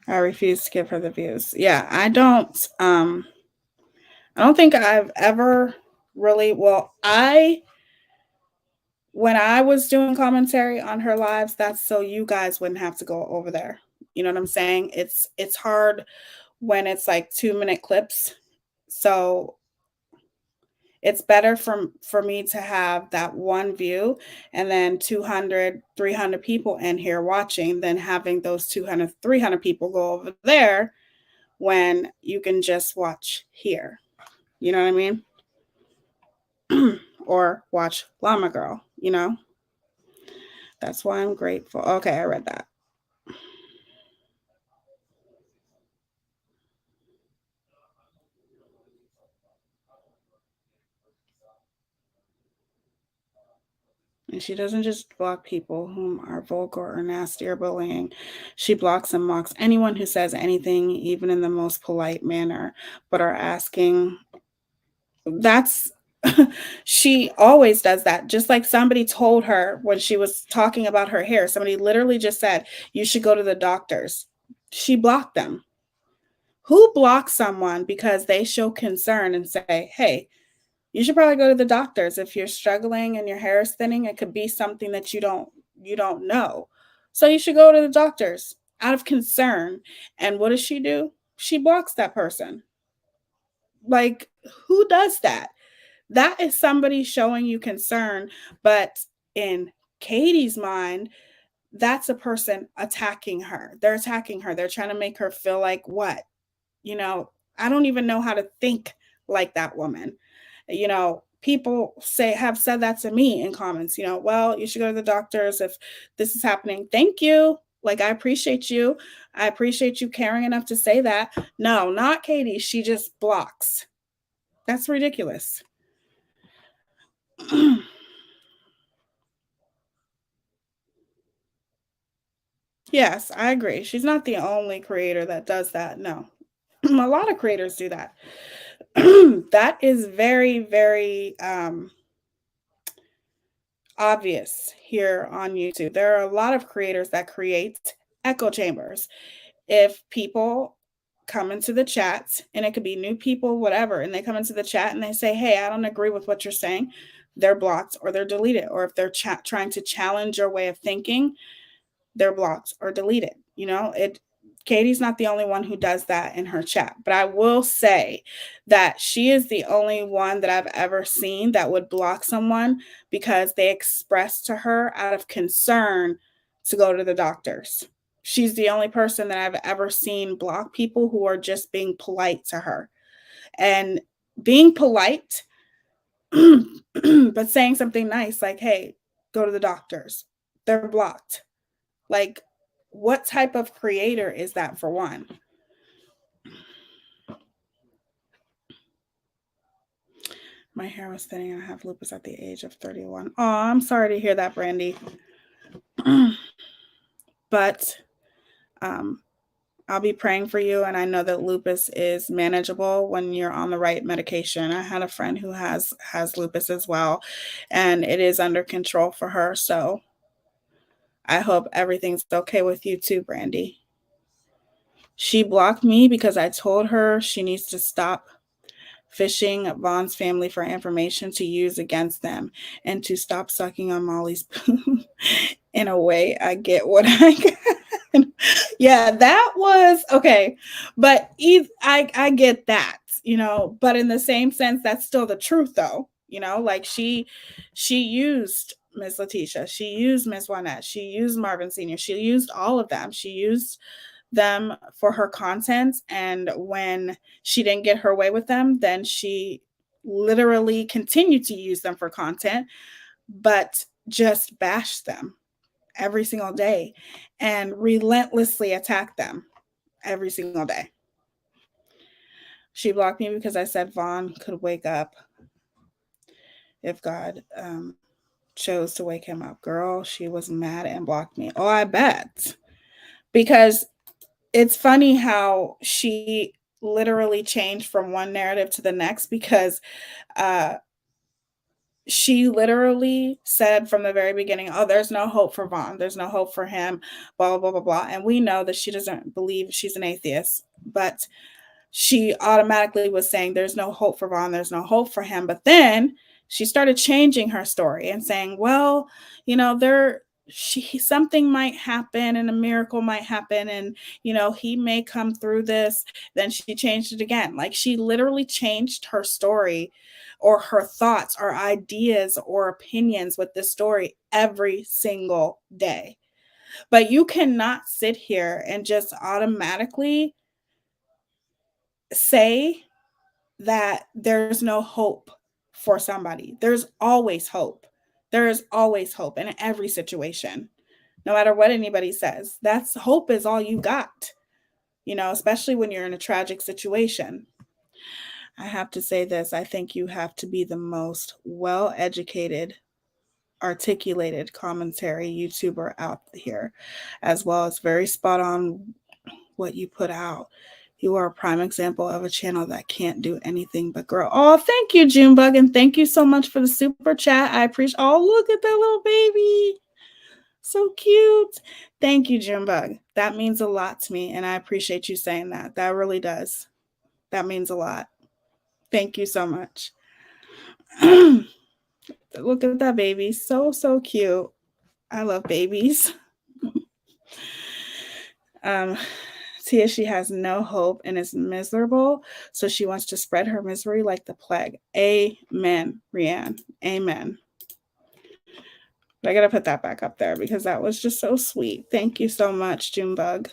S2: I refuse to give her the views. Yeah, I don't think I've ever really, when I was doing commentary on her lives, that's so you guys wouldn't have to go over there. You know what I'm saying? It's hard when it's like 2-minute clips. So it's better for me to have that one view and then 200, 300 people in here watching than having those 200, 300 people go over there when you can just watch here. You know what I mean? Or watch Llama Girl, you know? That's why I'm grateful. Okay, I read that. And she doesn't just block people whom are vulgar or nasty or bullying. She blocks and mocks anyone who says anything, even in the most polite manner, but are asking. That's she always does that. Just like somebody told her when she was talking about her hair, somebody literally just said, you should go to the doctors. She blocked them. Who blocks someone because they show concern and say, hey, you should probably go to the doctors if you're struggling and your hair is thinning? It could be something that you don't know. So you should go to the doctors out of concern. And what does she do? She blocks that person. Like, who does that? That is somebody showing you concern, but in Katie's mind, that's a person attacking her. They're attacking her. They're trying to make her feel like what? You know, I don't even know how to think like that woman. You know, people have said that to me in comments, you know, well, you should go to the doctors if this is happening. Thank you. Like, I appreciate you. I appreciate you caring enough to say that. No, not Katie. She just blocks. That's ridiculous. Yes, I agree. She's not the only creator that does that. No. A lot of creators do that. That is very, very obvious here on YouTube. There are a lot of creators that create echo chambers. If people come into the chat, and it could be new people, whatever, and they come into the chat and they say, hey, I don't agree with what you're saying, they're blocked or they're deleted. Or if they're trying to challenge your way of thinking, they're blocked or deleted. You know, Katie's not the only one who does that in her chat, but I will say that she is the only one that I've ever seen that would block someone because they expressed to her out of concern to go to the doctors. She's the only person that I've ever seen block people who are just being polite to her. And being polite, but saying something nice like, hey, go to the doctors. They're blocked. Like, what type of creator is that, for one? My hair was thinning and I have lupus at the age of 31. Oh, I'm sorry to hear that, Brandy. But I'll be praying for you. And I know that lupus is manageable when you're on the right medication. I had a friend who has lupus as well, and it is under control for her. So I hope everything's okay with you too, Brandy. She blocked me because I told her she needs to stop fishing Vaughn's family for information to use against them and to stop sucking on Molly's poo. In a way, I get what I get. Yeah, that was okay. But I get that, you know, but in the same sense, that's still the truth though. You know, like she used Miss Letitia, she used Miss Juanette, she used Marvin Sr., she used all of them. She used them for her content. And when she didn't get her way with them, then she literally continued to use them for content, but just bashed them every single day and relentlessly attacked them every single day. She blocked me because I said Vaughn could wake up if God chose to wake him up. Girl, she was mad and blocked me. Oh, I bet. Because it's funny how she literally changed from one narrative to the next because uh, she literally said from the very beginning, oh, there's no hope for Vaughn. There's no hope for him, blah, blah, blah, blah, blah. And we know that she doesn't believe, she's an atheist, but she automatically was saying there's no hope for Vaughn, there's no hope for him. But then she started changing her story and saying, well, you know, something might happen and a miracle might happen and you know he may come through this. Then she changed it again. Like she literally changed her story or her thoughts or ideas or opinions with this story every single day. But you cannot sit here and just automatically say that there's no hope for somebody. There's always hope. There is always hope in every situation, no matter what anybody says. That's hope is all you got, you know, especially when you're in a tragic situation. I have to say this. I think you have to be the most well educated, articulated commentary YouTuber out here, as well as very spot on what you put out. You are a prime example of a channel that can't do anything but grow. Oh, thank you, Junebug, and thank you so much for the super chat. I appreciate. Oh, look at that little baby, so cute. Thank you, Junebug. That means a lot to me, and I appreciate you saying that. That really does. That means a lot. Thank you so much. Look at that baby, so cute. I love babies. Teaya, she has no hope and is miserable, so she wants to spread her misery like the plague. Amen, Rianne. Amen. But I gotta put that back up there because that was just so sweet. Thank you so much, Junebug.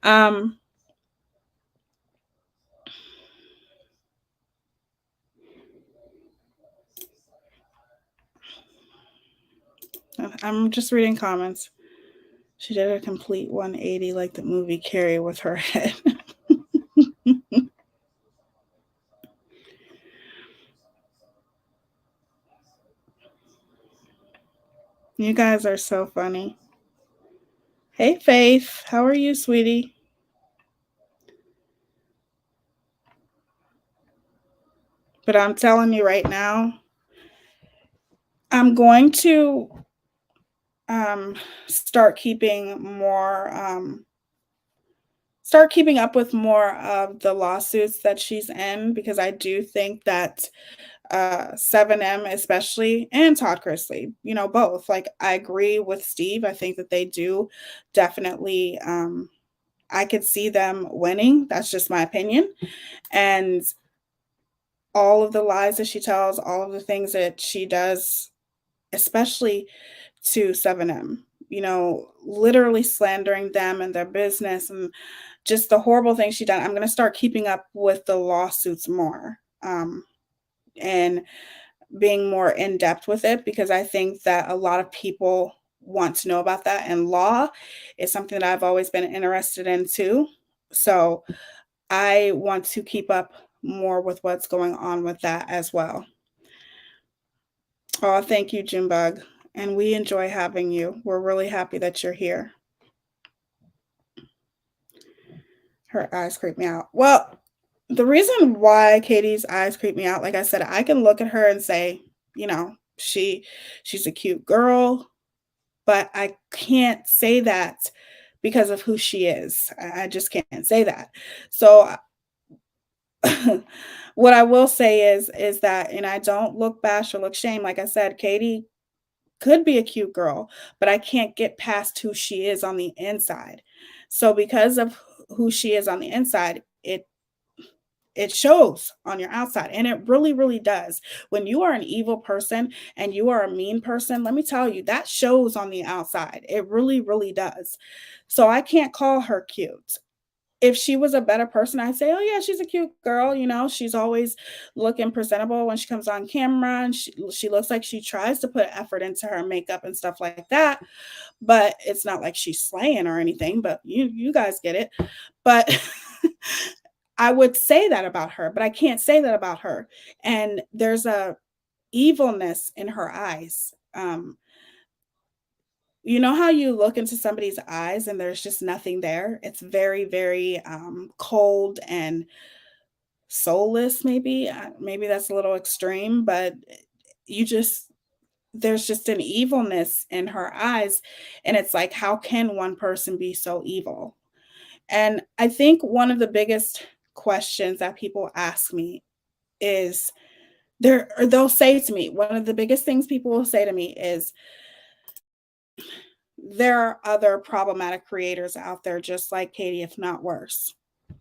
S2: I'm just reading comments. She did a complete 180 like the movie Carrie with her head. You guys are so funny. Hey, Faith. How are you, sweetie? But I'm telling you right now, I'm going to start keeping up with more of the lawsuits that she's in, because I do think that 7M especially, and Todd Chrisley, you know, both, like I agree with Steve. I think that they do definitely, I could see them winning. That's just my opinion. And all of the lies that she tells, all of the things that she does, especially to 7M, you know, literally slandering them and their business and just the horrible things she done. I'm going to start keeping up with the lawsuits more and being more in depth with it, because I think that a lot of people want to know about that. And law is something that I've always been interested in too. So I want to keep up more with what's going on with that as well. Oh, thank you, Junebug. And we enjoy having you. We're really happy that you're here. Her eyes creep me out. Well, the reason why Katie's eyes creep me out, like I said, I can look at her and say, you know, she's a cute girl, but I can't say that because of who she is. I just can't say that. So what I will say is that, and I don't look bash or look shame. Like I said, Katie could be a cute girl, but I can't get past who she is on the inside. So because of who she is on the inside, it shows on your outside, and it really, really does. When you are an evil person and you are a mean person, let me tell you, that shows on the outside. It really, really does. So I can't call her cute. If she was a better person, I'd say, oh yeah, she's a cute girl. You know, she's always looking presentable when she comes on camera, and she looks like she tries to put effort into her makeup and stuff like that. But it's not like she's slaying or anything, but you guys get it. But I would say that about her, but I can't say that about her. And there's a evilness in her eyes. You know how you look into somebody's eyes and there's just nothing there? It's very, very cold and soulless, maybe. Maybe that's a little extreme, but you just, there's just an evilness in her eyes. And it's like, how can one person be so evil? And I think one of the biggest questions that people ask me is, they'll say to me, one of the biggest things people will say to me is, there are other problematic creators out there just like Katie, if not worse.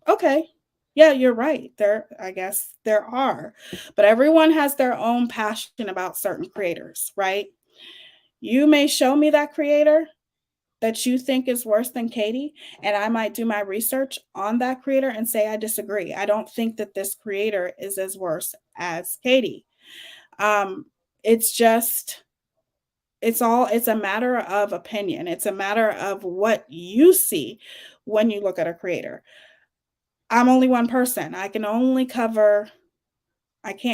S2: Okay. Yeah, you're right. I guess there are. But everyone has their own passion about certain creators, right? You may show me that creator that you think is worse than Katie, and I might do my research on that creator and say I disagree. I don't think that this creator is as worse as Katie. It's just, it's a matter of opinion. It's a matter of what you see when you look at a creator. I'm only one person. I can't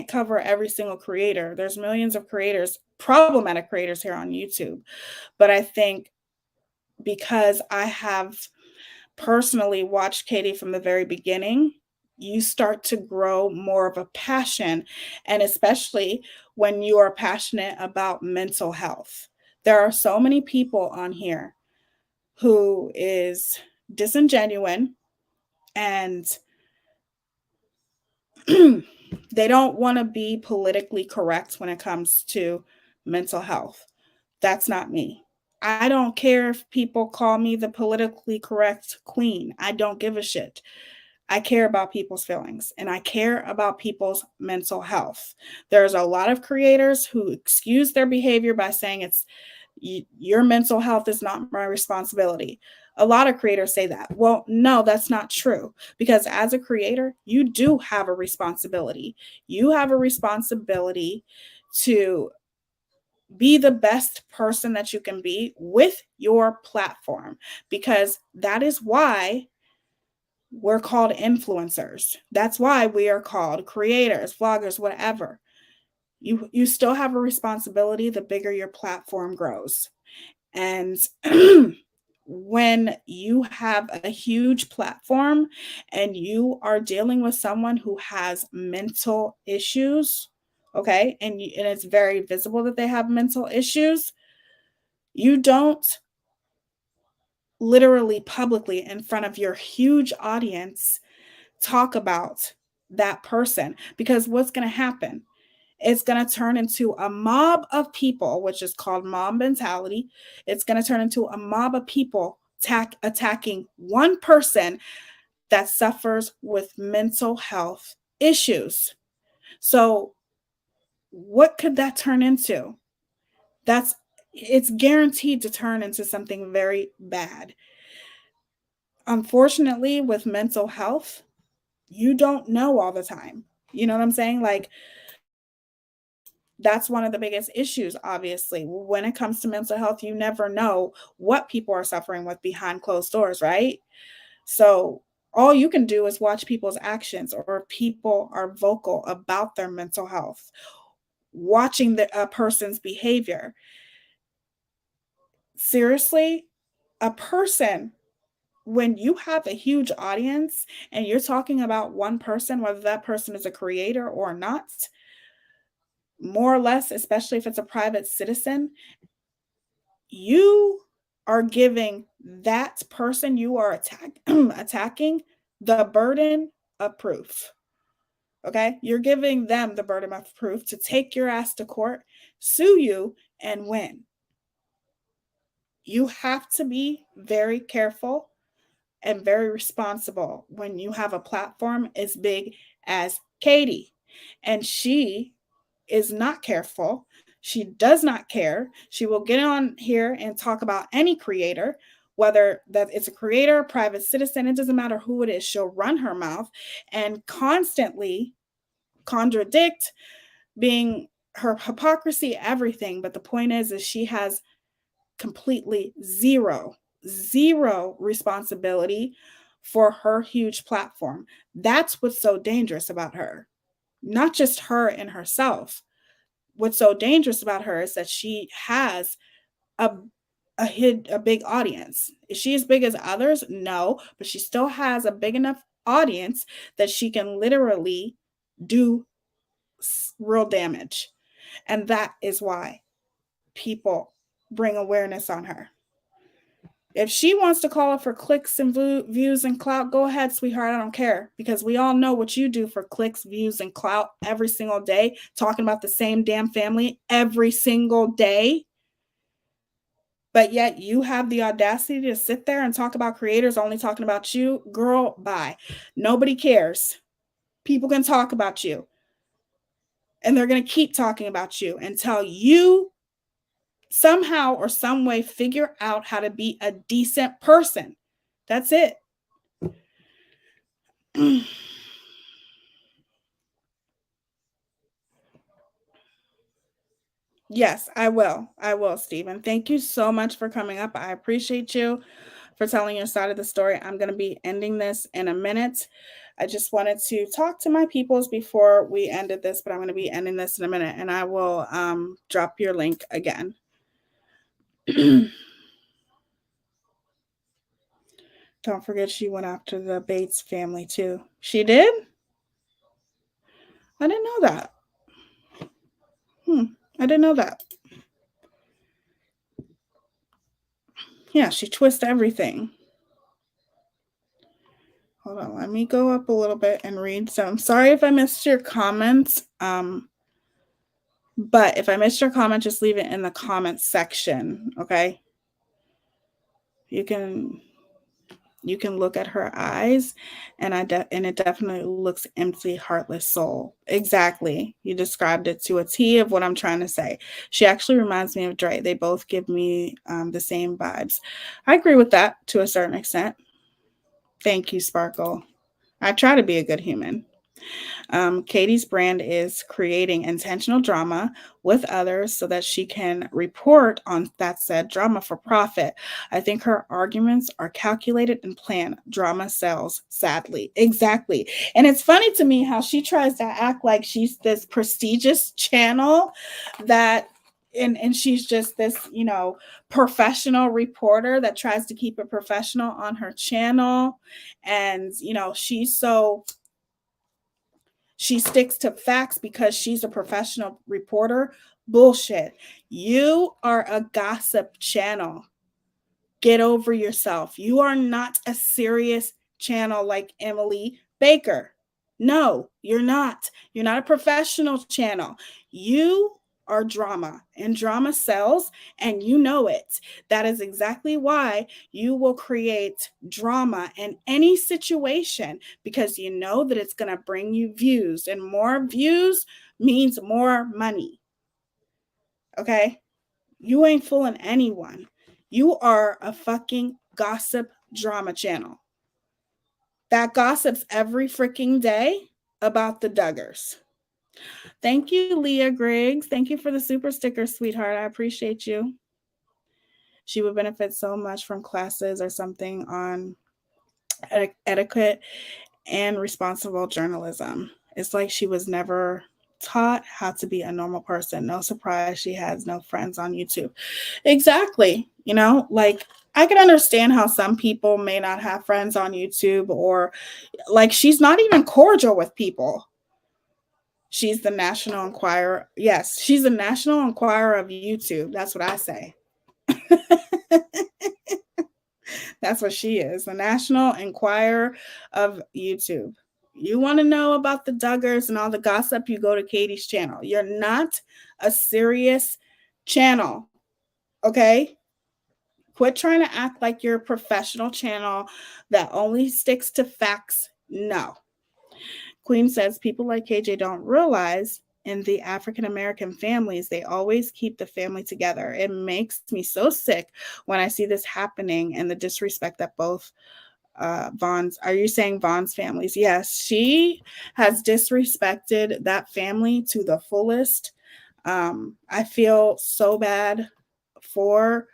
S2: cover every single creator. There's millions of creators, problematic creators here on YouTube. But I think because I have personally watched Katie from the very beginning, you start to grow more of a passion, and especially when you are passionate about mental health. There are so many people on here who is disingenuous, and they don't want to be politically correct when it comes to mental health. That's not me. I don't care if people call me the politically correct queen. I don't give a shit. I care about people's feelings, and I care about people's mental health. There's a lot of creators who excuse their behavior by saying your mental health is not my responsibility. A lot of creators say that. Well, no, that's not true, because as a creator, you do have a responsibility. You have a responsibility to be the best person that you can be with your platform, because that is why we're called influencers. That's why we are called creators, vloggers, whatever. You still have a responsibility the bigger your platform grows. And when you have a huge platform and you are dealing with someone who has mental issues, okay, and it's very visible that they have mental issues, you don't literally publicly in front of your huge audience talk about that person, because what's going to happen? It's going to turn into a mob of people, which is called mob mentality. It's going to turn into a mob of people attacking one person that suffers with mental health issues. So what could that turn into? It's guaranteed to turn into something very bad. Unfortunately, with mental health, you don't know all the time. You know what I'm saying? Like, that's one of the biggest issues, obviously. When it comes to mental health, you never know what people are suffering with behind closed doors, right? So all you can do is watch people's actions, or people are vocal about their mental health, watching a person's behavior. Seriously, a person, when you have a huge audience and you're talking about one person, whether that person is a creator or not, more or less, especially if it's a private citizen, you are giving that person you are attacking the burden of proof. Okay? You're giving them the burden of proof to take your ass to court, sue you, and win. You have to be very careful and very responsible when you have a platform as big as Katie. And she is not careful. She does not care. She will get on here and talk about any creator, whether that it's a creator, a private citizen, it doesn't matter who it is. She'll run her mouth and constantly contradict, being her hypocrisy, everything. But the point is she has completely zero responsibility for her huge platform. That's what's so dangerous about her. Not just her and herself. What's so dangerous about her is that she has a big audience. Is she as big as others? No, but she still has a big enough audience that she can literally do real damage. And that is why people bring awareness on her. If she wants to call it for clicks and views and clout, go ahead, sweetheart. I don't care, because we all know what you do for clicks, views, and clout every single day, talking about the same damn family every single day. But yet you have the audacity to sit there and talk about creators only talking about you. Girl, bye. Nobody cares. People can talk about you. And they're going to keep talking about you until you somehow or some way figure out how to be a decent person. That's it. Yes, I will. I will, Stephen. Thank you so much for coming up. I appreciate you for telling your side of the story. I'm going to be ending this in a minute. I just wanted to talk to my peoples before we ended this, but I'm going to be ending this in a minute, and I will drop your link again. Don't forget she went after the Bates family too. She did? I didn't know that. I didn't know that. Yeah, she twists everything. Hold on, let me go up a little bit and read some. Sorry if I missed your comments. But if I missed your comment, just leave it in the comment section, okay? You can look at her eyes, and it definitely looks empty, heartless soul. Exactly. You described it to a T of what I'm trying to say. She actually reminds me of Dre. They both give me the same vibes. I agree with that to a certain extent. Thank you, Sparkle. I try to be a good human. Katie's brand is creating intentional drama with others so that she can report on that said drama for profit. I think her arguments are calculated and planned. Drama sells, sadly. Exactly. And it's funny to me how she tries to act like she's this prestigious channel that and she's just this, professional reporter that tries to keep it professional on her channel. And, she sticks to facts because she's a professional reporter. Bullshit. You are a gossip channel. Get over yourself. You are not a serious channel like Emily Baker. No, you're not. You're not a professional channel. You are drama, and drama sells, and you know it. That is exactly why you will create drama in any situation, because you know that it's going to bring you views, and more views means more money. Okay? You ain't fooling anyone. You are a fucking gossip drama channel that gossips every freaking day about the Duggars. Thank you, Leah Griggs. Thank you for the super sticker, sweetheart. I appreciate you. She would benefit so much from classes or something on etiquette and responsible journalism. It's like she was never taught how to be a normal person. No surprise she has no friends on YouTube. Exactly. I can understand how some people may not have friends on YouTube, or she's not even cordial with people. She's the National Enquirer. Yes, she's the National Enquirer of YouTube. That's what I say. That's what she is, the National Enquirer of YouTube. You want to know about the Duggars and all the gossip, you go to Katie's channel. You're not a serious channel, okay? Quit trying to act like you're a professional channel that only sticks to facts. No. Queen says people like KJ don't realize in the African American families, they always keep the family together. It makes me so sick when I see this happening and the disrespect that both Vaughn's. Are you saying Vaughn's families? Yes, she has disrespected that family to the fullest. I feel so bad for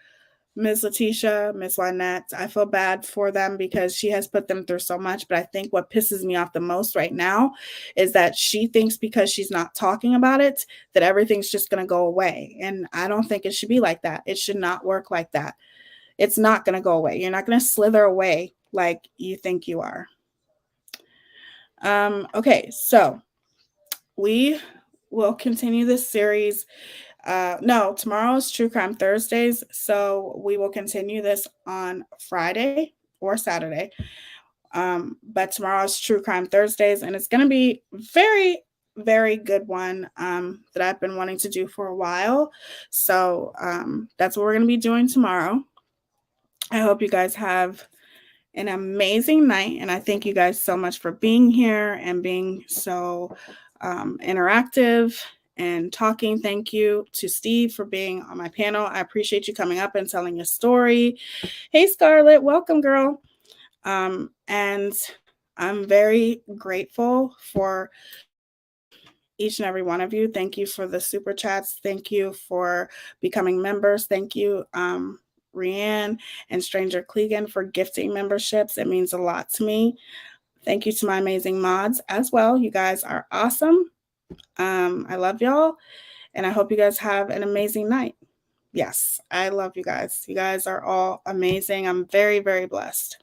S2: Ms. Letitia, Ms. Lynette. I feel bad for them because she has put them through so much. But I think what pisses me off the most right now is that she thinks because she's not talking about it, that everything's just going to go away. And I don't think it should be like that. It should not work like that. It's not going to go away. You're not going to slither away like you think you are. Okay, so we will continue this series. No, tomorrow is True Crime Thursdays, so we will continue this on Friday or Saturday. But tomorrow is True Crime Thursdays, and it's going to be very, very good one that I've been wanting to do for a while. So that's what we're going to be doing tomorrow. I hope you guys have an amazing night, and I thank you guys so much for being here and being so interactive and talking. Thank you to Steve for being on my panel. I appreciate you coming up and telling your story. Hey, Scarlett, welcome, girl. And I'm very grateful for each and every one of you. Thank you for the super chats. Thank you for becoming members. Thank you, Rianne and Stranger Clegan, for gifting memberships. It means a lot to me. Thank you to my amazing mods as well. You guys are awesome. I love y'all, and I hope you guys have an amazing night. Yes, I love you guys. You guys are all amazing. I'm very, very blessed.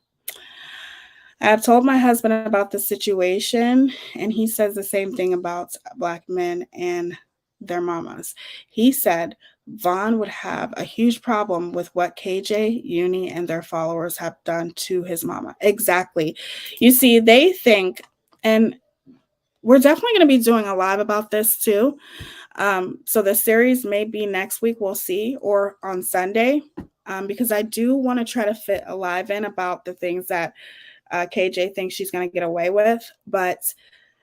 S2: I have told my husband about the situation, and he says the same thing about Black men and their mamas. He said Vaughn would have a huge problem with what KJ, Uni, and their followers have done to his mama. Exactly. You see, they think, and we're definitely going to be doing a live about this too. So the series may be next week, we'll see, or on Sunday, because I do want to try to fit a live in about the things that KJ thinks she's going to get away with, but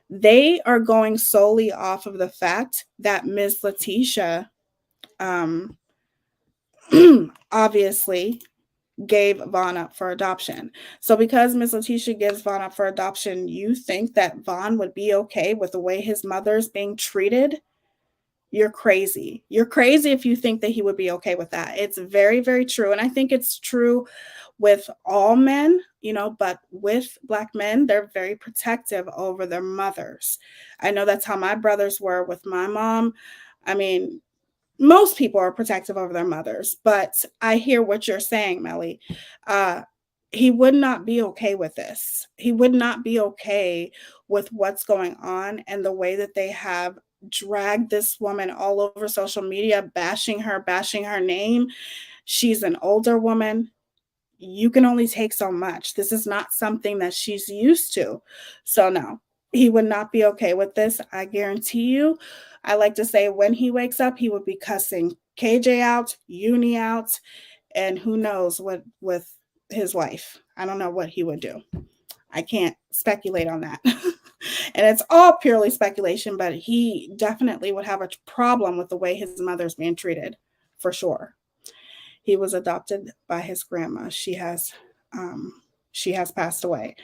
S2: they are going solely off of the fact that Ms. Letitia obviously gave Vaughn up for adoption. So because Ms. Letitia gives Vaughn up for adoption, you think that Vaughn would be okay with the way his mother's being treated? You're crazy. You're crazy if you think that he would be okay with that. It's very, very true. And I think it's true with all men, but with Black men, they're very protective over their mothers. I know that's how my brothers were with my mom. I mean, most people are protective over their mothers, but I hear what you're saying, Melly. He would not be okay with this. He would not be okay with what's going on and the way that they have dragged this woman all over social media, bashing her name. She's an older woman. You can only take so much. This is not something that she's used to. So no, he would not be okay with this. I guarantee you. I like to say when he wakes up, he would be cussing KJ out, Uni out, and who knows what with his wife. I don't know what he would do. I can't speculate on that. And it's all purely speculation, but he definitely would have a problem with the way his mother's being treated, for sure. He was adopted by his grandma. She has passed away.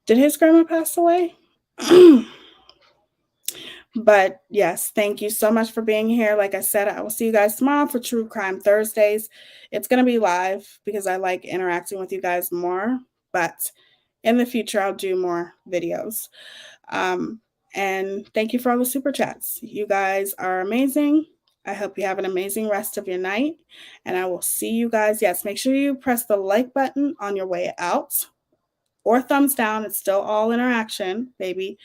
S2: Did his grandma pass away? But yes, thank you so much for being here. Like I said, I will see you guys tomorrow for True Crime Thursdays. It's going to be live because I like interacting with you guys more. But in the future, I'll do more videos. And thank you for all the super chats. You guys are amazing. I hope you have an amazing rest of your night. And I will see you guys. Yes, make sure you press the like button on your way out or thumbs down. It's still all interaction, baby.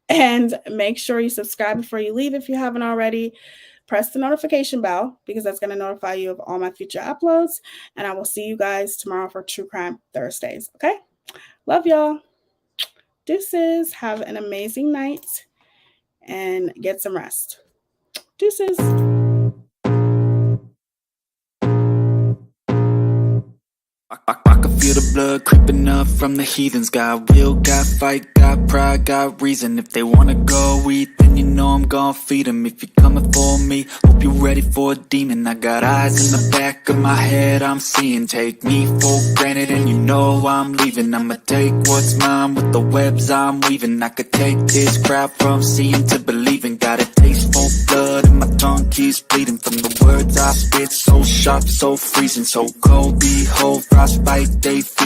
S2: And make sure you subscribe before you leave if you haven't already. Press the notification bell because that's going to notify you of all my future uploads. And I will see you guys tomorrow for True Crime Thursdays. Okay? Love y'all. Deuces. Have an amazing night and get some rest. Deuces.
S6: feel the blood creeping up from the heathens. Got will, got fight, got pride, got reason. If they wanna go eat, then you know I'm gon' feed them. If you're coming for me, hope you're ready for a demon. I got eyes in the back of my head, I'm seeing. Take me for granted and you know I'm leaving. I'ma take what's mine with the webs I'm weaving. I could take this crowd from seeing to believing. Got a taste for blood and my tongue keeps bleeding from the words I spit. So sharp, so freezing, so cold. Behold, frostbite, they